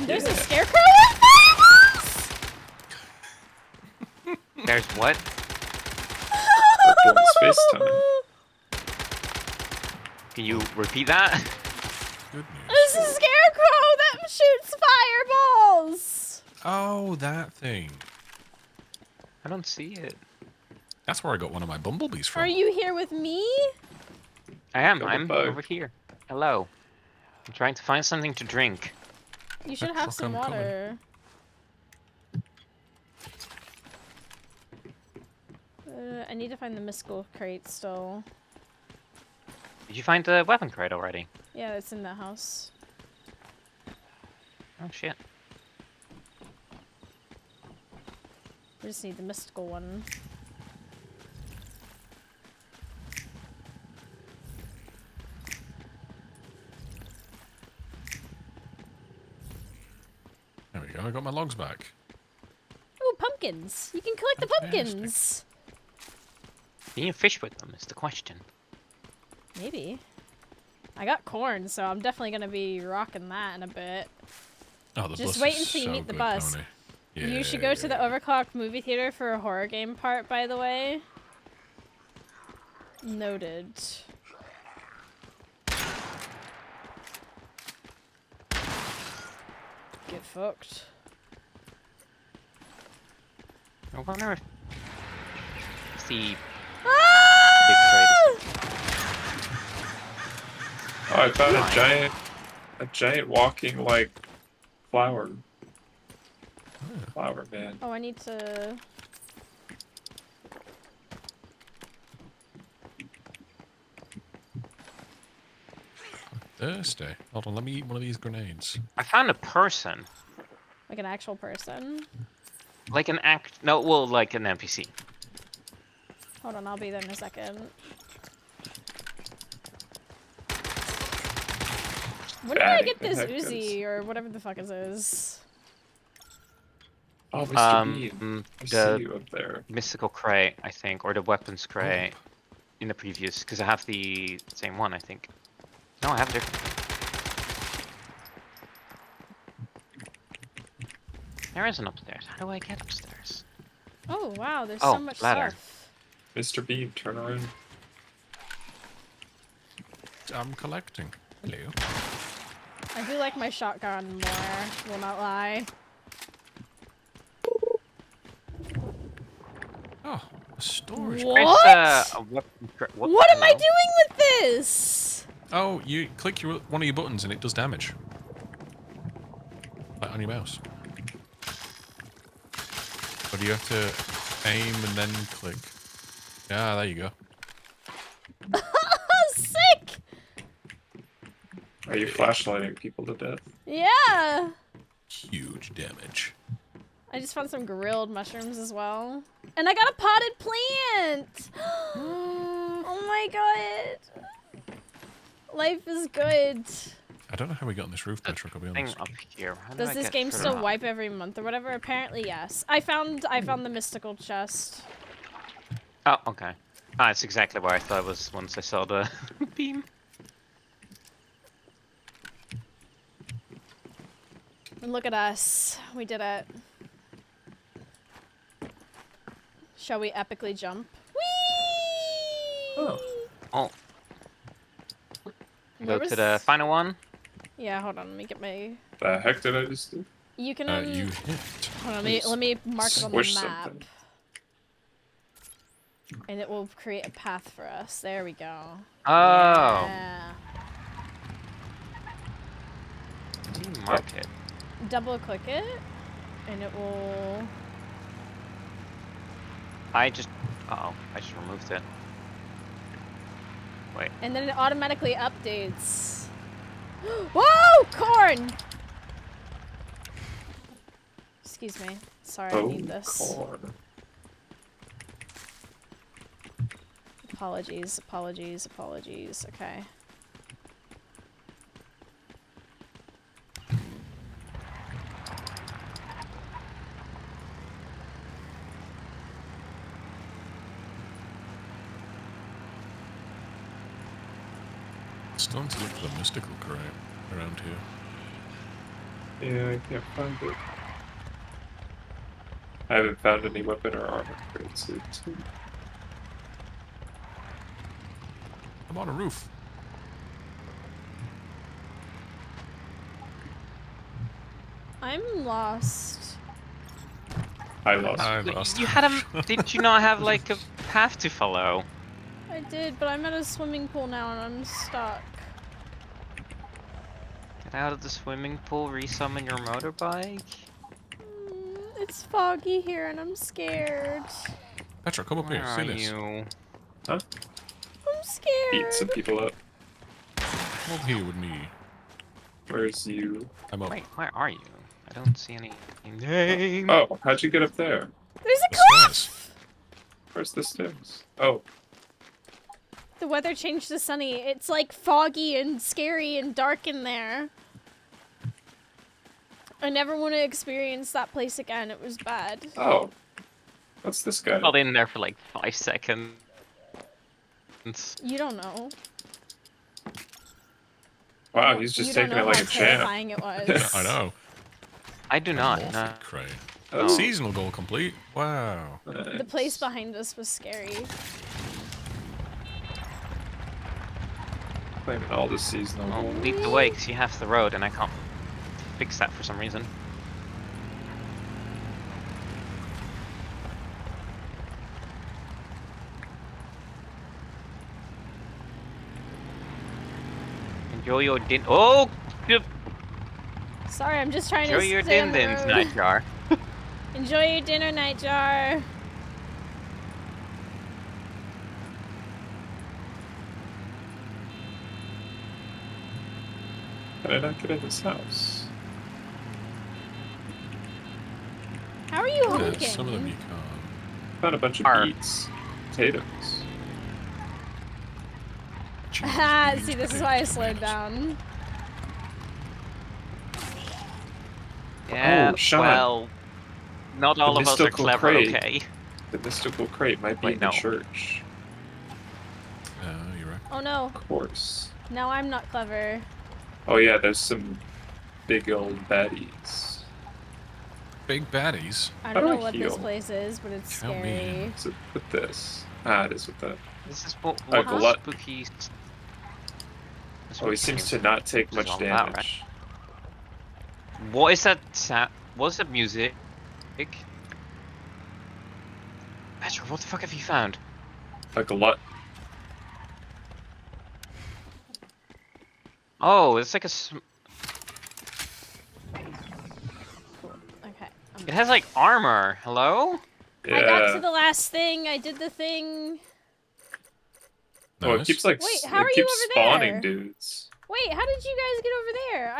There's a Yeah. scarecrow with fireballs! There's what? Purple in space time. Can you repeat that? Good news. There's a scarecrow that shoots fireballs! Oh, that thing. I don't see it. That's where I got one of my bumblebees from. Are you here with me? I am. Double I'm bug. over here. Hello. I'm trying to find something to drink. You should That have truck some I'm coming. water. I need to find the mystical crate still. Did you find the weapon crate already? Yeah, it's in the house. Oh shit. We just need the mystical one. There we go. I got my logs back. Ooh, pumpkins! You can collect the Fantastic. pumpkins! Can you fish with them is the question. Maybe. I got corn, so I'm definitely gonna be rocking that in a bit. Oh, the Just bus wait is until you so meet the good, bus. Tony. You should go to the overclocked movie theater for a horror game part, by the way. Noted. Get fucked. I wonder if the Ah! big crate is. Oh, I found a giant walking like flower. Flower man. Oh, I need to. Thirsty. Hold on, let me eat one of these grenades. I found a person. Like an actual person. Like an act. No, well, like an NPC. Hold on, I'll be there in a second. When did I Batting get the this heck Uzi or whatever the fuck it is? Oh, Mr. Bean. I see The you up there. mystical crate, I think, or the weapons Oh, crate in the previous, because I have the same one, I think. No, I have different. There is an upstairs. How do I get upstairs? Oh wow, there's Oh, so much ladder. stuff. Mr. Bean, turn around. I'm collecting. Hello. I do like my shotgun more, will not lie. Oh, a storage. What? There's a weapon What am I hello. doing with this? Oh, you click one of your buttons and it does damage. Like on your mouse. Or do you have to aim and then click? Yeah, there you go. Sick! Are you flashlighting people to death? Yeah! Huge damage. I just found some grilled mushrooms as well. And I got a potted plant! Oh my god. Life is good. I don't know how we got on this roof, Petra, I'll be Thing honest. up here. How do Does I this get game further still up? wipe every month or whatever? Apparently yes. I found the mystical chest. Oh, okay. Ah, it's exactly where I thought it was once I saw the beam. And look at us. We did it. Shall we epically jump? Whee! Oh. Oh, Where go to was- the final one. Yeah, hold on. Let me get my. The heck did I just do? You can. You hit. Hold on, let me mark it on the Squish map. something. And it will create a path for us. There we go. Oh, Yeah. mark it. Double click it, and it will. I just. Uh oh, I just removed it. Wait. And then it automatically updates. Whoa! Corn! Excuse me. Sorry, I Oh, need this. corn. Apologies, apologies, apologies. Okay. Starting to look for the mystical crate around here. Yeah, I can't find it. I haven't found any weapon or armor crates yet, too. I'm on a roof. I'm lost. I lost. I lost. You had a. Did you not have like a path to follow? I did, but I'm at a swimming pool now and I'm stuck. Get out of the swimming pool, resummon your motorbike. It's foggy here and I'm scared. Petra, come up Where here. are See this. you? Huh? I'm scared. Beat some people up. Come up here with me. Where's you? I'm up. Wait, where are you? I don't see any name. Oh, how'd you get up there? There's a The cliff! stairs. Where's the stairs? Oh, The weather changed to sunny. It's like foggy and scary and dark in there. I never want to experience that place again. It was bad. oh. What's this guy? Held in there for like 5 seconds. You don't know. Wow, he's just You don't taking it know like how a champ. terrifying it was. I know. I do not. Morphic No. crate. Oh. Seasonal goal complete. Wow. The place behind us was scary. Claiming all the seasonal Well, gold. lead the way, 'cause you have the road, and I can't fix that for some reason. Enjoy your din. Oh! Yep. Sorry, I'm just trying Enjoy to your stay on the din-dins, road. Nightjar. Enjoy your dinner, Nightjar. How did I not get in this house? How are you Yeah, honking? some of them you can't. Found a bunch of Arr. beets. Potatoes. Cheese, Ah, beans, see, this is why I potatoes, slowed tomatoes. down. Yeah, Oh, Sean. well, Not all of us are mystical clever, crate. okay? The mystical crate might be Wait, in the no. church. You're right. Oh no, Of course. now I'm not clever. Oh yeah, there's some big old baddies. Big baddies. I How don't do know I what this heal? place is, but it's Count me in. scary. Is it with this? Ah, it is with that. This is what A Huh? glut. spooky. Oh, he seems to not take This is much all about, right? damage. What is that? What is that music? Petra, what the fuck have you found? A glut. Oh, it's like a. Okay. It has like armor. Hello? Yeah. I got to the last thing. I did the thing. Oh, it Nice. keeps like Wait, how are it you keeps over spawning there? dudes. Wait, how did you guys get over there?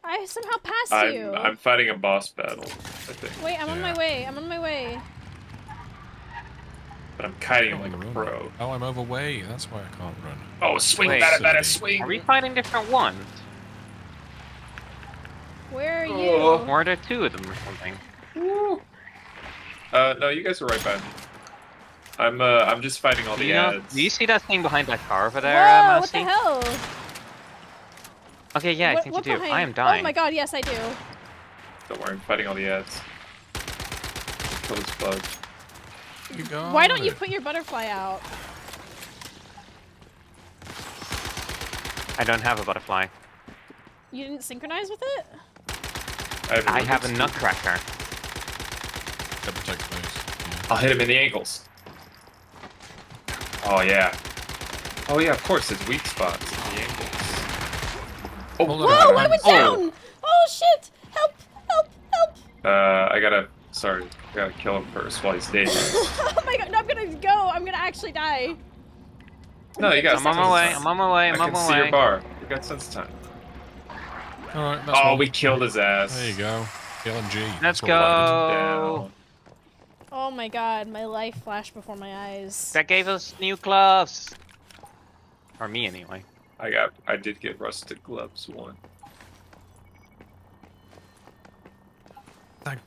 I somehow passed you. I'm fighting a boss battle, I think. Wait, I'm on my Yeah. way. I'm on my way. But I'm kiting Can't like a run. pro. Oh, I'm overweight. That's why I can't run. Oh, swing, Wait, better, so swing! Are we fighting different ones? Where are Oh. you? Or are there two of them or something? Woo. No, you guys are right by me. I'm just fighting all Do the you know? ads. Do you see that thing behind that car over there, Whoa, what Mousie? the hell? Okay, yeah, I What- think what you do. behind- I am dying. Oh my god, yes I do. Don't worry, I'm fighting all the ads. Kill this bug. You got Why don't you it. put your butterfly out? I don't have a butterfly. You didn't synchronize with it? I have a Rubik's Cube. nutcracker. That protects base. I'll hit him in the ankles. Oh yeah. Oh yeah, of course, it's weak spots in the ankles. Oh, Hold on. Whoa, I went Oh. down! Oh shit! Help! Help! Help! I gotta kill him first while he's dead. Oh my god, no, I'm gonna go! I'm gonna actually die. No, you got I'm on my way. I'm on my way. I'm I on can my see way. your bar. You got sense time. All right. That's Oh, one. we killed his ass. There you go. LNG. Let's That's what we wanted. go. Down. Oh my god, my life flashed before my eyes. That gave us new gloves. Or me, anyway. I did get rusted gloves one. Thank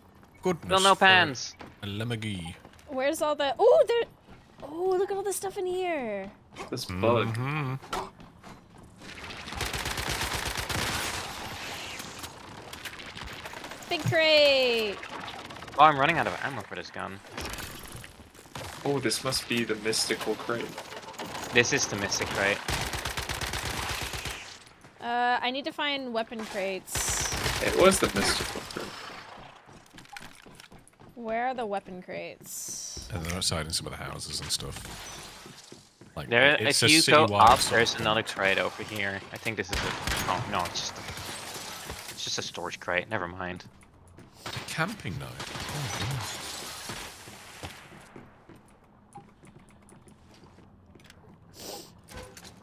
goodness. Still no for pants. A lemagee. Where's all the... Oh, there... Oh, look at all the stuff in here. This bug. Mm-hmm. Big crate. Oh, I'm running out of ammo for this gun. Oh, this must be the mystical crate. This is the mystic, right? I need to find weapon crates. It was the mystical crate. Where are the weapon crates? And they're outside in some of the houses and stuff. Like, There, it's if a you go citywide up, sort there's of another crate over here. I think this is a. Oh no, it's just a storage crate. Never mind. A camping night. Oh, goodness.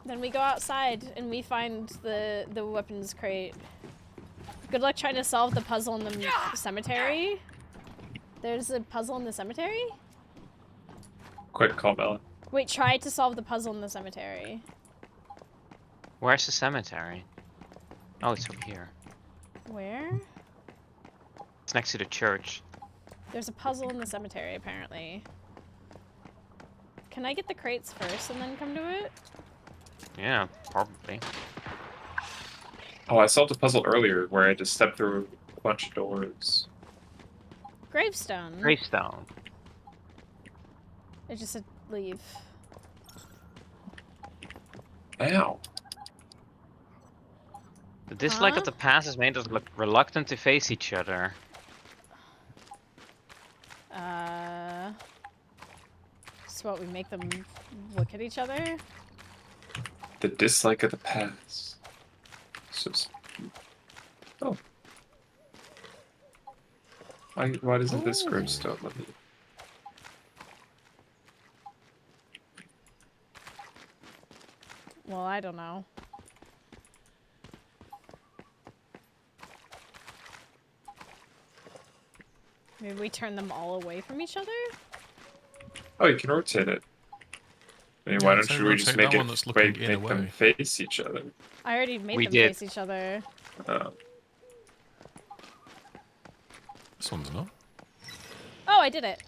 Then we go outside and we find the weapons crate. Good luck trying to solve the puzzle in the cemetery. There's a puzzle in the cemetery? Quick call, Bella. Wait, try to solve the puzzle in the cemetery. Where's the cemetery? Oh, it's over here. Where? It's next to the church. There's a puzzle in the cemetery, apparently. Can I get the crates first and then come to it? Yeah, probably. Oh, I solved a puzzle earlier where I had to step through a bunch of doors. Gravestone. Gravestone. It just said leave. Ow. The dislike Huh? of the past has made us look reluctant to face each other. So what, we make them look at each other? The dislike of the past. Oh. Why doesn't this Ooh. gravestone let me? Well, I don't know. Maybe we turn them all away from each other? Oh, you can rotate it. I mean, Yeah, why so don't we just rotate make that it one that's looking in a make them way. face each other? I already made We them did. face each other. Oh. This one's not. Oh, I did it.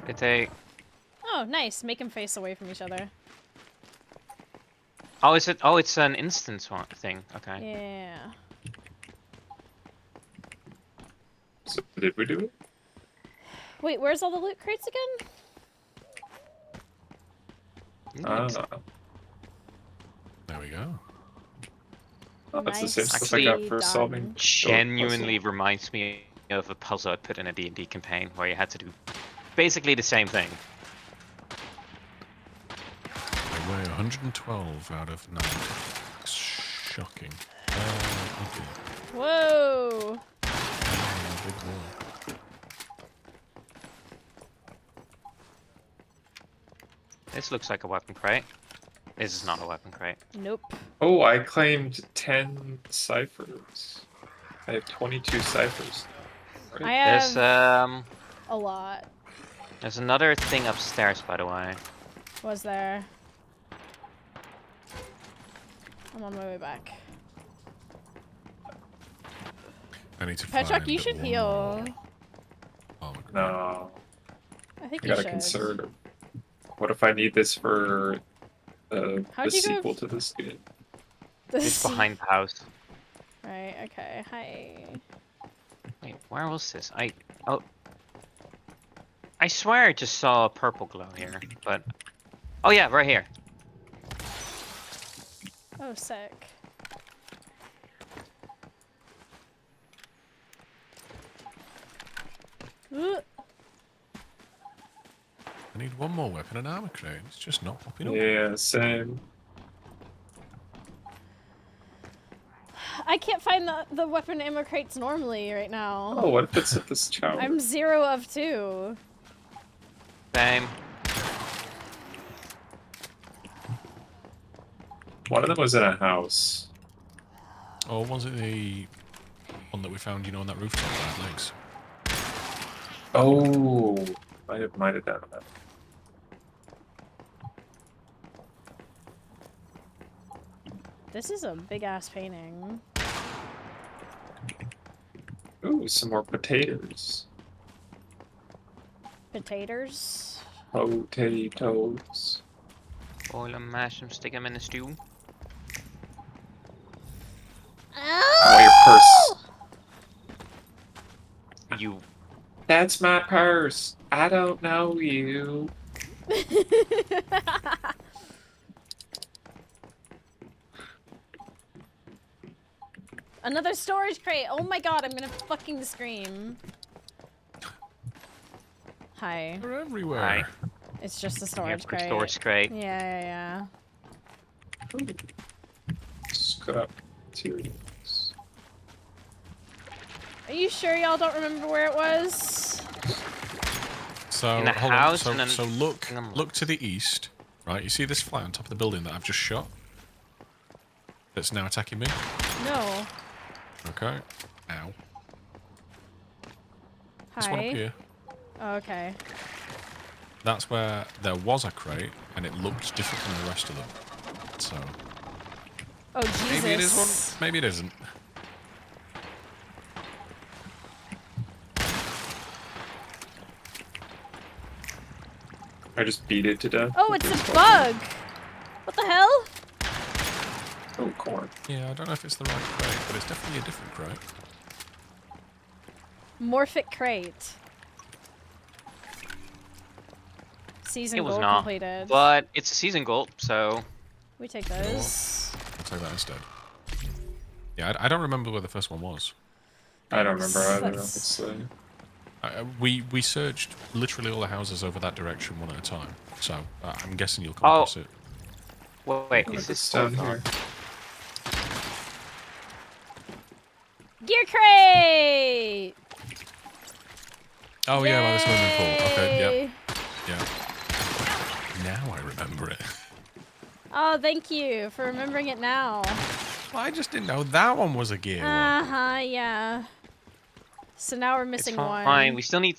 Did they? Oh, nice. Make them face away from each other. Oh, is it? Oh, it's an instance one thing. Okay. Yeah. So did we do it? Wait, where's all the loot crates again? There we go. Oh, that's the same stuff I Nicely got for done. solving. the Genuinely reminds me of a puzzle I put in a D&D campaign where you had to do basically the same thing. I weigh 112 out of 90. Shocking. Okay. Whoa! Big wall. This looks like a weapon crate. This is not a weapon crate. Nope. Oh, I claimed 10 ciphers. I have 22 ciphers. I Right? have There's a lot. there's another thing upstairs, by the way. Was there? I'm on my way back. I need to Petrock, find you should one heal. more. Oh, No, I think I you got a should. concern. What if I need this for the How'd you go sequel to this game? It's behind the house. Right, okay. Hi. Wait, where was this? I swear I just saw a purple glow here, but oh yeah, right here. Oh, sick. Ooh. I need one more weapon and armor crate. It's just not popping up. Yeah, same. I can't find the weapon ammo crates normally right now. Oh, what if it's at this tower? I'm 0 of 2. Same. One of them was in a house. Or was it the one that we found, on that rooftop that had legs? Oh, might have done that. This is a big ass painting. Ooh, some more potatoes. Potatoes. Potatoes. Boil and mash them, stick them in the stew. Oh, your purse. You. That's my purse. I don't know you. Another storage crate. Oh my god, I'm gonna fucking scream. Hi. They're everywhere. Hi. It's just a Here storage for the crate. storage crate. Yeah. Scrap materials. Are you sure y'all don't remember where it was? So In a hold house on. and So then- look to the east, right? You see this fly on top of the building that I've just shot? That's now attacking me. No. Okay. Ow. This one up Hi. here. Oh, okay. That's where there was a crate, and it looked different from the rest of them. So Oh Jesus. maybe it is one. Maybe it isn't. I just beat it to death. Oh, it's a bug. What the hell? Oh, corn. Yeah, I don't know if it's the right crate, but it's definitely a different crate. Morphic crate. Season It was goal not, completed. but it's a season goal, so We take those. I'll take that instead. Yeah, I don't remember where the first one was. I don't remember either. That's- Obviously. We searched literally all the houses over that direction one at a time, so I'm guessing you'll come Oh. across it. wait, Like is this it's down both here. on? Gear crate! Oh yeah, by the swimming pool. Okay, Yay! yeah. Now I remember it. Oh, thank you for remembering it now. Well, I just didn't know that one was a gear one. Uh-huh, yeah. So now we're missing It's one. fine. We still need.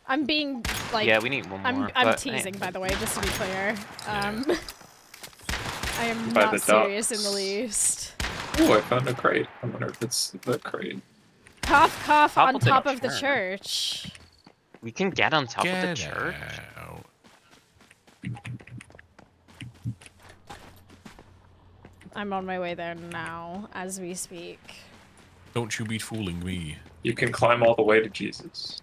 I'm being, like... Yeah, we need one more. I'm but, teasing, hey, by the way, just to be clear. Yeah. I am By not the serious in ducks. the least. Oh, I found a crate. I wonder if it's the crate. Cough, cough on of the top of the church. church. We can get on top of the Get church. out. I'm on my way there now, as we speak. Don't you be fooling me. You can climb all the way to Jesus.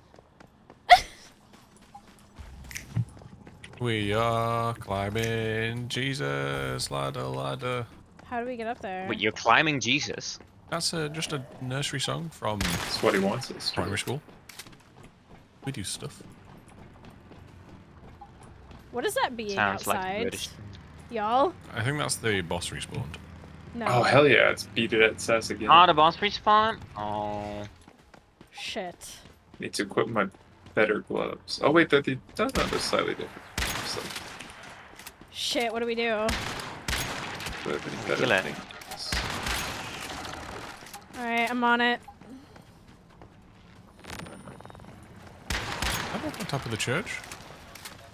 We are climbing Jesus, ladder, ladder. How do we get up there? Wait, you're climbing Jesus? That's just a nursery song from That's what he wants us to do. primary school. We do stuff. What is that being Sounds like outside? British. Y'all? I think that's the boss respawned. No. Oh, hell yeah, it's beat it at Sass again. Ah, the boss respawn? Oh. Shit. Need to equip my better gloves. Oh, wait, they're slightly different. So, Shit, what do we do? do I have any better Kill it. things? Alright, I'm on it. I'm up on top of the church.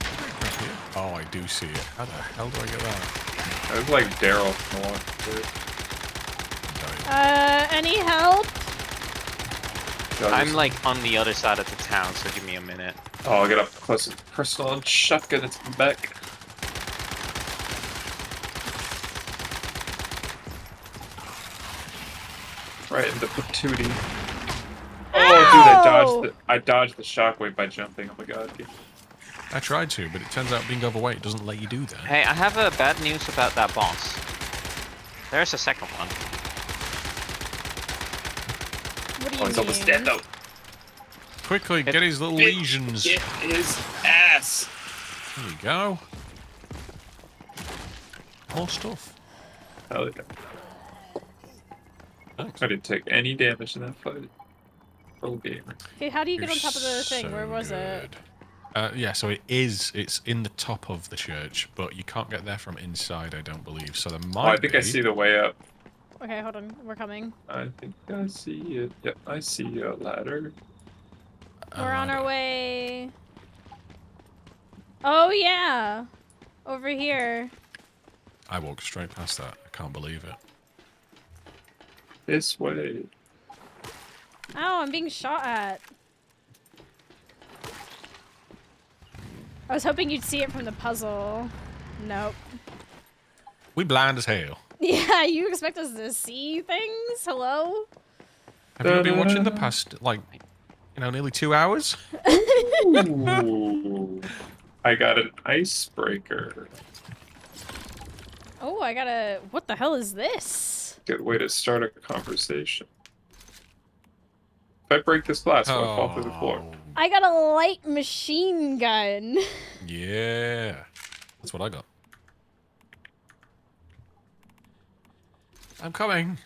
Right here. Oh, I do see it. How the hell do I get that? I was like Daryl from the one. Any help? I'm like on the other side of the town, so give me a minute. Oh, I'll get up close and personal and shotgun its back. Right in the patootie. Oh, dude, I dodged the shockwave by jumping. Oh my god. I tried to, but it turns out being overweight doesn't let you do that. Hey, I have bad news about that boss. There's a second one. What do you Oh, he's mean? almost dead though. Quickly, get his little lesions. Get his ass. There we go. More stuff. Hell yeah. Thanks. I didn't take any damage in that fight. Full gamer. Okay, how do you get You're on top of the thing? so Where was it? good. Yeah, so it's in the top of the church, but you can't get there from inside, I don't believe. So there Oh, might I think I see the way up. Okay, hold on. We're coming. I think I see it. Yep, I see a ladder. We're on our way. Oh, yeah. Over here. I walked straight past that. I can't believe it. This way. Ow, I'm being shot at. I was hoping you'd see it from the puzzle. Nope. We blind as hell. Yeah, you expect us to see things? Hello? Have you been watching the past, like, nearly 2 hours? Ooh. I got an icebreaker. Oh, I gotta... What the hell is this? Good way to start a conversation. If I break this glass, will I fall through the floor? I got a light machine gun. Yeah. That's what I got. I'm coming.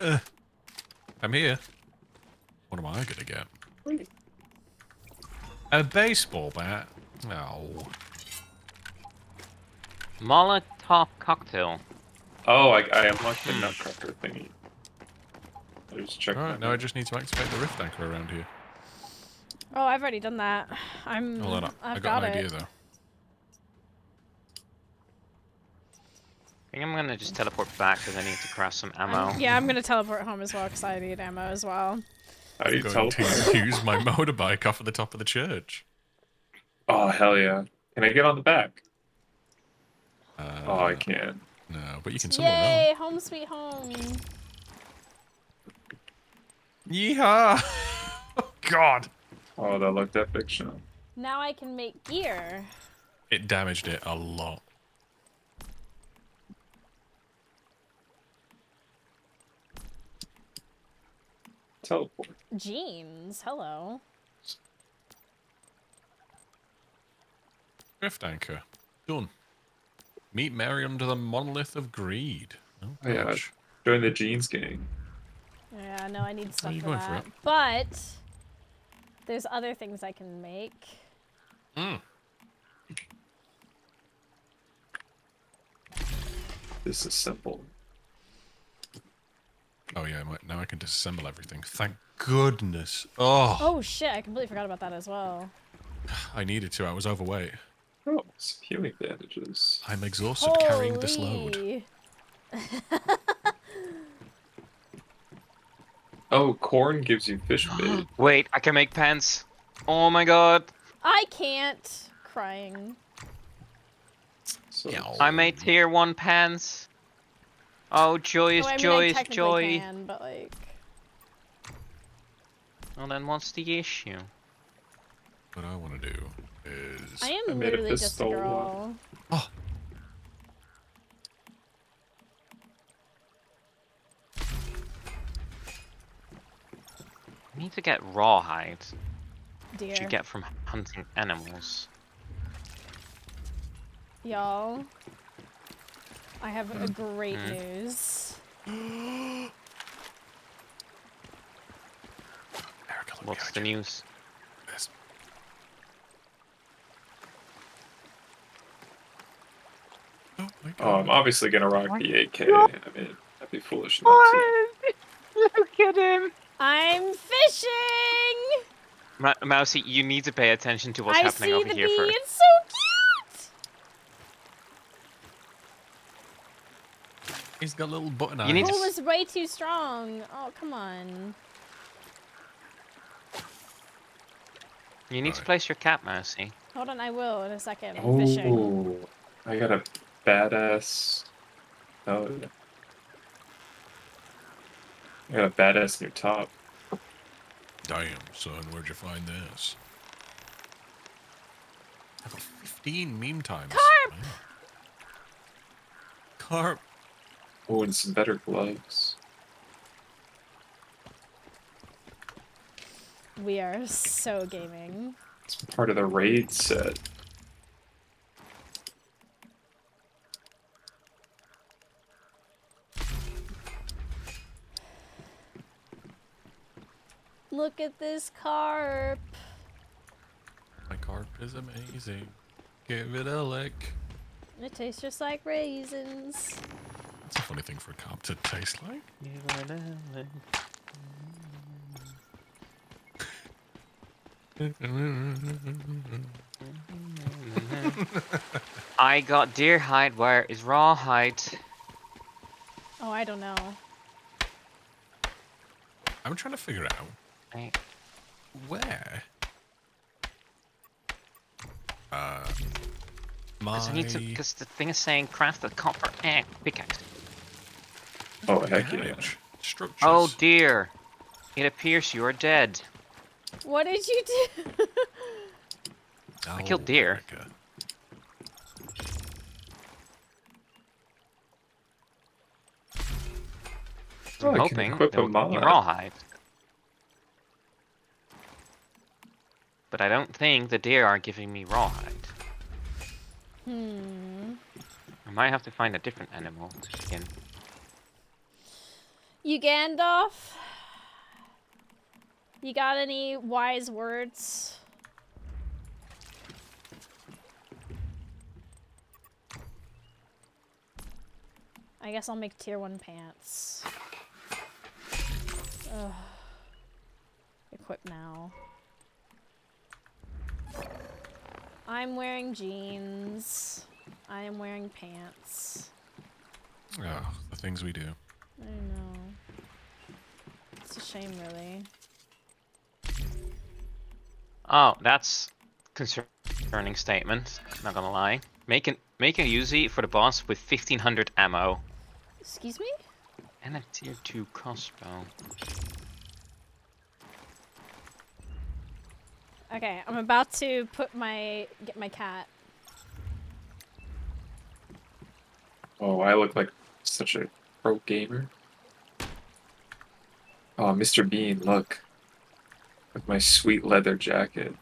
I'm here. What am I gonna get? A baseball bat? No. Molotov cocktail. Oh, I unlocked the nutcracker thingy. I just checked. Alright, now I just need to activate the rift anchor around here. Oh, I've already done that. Hold on, I've I got an it. idea though. I think I'm gonna just teleport back because I need to craft some ammo. Yeah, I'm gonna teleport home as well because I need ammo as well. How do you I'm going teleport? to use my motorbike off of the top of the church. Oh, hell yeah. Can I get on the back? Oh, I Uh, can. No, but you can summon Yay, home sweet home. Yeehaw! Oh god! Oh, that looked epic, Sean. Now I can make gear. It damaged it a lot. Teleport. Jeans, hello. Rift anchor. Done. Meet Mary under the monolith of greed. Oh, Oh, yeah. gosh. Join the jeans gang. Yeah, no, I need stuff you for going for that. it? But there's other things I can make. Mm. This is simple. Oh yeah, now I can disassemble everything. Thank goodness. Oh, Oh shit, I completely forgot about that as well. I needed to. I was overweight. Oh, some healing bandages. I'm exhausted carrying this load. Holy. Oh, corn gives you fish bait. Wait, I can make pants. Oh my god. I can't. Crying. So Yeah. I made tier 1 pants. Oh, joyous, Oh, I mean, I joyous technically joy. can, but like. Well, then what's the issue? What I want to do is. I I am made a literally just a pistol. girl. Oh, I need to get rawhide, which you Dear. get from hunting animals. Y'all. I have a great news. Erica, look What's behind the you. news? There's- Oh my Oh, god. I'm obviously gonna rock What? the 8K. I mean, I'd be foolish not to. Look at him! I'm fishing! Mousie, you need to pay attention to what's I happening see over the here bee. first. It's so cute! He's got little button You need eyes. to Pull was way too strong. Oh, come on. You need to Right. place your cap, Mousie. Hold on, I will in a second. I'm fishing. Oh, I got a badass. Oh, I got a badass new top. Damn, son, where'd you find this? I've got 15 meme times. Carp! Wow. Carp! Oh, and some better gloves. We are so gaming. It's part of the raid set. Look at this carp. My carp is amazing. Give it a lick. It tastes just like raisins. That's a funny thing for a carp to taste like. I got deer hide. Where is rawhide? Oh, I don't know. I'm trying to figure out Hey, where. My. because the thing is saying craft a copper pickaxe. Oh, heck yeah. Damage. Structures. Oh dear. It appears you are dead. What did you do? I killed deer. Erica. Oh, I'm I can hoping equip there a would be mod. rawhide. But I don't think the deer are giving me rawhide. I might have to find a different animal to skin. You Gandalf? You got any wise words? I guess I'll make tier 1 pants. Ugh. Equip now. I'm wearing jeans. I am wearing pants. Oh, the things we do. I know. It's a shame, really. Oh, that's concerning statement. Not gonna lie. Make a Uzi for the boss with 1500 ammo Excuse me? and a tier 2 crossbow. Okay, I'm about to get my cat. Oh, I look like such a pro gamer. Oh, Mr. Bean, look. With my sweet leather jacket.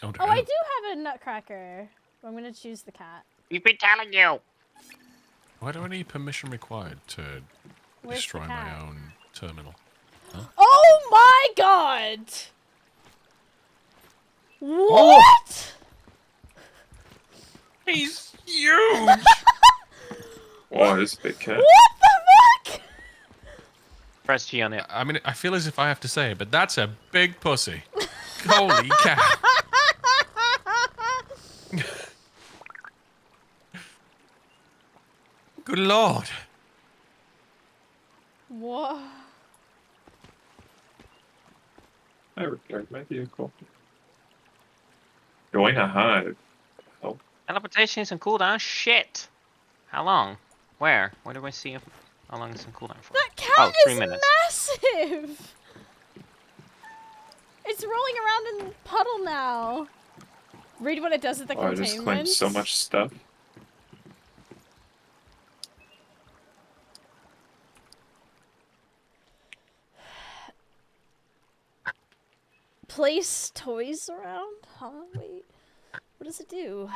Oh, Oh, I damn. do have a nutcracker. I'm gonna choose the cat. We've been telling you. Why do I need permission required to Where's destroy the my cat? own terminal? Oh my god! What? He's huge! Oh, this big cat. What the fuck? Press G on it. I mean, I feel as if I have to say it, but that's a big pussy. Holy cow. Good lord. What? I repaired my vehicle. Join a hive. Oh, Teleportation is on cooldown. Shit. How long? Where? Where do I see how long it's on cooldown for? That cat Oh, 3 is minutes. massive! It's rolling around in the puddle now. Read what it does at the I just claimed containment. so much stuff. Place toys around? Huh? Wait. What does it do?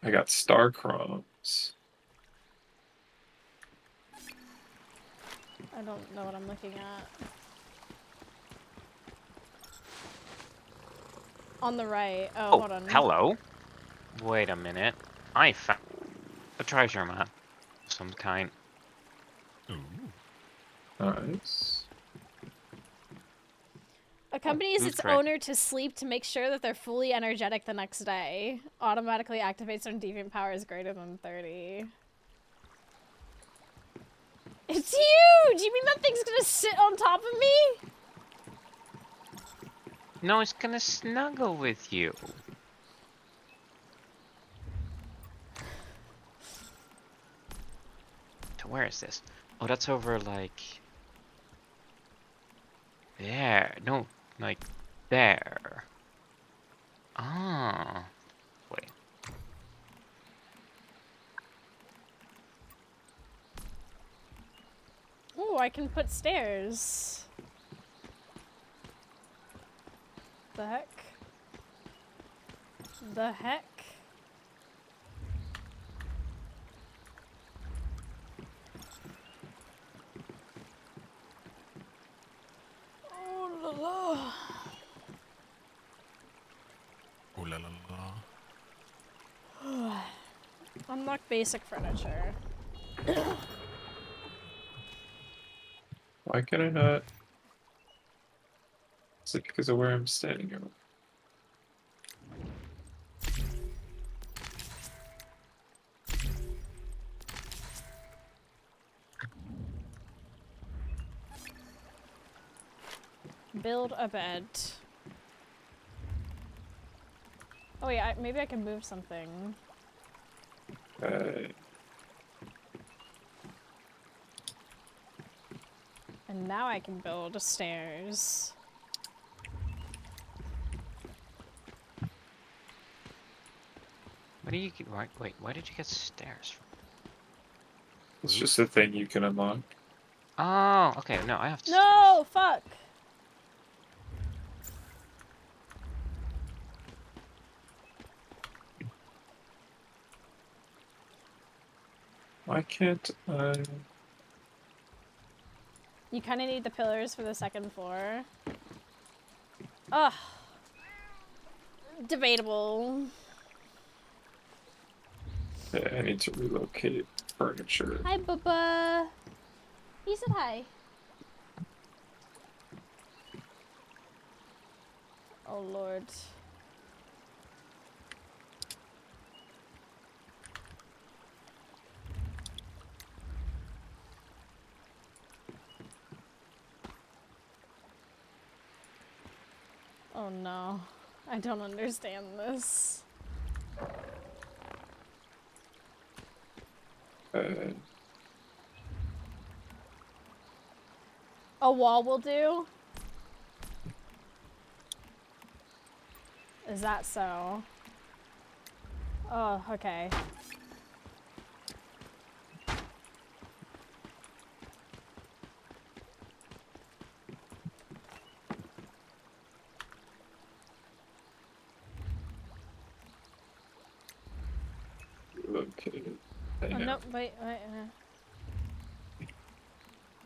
I got star crumbs. I don't know what I'm looking at. On the right. Oh, Oh, hold on. hello. Wait a minute. I found a treasure map of some kind. Ooh. Nice. Accompanies Loot its crate. owner to sleep to make sure that they're fully energetic the next day. Automatically activates when deviant power is greater than 30. It's huge! You mean that thing's gonna sit on top of me? No, it's gonna snuggle with you. So where is this? Oh, that's over like there. No, like there. Ah. Wait. Oh, I can put stairs. The heck? The heck? Oh la la. Ooh la la la. Unlock basic furniture. Why can I not? Is it because of where I'm standing? Or... Build a bed. Oh wait, maybe I can move something. And now I can build stairs. What do you get? Wait, where did you get stairs from? It's just a thing you can unlock. Oh, okay. No, I have stairs. No, fuck. Why can't I? You kind of need the pillars for the second floor. Ugh. Debatable. I need to relocate furniture. Hi, Bubba. He said hi. Oh, Lord. Oh, no. I don't understand this. A wall will do? Is that so? Oh, okay. Relocated. Oh, no, wait.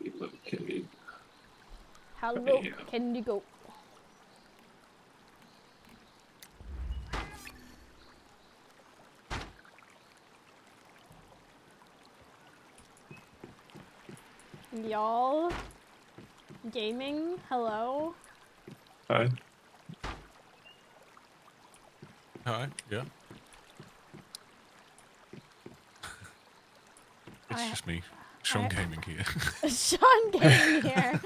Relocated. Hello, Bam. can you go? Y'all? Gaming? Hello? Hi. Hi. Yeah. It's just me, Sean Gaming here. Sean Gaming here.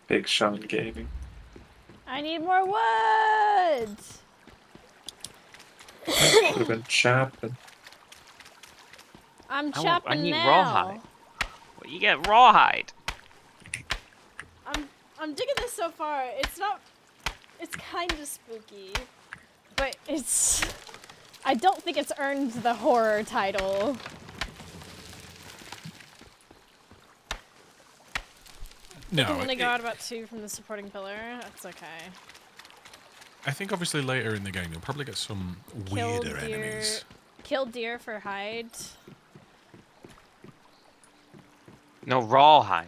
Big Sean Gaming. I need more wood. Could have been chopping. I'm I chopping need now. rawhide. Well, you get rawhide. I'm digging this so far. It's not. It's kind of spooky, but it's. I don't think it's earned the horror title. No, I'm gonna go out about 2 from the supporting pillar. That's okay. I think obviously later in the game you'll probably get some weirder enemies. Kill deer for hide. No, rawhide.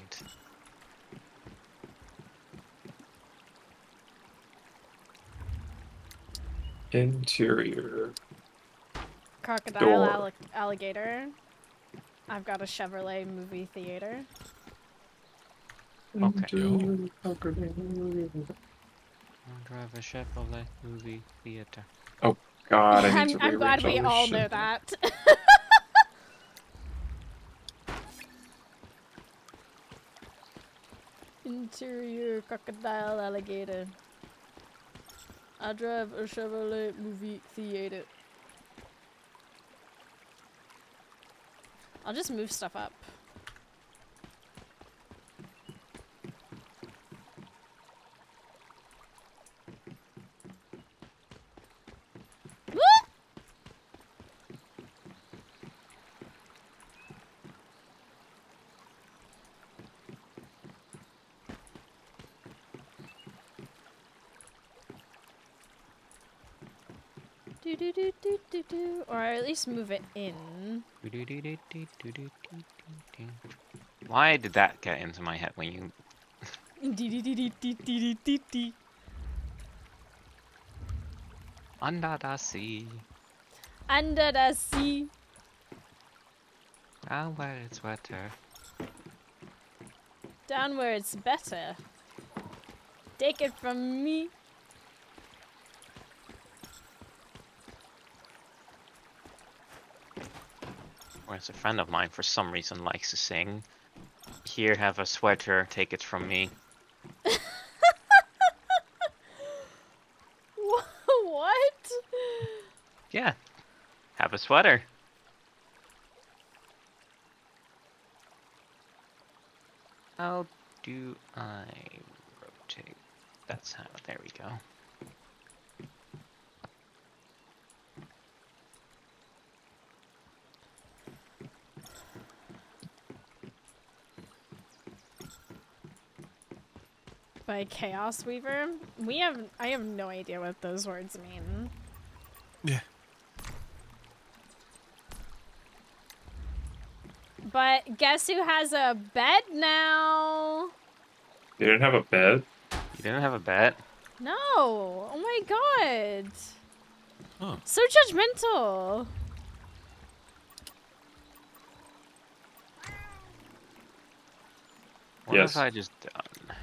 Interior. Crocodile, Door. alligator. I've got a Chevrolet movie theater. Okay. Yo. I'll drive a Chevrolet movie theater. Oh God, I need to I'm glad rearrange we all all this know shit. that. Interior crocodile alligator. I drive a Chevrolet movie theater. I'll just move stuff up. What? Do do do do do do, or at least move it in. Why did that get into my head when you... Under the sea, Under the sea. down where it's wetter. Down where it's better. Take it from me. Whereas a friend of mine, for some reason, likes to sing. Here, have a sweater, take it from me. What? Yeah, have a sweater. How do I rotate? That's how, there we go. By Chaos Weaver? I have no idea what those words mean. Yeah. But guess who has a bed now? You didn't have a bed? You didn't have a bet? No. Oh my god. Oh. So judgmental. What Yes. have I just done?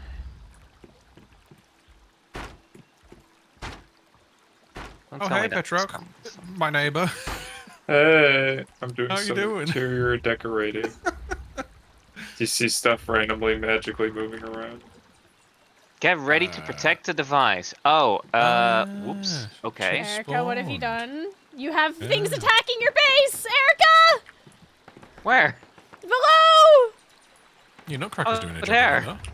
Don't Oh, tell me hey, that Petrock. sounds- My neighbour. Hey, I'm doing How you some doing? interior decorating. Do you see stuff randomly, magically moving around? Get ready to protect the device. Oh, whoops. Okay. Erica, what have you Spawned. done? You have things Yeah. attacking your base! Erica! Where? Below! Your Nutcracker's Oh, doing a there. job, though.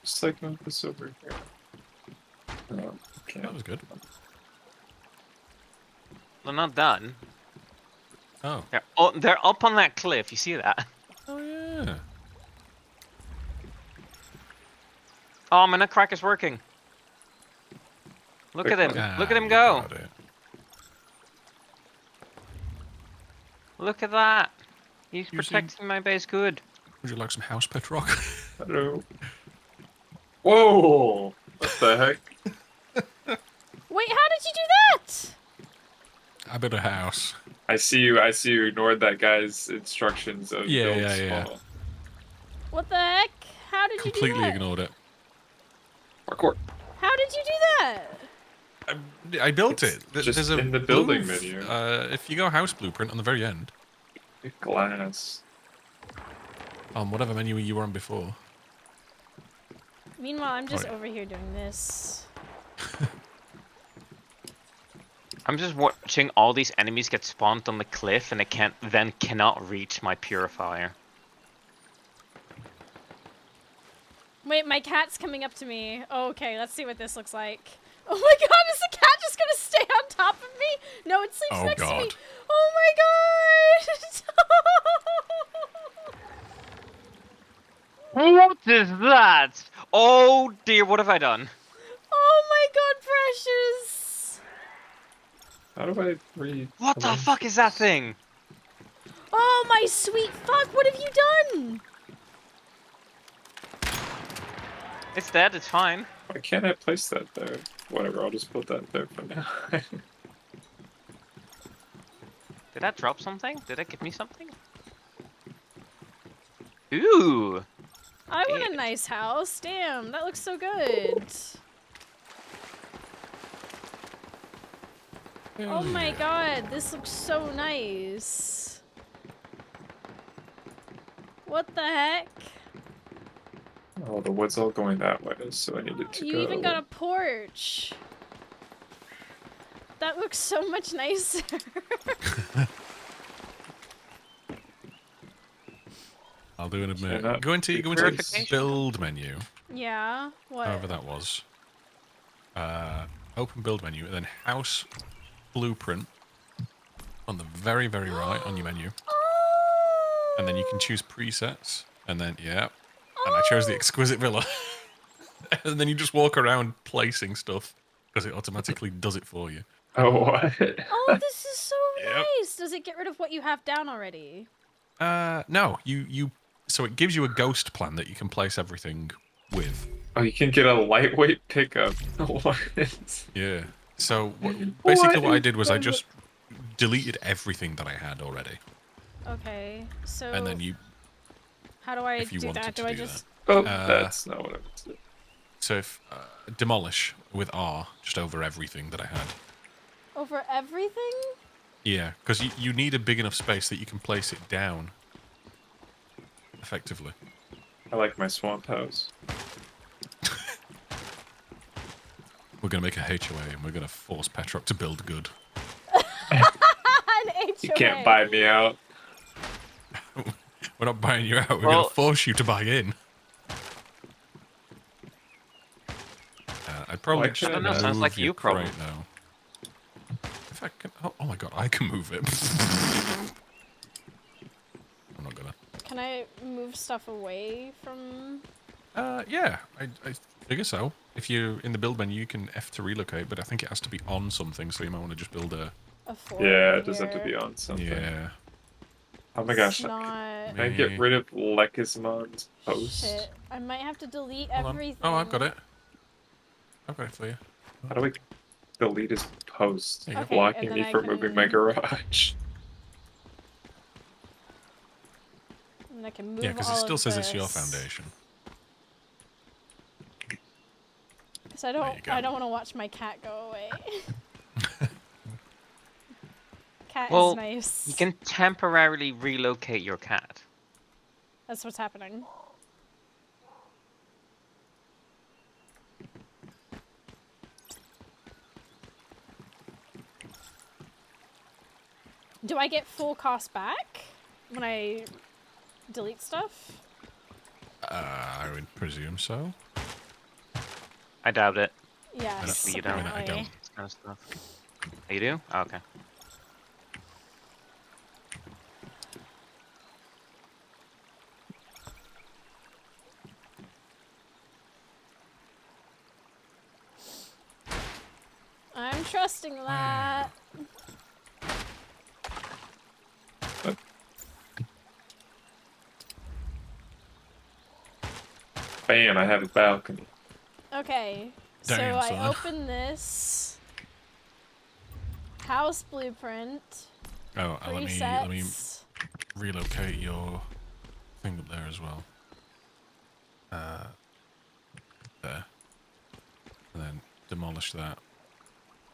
Just like move this over here. Okay. That was good. They're not done. Oh. They're up on that cliff. You see that? Oh, yeah. Oh, my nutcracker's working. Look Wait, at him. what? Look at him you go. got it. Look at that. He's You see- protecting my base good. Would you like some house, Petrock? Hello. Whoa! What the heck? Wait, how did you do that? I built a house. I see you. I see you ignored that guy's instructions of Yeah, build yeah, yeah. small. What the heck? How did you do Completely that? ignored it. Parkour. How did you do that? I built It's it. just There's a in the building blue menu. if you go house blueprint on the very end, Glass. on whatever menu you were on before. Meanwhile, I'm just Right. over here doing this. I'm just watching all these enemies get spawned on the cliff, and I cannot reach my purifier. Wait, my cat's coming up to me. Oh, okay, let's see what this looks like. Oh my god, is the cat just gonna stay on top of me? No, it sleeps Oh, next to me. God. Oh my god! What is that? Oh dear, what have I done? Oh my god, precious! How do I read? What the fuck is that thing? Oh my sweet fuck, what have you done? It's dead, it's fine. Why can't I place that there? Whatever, I'll just put that there for now. Did that drop something? Did that give me something? Ooh! I want a Shit. nice house. Damn, that looks so good. Oh my god, this looks so nice. What the heck? Oh, the wood's all going that way, so I needed to You go. even got a porch. That looks so much nicer. I'll do it in a minute. Cannot Go into be the purification. build menu, Yeah, what? however that was. Open build menu, and then house blueprint on the very, very right on your menu. Oh! And then you can choose presets, and then, yeah. And I chose the exquisite villa. And then you just walk around placing stuff, because it automatically does it for you. Oh, what? Oh, this is so Yep. nice. Does it get rid of what you have down already? No, so it gives you a ghost plan that you can place everything with. Oh, you can get a lightweight pickup. What? Yeah. So basically what I is did was I that? just deleted everything that I had already. Okay, so And then how do I if you do wanted that? to Do I do just Oh, that's not what I meant to do. so if demolish with R just over everything that I had. over everything? Yeah, because you need a big enough space that you can place it down effectively. I like my swamp house. We're going to make a HOA and we're going to force Petrock to build good. An HOA. You can't buy me out. We're not buying you out, we're going Well- to force you to buy in. I'd probably Why just can't I move not? Sounds like your you problem. crate now. If I can, oh my god, I can move it. I'm not gonna. Can I move stuff away from? Yeah, I figure so. If you're in the build menu, you can F to relocate, but I think it has to be on something, so you might want to just build a... A floor Yeah, in it does have to here? be on something. Yeah. Oh my It's gosh. not. Can I get rid of Lekismon's post? Shit. I might have to delete Hold on. everything. Oh, I've got it. I've got it for you. How do I delete his post? There you go. Okay, Blocking and then me I from moving my can- garage. And I can move Yeah, because it all still of says it's your this. foundation. Because I There don't. you go. I don't want to watch my cat go away. Cat Well, is nice. You can temporarily relocate your cat. That's what's happening. Do I get full cost back when I delete stuff? I would presume so. I doubt it. Yes, You don't. apparently. I don't. This kind of stuff. Oh, you do? Oh, okay. I'm trusting that. Bam, I have a balcony. Okay, so Damn, I son. open this house blueprint. Oh, let me Presets. relocate your thing up there as well. There. And then demolish that.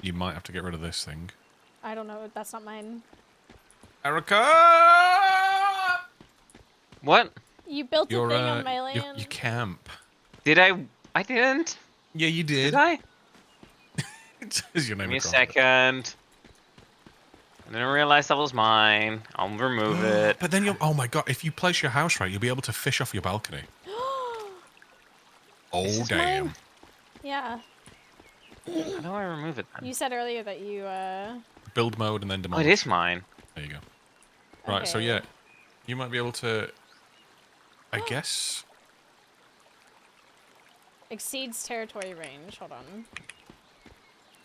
You might have to get rid of this thing. I don't know. That's not mine. Erica! What? You built a thing on my your land. camp. Did I? I didn't. Yeah, you did. Did I? It says your Give name me a across it. second. I didn't realize that was mine. I'll remove it. But then you'll... Oh my god, if you place your house right, you'll be able to fish off your balcony. Oh, this damn. mine? Yeah. How do I remove it then? You said earlier that you, Build mode and then Oh, demolish. it is mine. There you go. Right, so Okay. yeah, you might be able to... I guess... Exceeds territory range. Hold on.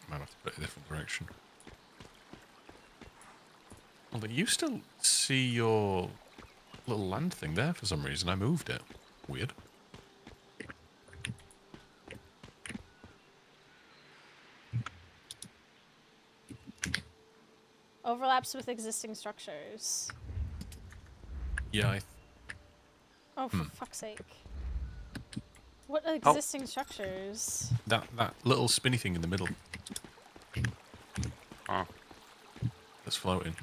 Might have to put it a different direction. Well, you still see your little land thing there for some reason. I moved it. Weird. Overlaps with existing structures. Yeah, Oh, for fuck's sake. What Oh. existing structures? that little spinny thing in the middle Oh. that's floating.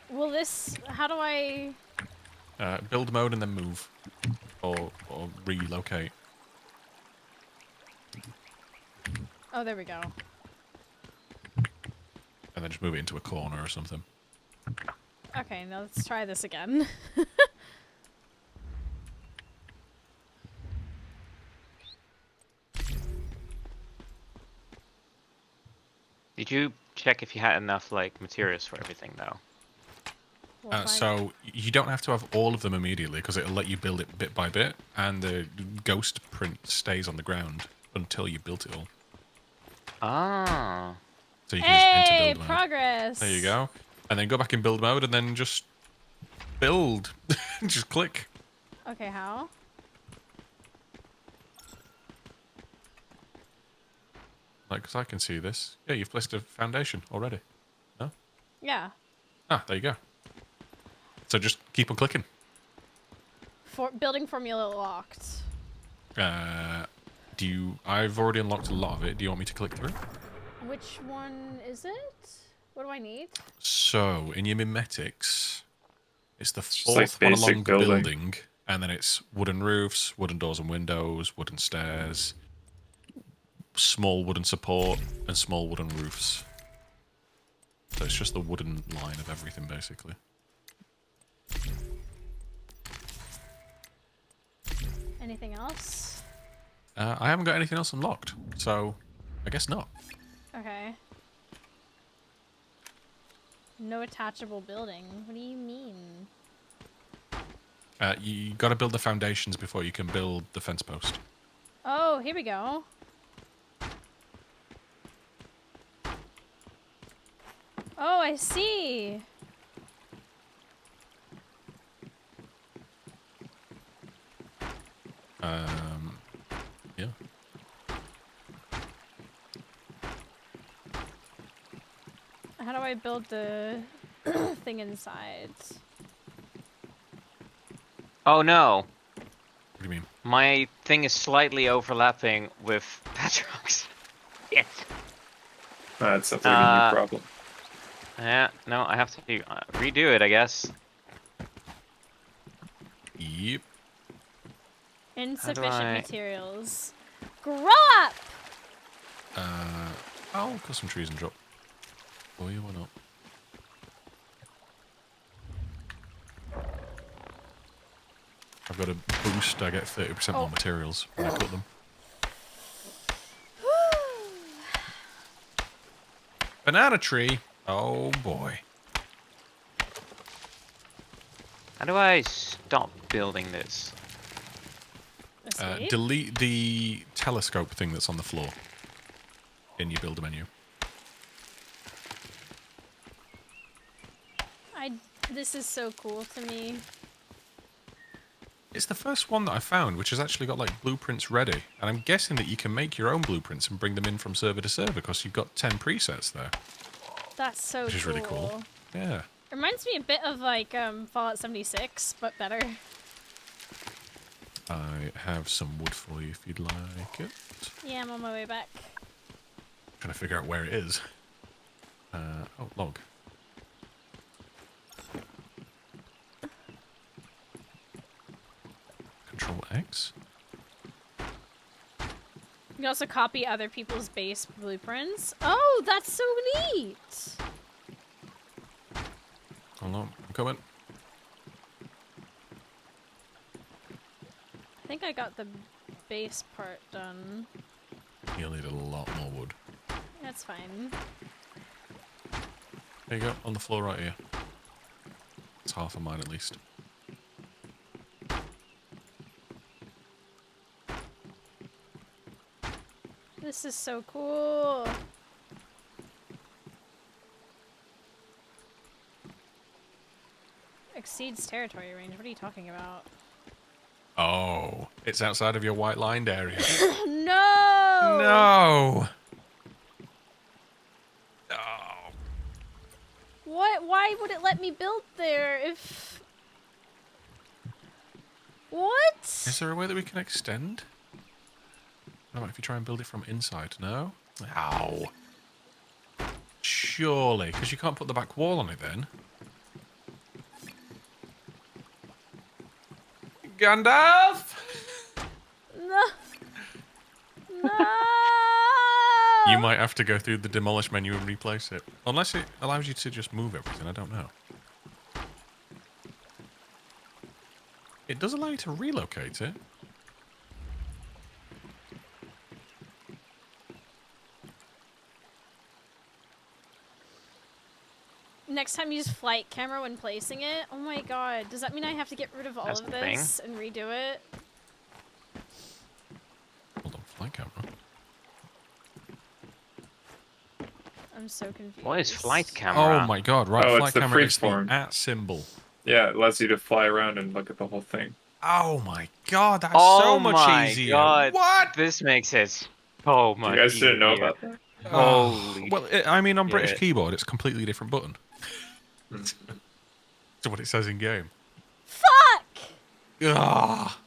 Will this... How do I... Build mode and then move. Or relocate. Oh, there we go. And then just move it into a corner or something. Okay, now let's try this again. Did you check if you had enough like materials for everything though? We'll find- So you don't have to have all of them immediately because it'll let you build it bit by bit, and the ghost print stays on the ground until you built it all. Ah. So you can just enter Hey, build mode. progress! There you go. And then go back in build mode and then just build. Just click. Okay, how? Like, because I can see this. Yeah, you've placed a foundation already. No? Yeah. Ah, there you go. So just keep on clicking. Building formula locked. I've already unlocked a lot of it. Do you want me to click through? Which one is it? What do I need? So, in your mimetics, it's the just fourth like one along basic the building. building, and then it's wooden roofs, wooden doors and windows, wooden stairs, small wooden support, and small wooden roofs. So it's just the wooden line of everything, basically. Anything else? I haven't got anything else unlocked, so I guess not. Okay. No attachable building. What do you mean? You got to build the foundations before you can build the fence post. Oh, here we go. Oh, I see. Yeah. How do I build the thing inside? Oh no. What do you mean? My thing is slightly overlapping with Patrox. Yes. That sounds like a new problem. Yeah, no, I have to redo it, I guess. Yep. Insufficient I- materials. Grow up! I'll cut some trees and drop. Oh, yeah, why not? I've got a boost. I get 30% more materials when I cut them. Banana tree. Oh boy. How do I stop building this? Escape? Delete the telescope thing that's on the floor in your builder menu. This is so cool to me. It's the first one that I found which has actually got like blueprints ready, and I'm guessing that you can make your own blueprints and bring them in from server to server because you've got 10 presets there. That's so Which is really cool. Yeah. Reminds me a bit of like Fallout 76, but better. I have some wood for you if you'd like it. Yeah, I'm on my way back. Trying to figure out where it is. Oh, log. Control X. You can also copy other people's base blueprints. Oh, that's so neat! Hold on, I'm coming. I think I got the base part done. You'll need a lot more wood. That's fine. There you go, on the floor right here. It's half of mine at least. This is so cool. Exceeds territory range. What are you talking about? Oh, it's outside of your white lined area. No! No! Oh. What? Why would it let me build there if... What? Is there a way that we can extend? No, if you try and build it from inside, no? Ow. Surely, because you can't put the back wall on it then. Gandalf! No. No! You might have to go through the demolish menu and replace it. Unless it allows you to just move everything, I don't know. It does allow you to relocate it. Next time use flight camera when placing it. Oh my god. Does that mean I have to get rid of all That's of the this and redo it? Hold on, flight camera. I'm so confused. What is flight camera? Oh my god, right, Oh, flight it's the camera is the freeform. @ symbol. Yeah, it lets you to fly around and look at the whole thing. Oh my god, that's Oh so much my easier. god. What? This makes it so You much guys didn't know easier. about that? Holy Well, I mean, on British shit. keyboard, it's a completely different button Mm. to what it says in game. Fuck! Ah.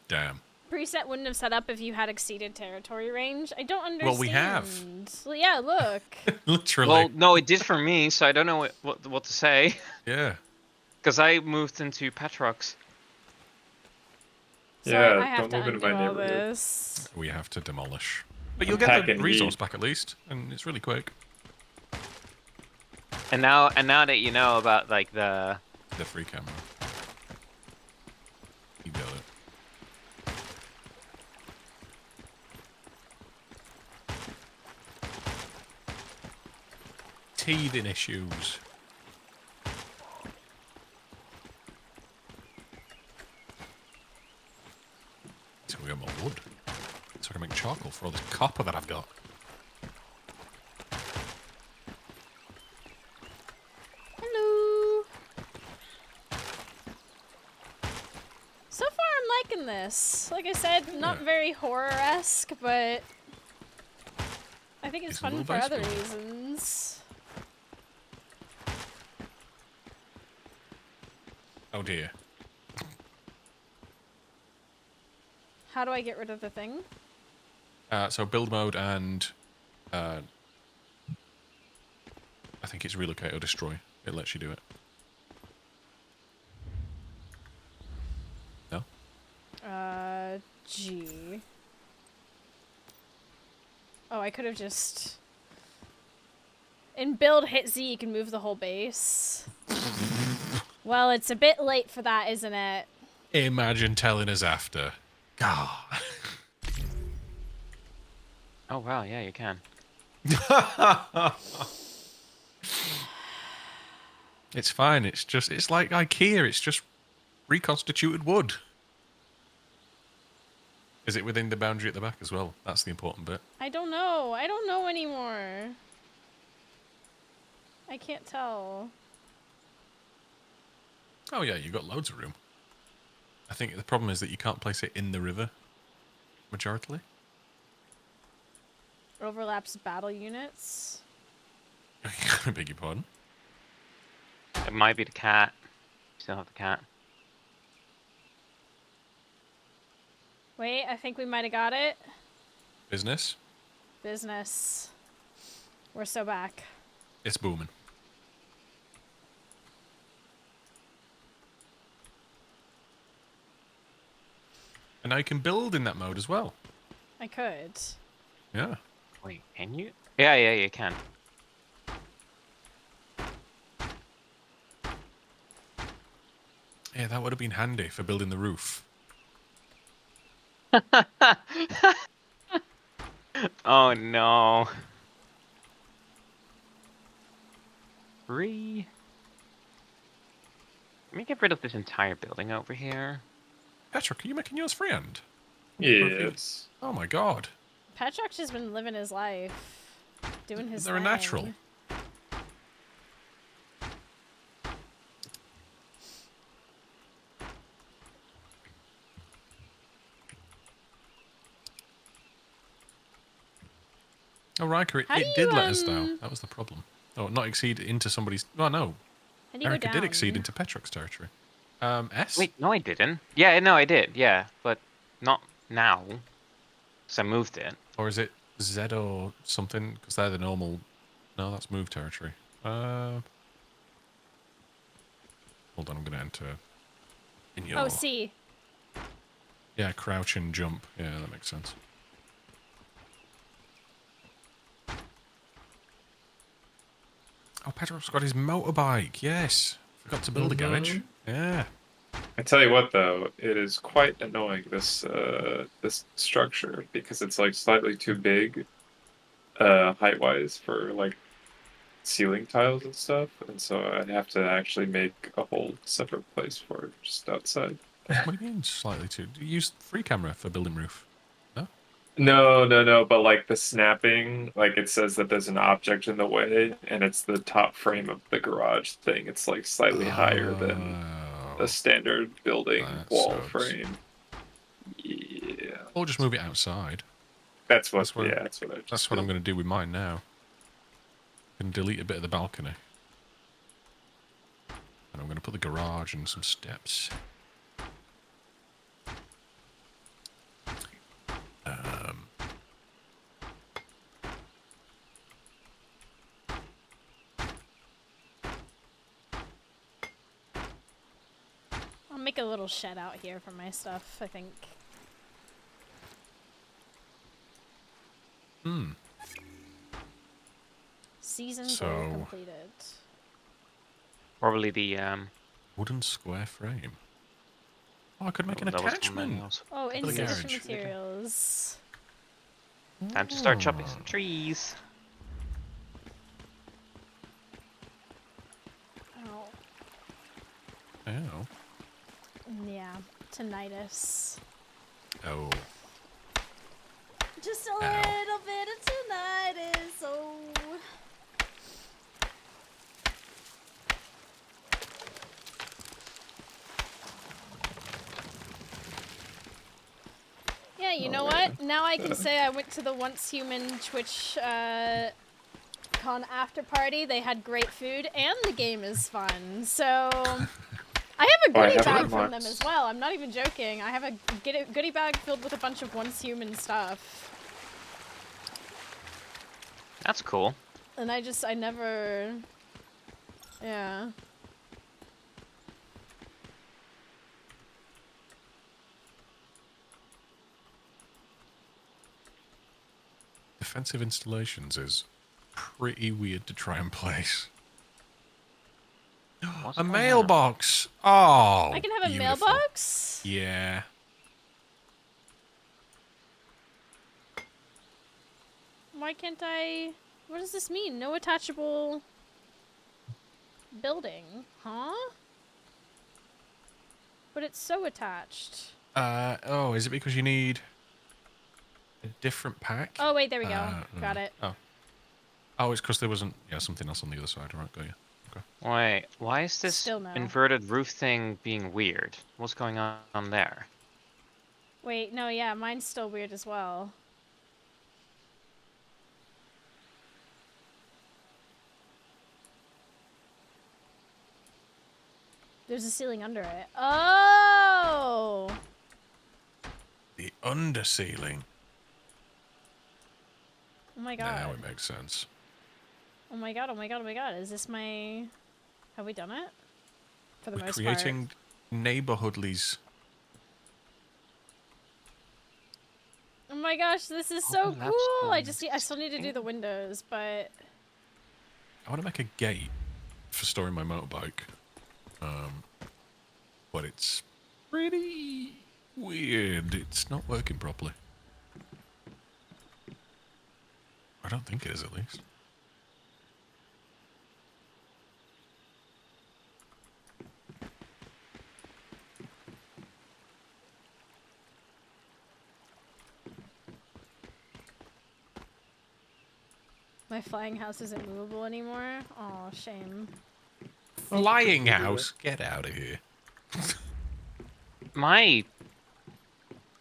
Damn. Preset wouldn't have set up if you had exceeded territory range. I don't understand. Well, we have. Well, yeah, look. Literally. Well, no, it did for me, so I don't know what to say. Yeah. Because I moved into Petrox. So Yeah, I have don't to move undo into my all neighborhood. this. We have to demolish. But you'll Pack get the and resource eat. back at least, and it's really quick. And now that you know about like the The free camera. You got it. Teething issues. So we got more wood. So I can make charcoal for all this copper that I've got. Hello. So far, I'm liking this. Like I said, not Yeah. very horror-esque, but I think it's It's a fun little for base other builder. reasons. Oh dear. How do I get rid of the thing? So build mode and I think it's relocate or destroy. It lets you do it. No? G. Oh, I could have just... In build, hit Z, you can move the whole base. Well, it's a bit late for that, isn't it? Imagine telling us after. God. oh wow, yeah, you can. It's fine. It's like IKEA. It's just reconstituted wood. Is it within the boundary at the back as well? That's the important bit. I don't know. I don't know anymore. I can't tell. Oh yeah, you've got loads of room. I think the problem is that you can't place it in the river, majority. Overlaps battle units. I beg your pardon. It might be the cat. Still have the cat. Wait, I think we might have got it. Business. Business. We're so back. It's booming. And now you can build in that mode as well. I could. Yeah. Wait, can you? Yeah, yeah, you can. Yeah, that would have been handy for building the roof. Oh no. Let me get rid of this entire building over here. Petra, are you making yours freehand? Yes. Oh my god. Petrock's just been living his life. Doing his They're a thing. natural. Oh, Riker, How do it did you, let us down. That was the problem. Oh, not exceed into somebody's... Oh, no. How do you go Erica down? did exceed into Petrock's territory. S? Wait, no, I didn't. Yeah, no, I did. Yeah, but not now. Because I moved it. Or is it Z or something? Because they're the normal... No, that's move territory. Hold on, I'm going to enter in your... Oh, C. Yeah, crouch and jump. Yeah, that makes sense. Oh, Petrock's got his motorbike. Yes. Forgot to build a garage. Yeah. I tell you what, though, it is quite annoying, this this structure, because it's like slightly too big, height wise for like ceiling tiles and stuff, and so I'd have to actually make a whole separate place for it just outside. What do you mean slightly too? Do you use free camera for building roof? No? No, but like the snapping, like it says that there's an object in the way, and it's the top frame of the garage thing. It's like slightly higher than a standard building that wall sucks. frame. Yeah, Or just move it outside. that's what. That's what- Yeah, that's what I. That's what I'm going to do with mine now. I'm going to delete a bit of the balcony. And I'm going to put the garage and some steps. I'll make a little shed out here for my stuff, I think. Season goal completed. Probably the Wooden square frame. Oh, I could make an that was something attachment. else. Oh, the insufficient garage. materials. Time to start chopping some trees. Oh, Oh. yeah. Tinnitus. Oh. Just a little bit of tinnitus. Oh. Yeah, you know what? Now I can say I went to the Once Human Twitch con after party. They had great food and the game is fun. So I have a goodie bag from them as well. I'm not even joking. I have a goodie bag filled with a bunch of Once Human stuff. That's cool. And I never... Yeah. Defensive installations is pretty weird to try and place. What's A going on? mailbox! Oh, I can have a beautiful. mailbox? Yeah. Why can't I... What does this mean? No attachable building. Huh? But it's so attached. Oh, is it because you need a different pack? Oh, wait, there we go. No. Got it. Oh, it's because there wasn't, something else on the other side. Right, got you. Okay. Wait, why is this Still no. inverted roof thing being weird? What's going on there? Wait, no, yeah, mine's still weird as well. There's a ceiling under it. Oh! The under ceiling. Oh my god. Now it makes sense. Oh my god, oh my god, oh my god. Is this my... Have we done it? For the We're most creating neighborhoodlies. part. Oh my gosh, this is so Overlap cool! I stones. still need to do the windows, but... I want to make a gate for storing my motorbike. But it's pretty weird. It's not working properly. I don't think it is, at least. My flying house isn't movable anymore. Oh, shame. Flying house? Get out of here. My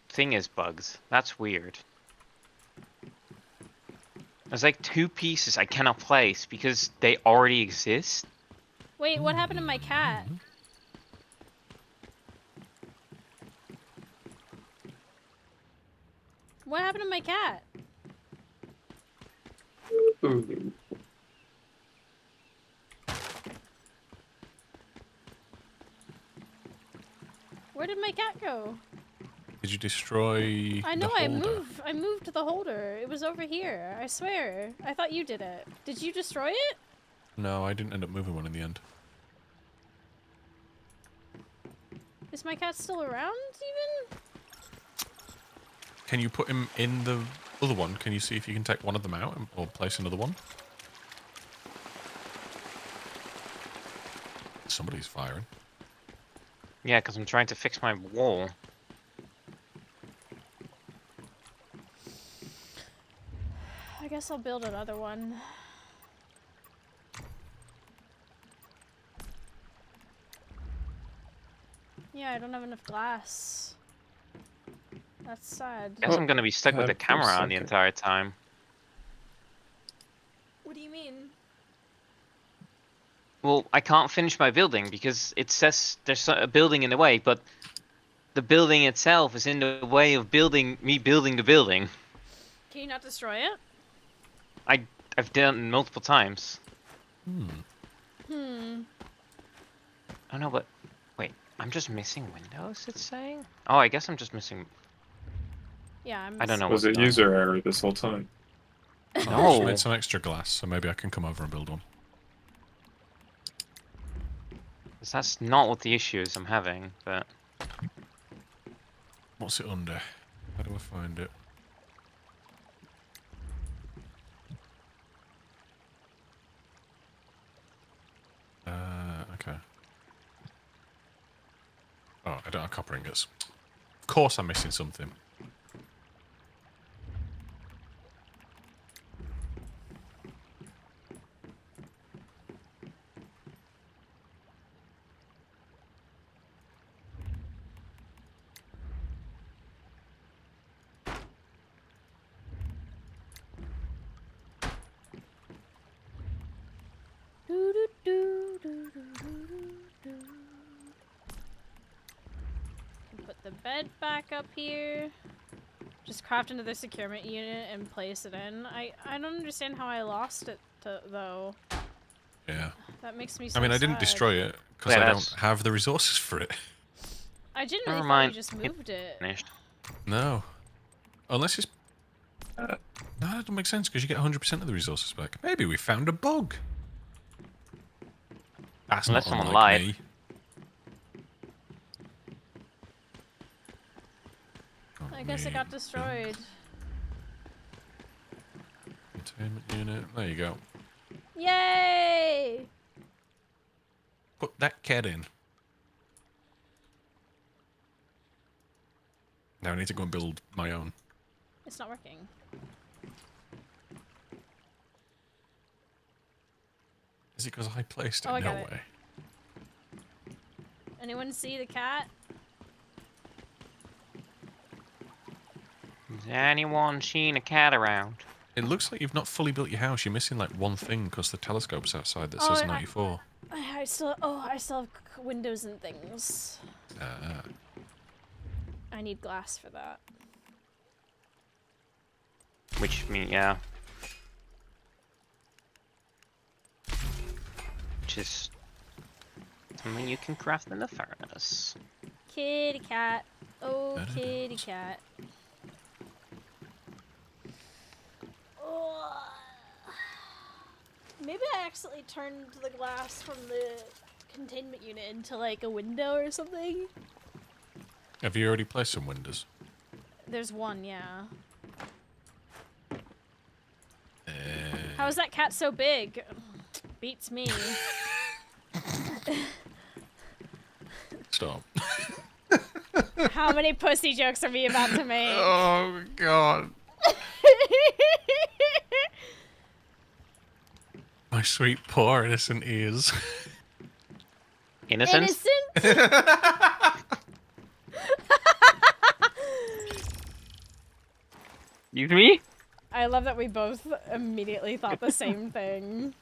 thing is bugs. That's weird. There's like 2 pieces I cannot place because they already exist. Wait, what happened to my cat? What happened to my cat? Ooh. Where did my cat go? Did you destroy I know, the I holder? moved the holder. It was over here. I swear. I thought you did it. Did you destroy it? No, I didn't end up moving one in the end. Is my cat still around even? Can you put him in the other one? Can you see if you can take one of them out or place another one? Somebody's firing. Yeah, because I'm trying to fix my wall. I guess I'll build another one. Yeah, I don't have enough glass. That's sad. Guess I'm gonna be stuck with the God, for a camera on the second. entire time. What do you mean? Well, I can't finish my building because it says there's a building in the way, but the building itself is in the way of me building the building. Can you not destroy it? I've done it multiple times. Hmm. Oh no, but wait, I'm just missing windows, it's saying? Oh, I guess I'm just missing. Yeah, I'm. I don't know Was what's it going user error this whole time? I just No. made some extra glass, so maybe I can come over and build one. 'Cause that's not what the issue is I'm having, but What's it under? How do I find it? Okay. Oh, I don't have copper ingots. Of course I'm missing something. Put the bed back up here. Just craft another securement unit and place it in. I don't understand how I lost it though. Yeah. That makes me so I mean, I didn't sad. destroy it because Yeah, I that's- don't have the resources for it. I genuinely Never thought mind. you just moved it. finished. No. Unless it's... No, that doesn't make sense because you get 100% of the resources back. Maybe we found a bug. That's Unless not someone unlike lied. me. I guess it got destroyed. Containment unit. There you go. Yay! Put that cat in. Now I need to go and build my own. It's not working. Is it because I placed it? Oh, I No got it. way. Anyone see the cat? Has anyone seen a cat around? It looks like you've not fully built your house. You're missing like one thing because the telescope's outside that says 94. I still have windows and things. I need glass for that. Which mean, yeah. Which is something you can craft in the furnace. Kitty cat. Oh, That it kitty is. cat. Oh. Maybe I accidentally turned the glass from the containment unit into like a window or something. Have you already placed some windows? There's one, yeah. How is that cat so big? Beats me. Stop. How many pussy jokes are we about to make? Oh, God. My sweet, poor, innocent ears. Innocent? Innocent? Excuse me? I love that we both immediately thought the same thing.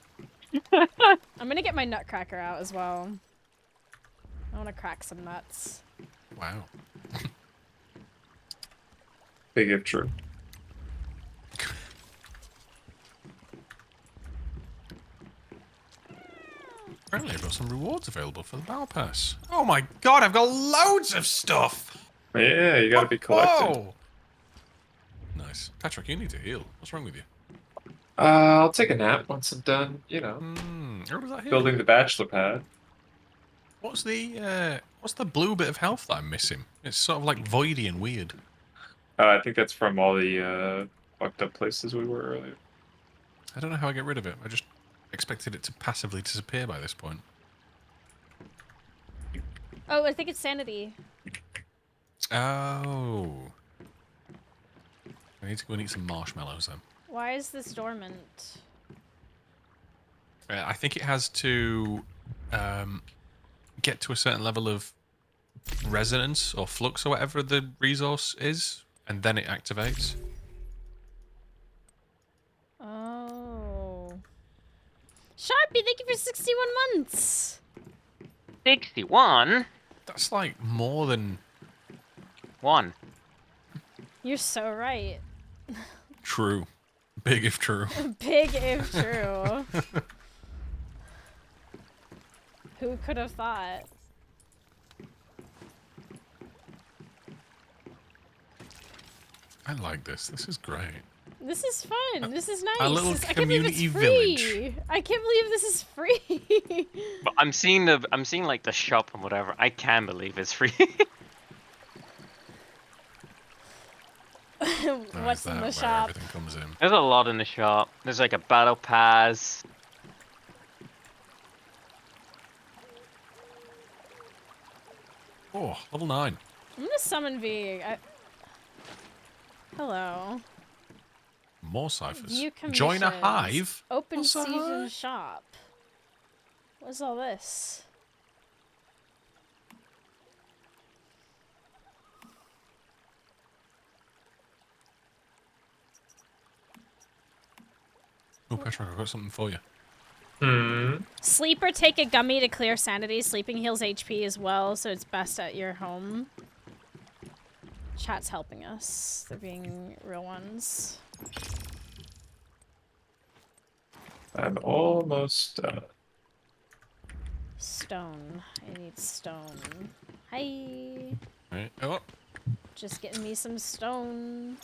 I'm gonna get my nutcracker out as well. I wanna crack some nuts. Wow. Big if true. Apparently, I've got some rewards available for the Battle Pass. Oh my God, I've got loads of stuff! Yeah, you gotta be collecting. Whoa! Nice. Patrick, you need to heal. What's wrong with you? I'll take a nap once I'm done, you know, What does that heal? building the bachelor pad. What's the blue bit of health that I'm missing? It's sort of like voidy and weird. I think that's from all the fucked up places we were earlier. I don't know how I get rid of it. I just expected it to passively disappear by this point. Oh, I think it's sanity. Oh. I need to go and eat some marshmallows then. Why is this dormant? I think it has to get to a certain level of resonance or flux or whatever the resource is, and then it activates. Oh. Sharpie, thank you for 61 months! 61? That's like more than 1. You're so right. true. Big if true. Big if true. Who could have thought? I like this. This is great. This is fun. This is nice. A little I can't believe it's community free. village. I can't believe this is free. But I'm seeing like the shop and whatever. I can't believe it's free. What's in the where shop? everything comes in. There's a lot in the shop. There's like a battle pass. Oh, level 9. I'm gonna summon V. Hello. More ciphers. View Join a commissions. hive? Open What's a season hive? shop. What's all this? Oh, Patrick, I've got something for you. Sleep or take a gummy to clear sanity. Sleeping heals HP as well, so it's best at your home. Chat's helping us. They're being real ones. I'm almost done. Stone. I need stone. Hi. Right. Oh, Just getting me some stone.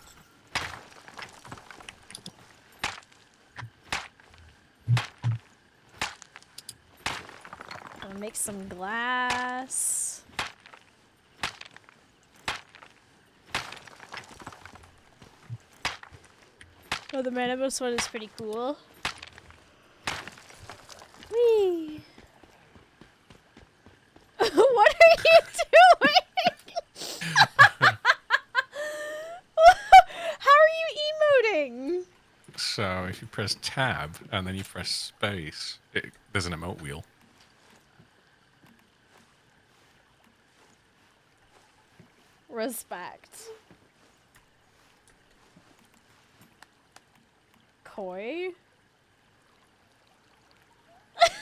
Gonna make some glass. Oh, the Manibus one is pretty cool. Whee! What are you doing? How are you emoting? so if you press tab and then you press space, there's an emote wheel. Respect. toy?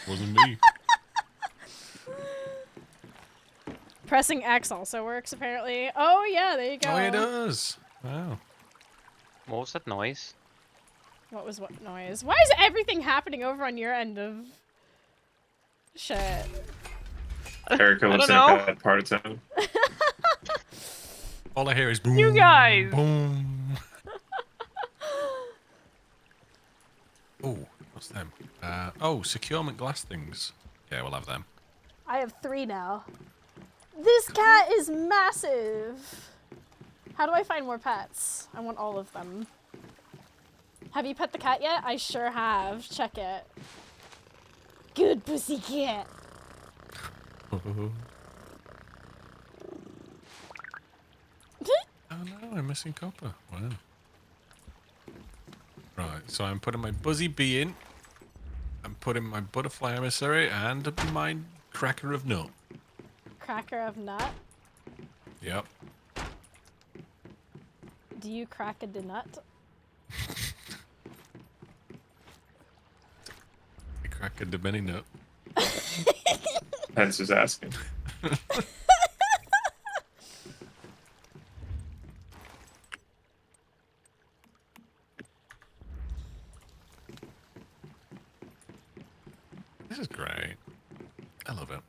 Wasn't me. Pressing X also works, apparently. Oh, yeah, there you go. Oh, it does. Wow. What was that noise? What was what noise? Why is everything happening over on your end of... shit? Erica I lives in don't a know. bad part of town. All I hear is boom, You guys! boom. Oh, what's them? Oh, securement glass things. Yeah, we'll have them. I have 3 now. This cat is massive! How do I find more pets? I want all of them. Have you pet the cat yet? I sure have. Check it. Good pussy cat. Oh no, I'm missing copper. Wow. Right, so I'm putting my Buzzy Bee in. I'm putting my Butterfly Emissary and my Cracker of Nut. Cracker of nut. Yep. Do you crack a nut? I crack a mini nut. Hence is asking. This is great. I love it.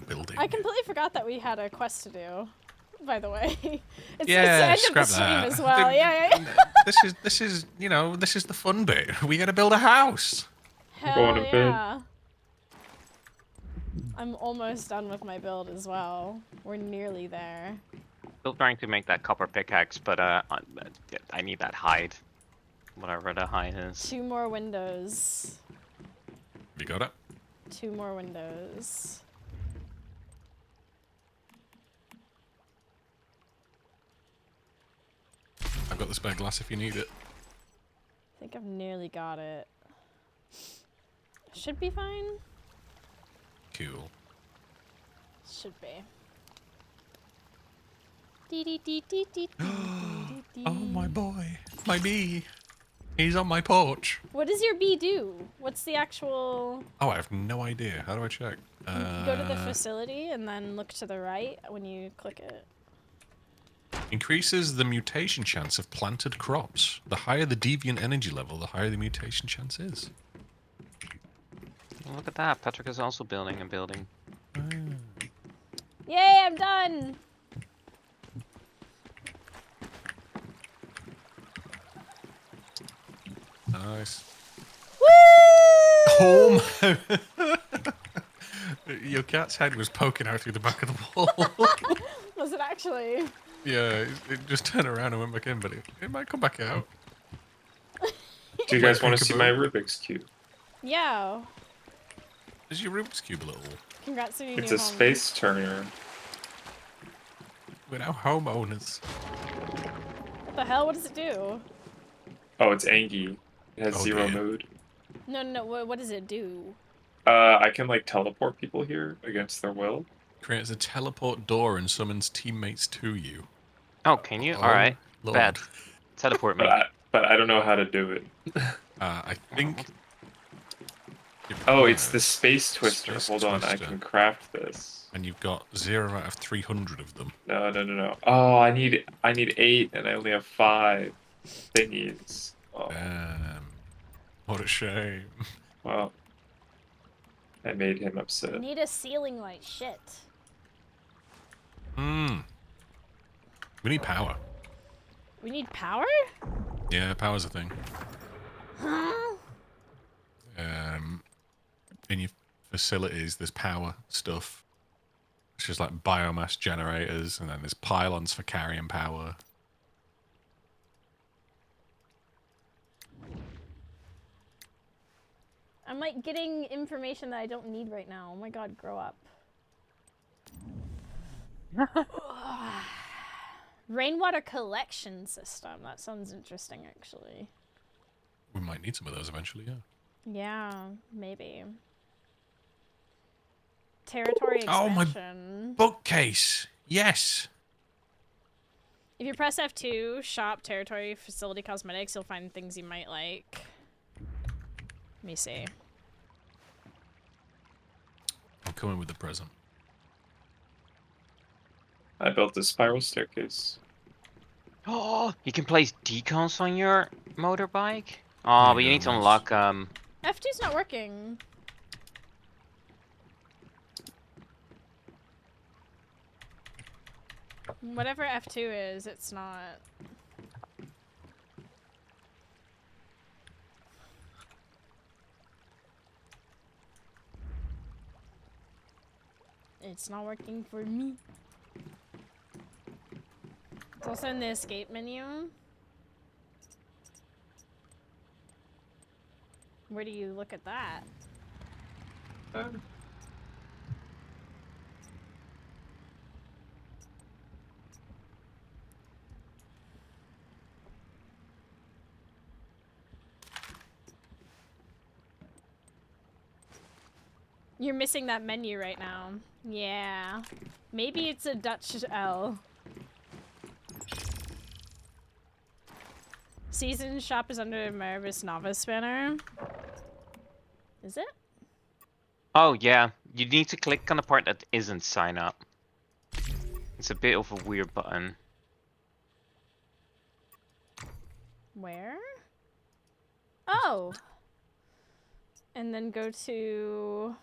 Building. I completely forgot that we had a quest to do. By the way, it's the Yeah, end of the scrap stream that. as well. Yeah. This is you know, this is the fun bit. We gotta build a house. Hell Going to bed. yeah. I'm almost done with my build as well. We're nearly there. Still trying to make that copper pickaxe, but I need that hide. Whatever the hide is. 2 more windows. You got it? 2 more windows. I've got the spare glass if you need it. I think I've nearly got it. Should be fine. Cool. Should be. Dee dee dee dee dee dee dee dee. Oh my boy, my bee. He's on my porch. What does your bee do? What's the actual... Oh, I have no idea. How do I check? Go to the facility and then look to the right when you click it. Increases the mutation chance of planted crops. The higher the deviant energy level, the higher the mutation chance is. Look at that. Patrick is also building a building. Yay, I'm done! Nice. Woo! Oh my! Your cat's head was poking out through the back of the wall. Was it actually? Yeah, it just turned around and went back in, but it might come back out. Do you guys want to see my Rubik's Cube? Yeah. Is your Rubik's Cube little? Congrats on your It's new a home. space turner. We're now homeowners. What the hell? What does it do? Oh, it's Angie. It has Oh, 0 dear. mood. No. What does it do? I can like teleport people here against their will. Creates a teleport door and summons teammates to you. Oh, can you? Oh, Alright. Lord. Bad. Teleport me. But I don't know how to do it. I think... Oh, it's the space twister. Space Hold on, I twister. can craft this. And you've got 0 out of 300 of them. No. Oh, I need 8 and I only have 5 thingies. Oh, What a shame. well. I made him I upset. need a ceiling light. Shit. We need power. We need power? Yeah, power's a thing. Huh? In your facilities, there's power stuff. It's just like biomass generators, and then there's pylons for carrying power. I'm like getting information that I don't need right now. Oh my god, grow up. Rainwater collection system. That sounds interesting, actually. We might need some of those eventually, yeah. Yeah, maybe. Territory Oh, my expansion. bookcase! Yes! If you press F2, shop, territory, facility, cosmetics, you'll find things you might like. Let me see. I'm coming with the present. I built a spiral staircase. Oh, you can place decals on your motorbike. Oh, but you need to unlock F2's not working. Whatever F2 is, it's not. It's not working for me. It's also in the escape menu. Where do you look at that? You're missing that menu right now. Yeah. Maybe it's a Dutch L. Season shop is under Marvis Novice banner. Is it? Oh yeah, you need to click on the part that isn't sign up. It's a bit of a weird button. Where? Oh! And then go to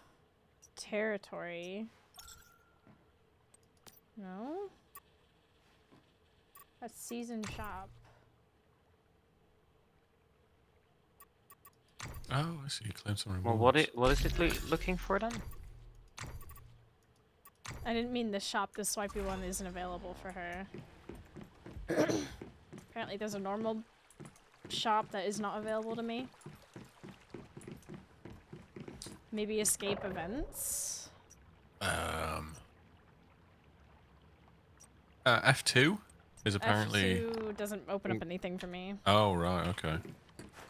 territory. No? That's season shop. Oh, I see. You claim some Well, rewards. what is it looking for then? I didn't mean the shop. The swipey one isn't available for her. Apparently there's a normal shop that is not available to me. Maybe escape events? F2 is apparently... F2 doesn't open up anything for me. Oh, right, okay.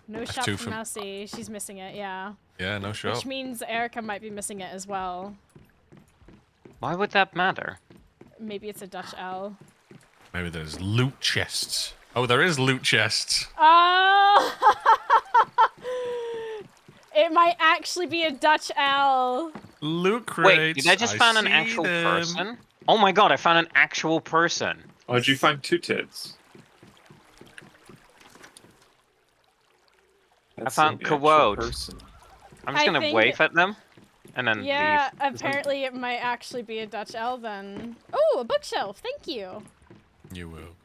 No F2 shop for from- Mousie. She's missing it, yeah. Yeah, no shop. Which means Erica might be missing it as well. Why would that matter? Maybe it's a Dutch L. Maybe there's loot chests. Oh, there is loot chests. Oh! It might actually be a Dutch L. Loot crates. Wait, did I just find an see actual them. person? Oh my god, I found an actual person. Oh, did you find two tits? I found the actual Kawode. person. I'm just I gonna think- wave at them and then Yeah, leave. apparently it might actually be a Dutch L then. Oh, a bookshelf. Thank you. You will.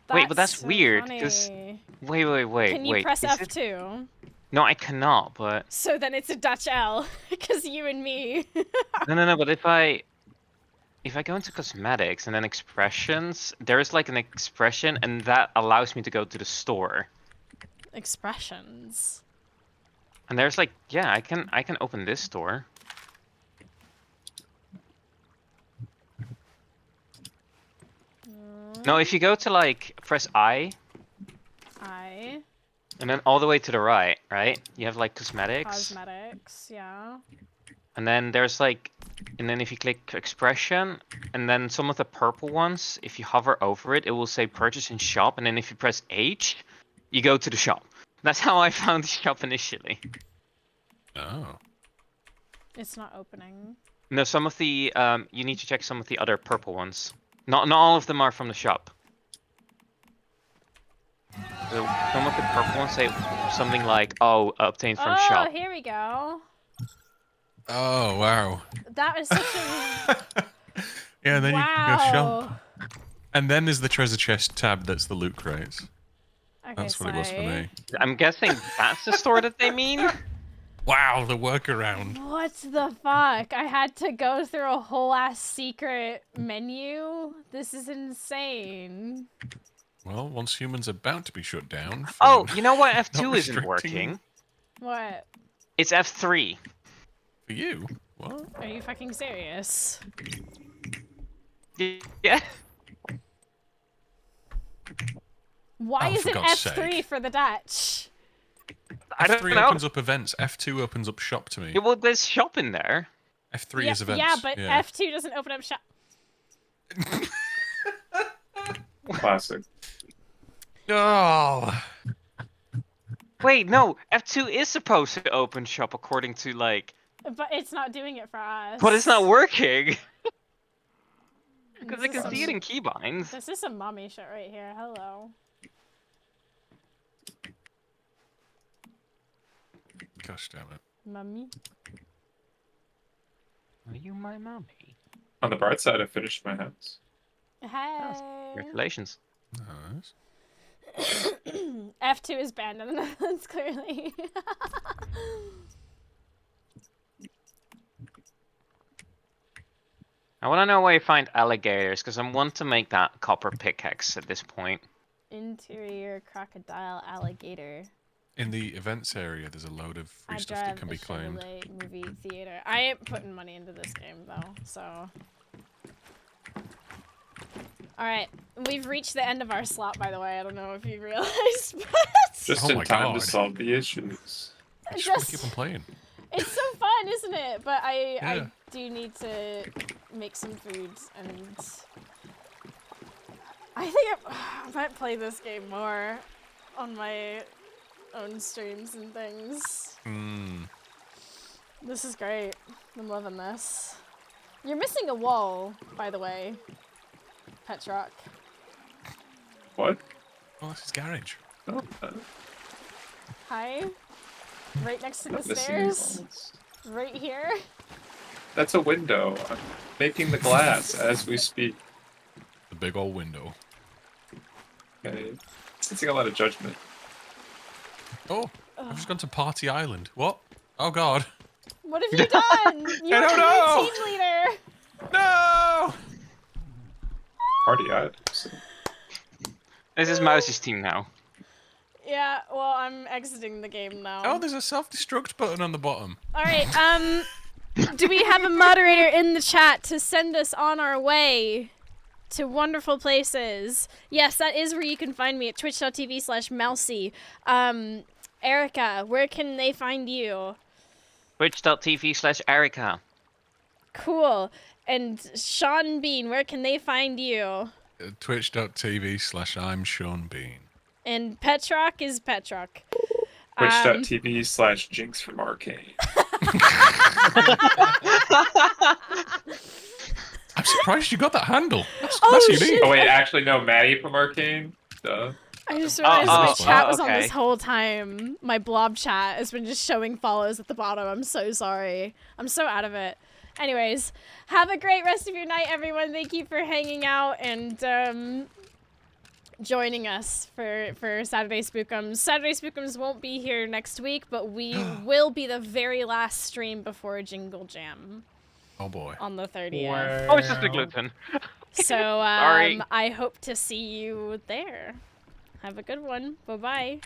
Wait, but that's so weird, 'cause- funny. Wait, Can you wait. press is it- F2? No, I cannot, but... So then it's a Dutch L, because you and me. No, but if I go into cosmetics and then expressions, there's like an expression and that allows me to go to the store. Expressions. And there's like, yeah, I can open this store. No, if you go to like, press I, and then all the way to the right, you have like cosmetics. Cosmetics, yeah. And then there's like, and then if you click expression, and then some of the purple ones, if you hover over it, it will say purchase in shop, and then if you press H, you go to the shop. That's how I found the shop initially. Oh. It's not opening. No, some of the, you need to check some of the other purple ones. Not all of them are from the shop. So some of the purple ones say something like, oh, obtained from Oh, shop. here we go. Oh, wow. That was such a... Yeah, and then you can go wow. shop. And then there's the treasure chest tab that's the loot crates. Okay, That's what it was for sorry. me. I'm guessing that's the store that they mean? Wow, the workaround. What the fuck? I had to go through a whole ass secret menu? This is insane. Well, once humans are about to be shut down. Oh, from you know what? not F2 isn't restricting working. What? It's F3. For you? What? Are you fucking serious? Yeah. Why Oh, is for it God's F3 sake. for the Dutch? I don't F3 know. opens up events. F2 opens up shop to me. Yeah, well, there's shop in there. F3 yeah, is events. yeah, but F2 doesn't open up shop. Classic. Oh. Wait, no. F2 is supposed to open shop according to like, But it's not doing it for us. but it's not working. Because This I is can see it some- in keybinds. This is some mommy shit right here. Hello. Gosh damn it. Mummy. Are you my mommy? On the bright side, I finished my house. Hey. Congratulations. Nice. F2 is banned in the Netherlands, clearly. I want to know where you find alligators, because I want to make that copper pickaxe at this point. Interior crocodile alligator. In the events area, there's a load of free stuff that can be claimed. Chevrolet movie theater. I ain't putting money into this game though, so. Alright, we've reached the end of our slot, by the way. I don't know if you realized, but Just Oh in my time God. to solve the issues. I just want to keep on playing. it's so fun, isn't it? But I Yeah. do need to make some food, and I think I might play this game more on my own streams and things. Mm. This is great. I'm loving this. You're missing a wall, by the way, Petrock. What? Oh, that's his garage. Oh, Hi. Right next to the not missing any stairs. walls. Right here. That's a window. I'm making the glass as we speak. The big old window. Okay. Sensing a lot of judgment. Oh, I've just gone to Party Island. What? Oh God. What have you done? You're don't the know. team leader. No! Party items. This is Mousie's team now. Yeah, well, I'm exiting the game now. Oh, there's a self-destruct button on the bottom. All right, do we have a moderator in the chat to send us on our way to wonderful places? Yes, that is where you can find me at twitch.tv/Mousie. Erica, where can they find you? Twitch.tv/Erica. Cool. And Sean Bean, where can they find you? Twitch.tv/I'm Sean Bean. And Petrock is Petrock. Twitch.tv/Jinx from Arcane. I'm surprised you got that handle. That's Oh, unique. shit. Oh wait, actually no, Maddie from Arcane. Duh. I just realized oh, my chat oh, was on okay. this whole time. My blob chat has been just showing follows at the bottom. I'm so sorry. I'm so out of it. Anyways, have a great rest of your night, everyone. Thank you for hanging out and joining us for Saturday Spookums. Saturday Spookums won't be here next week, but we will be the very last stream before Jingle Jam Oh boy. on the 30th. Oh, it's just the gluten. So Sorry. I hope to see you there. Have a good one. Bye-bye.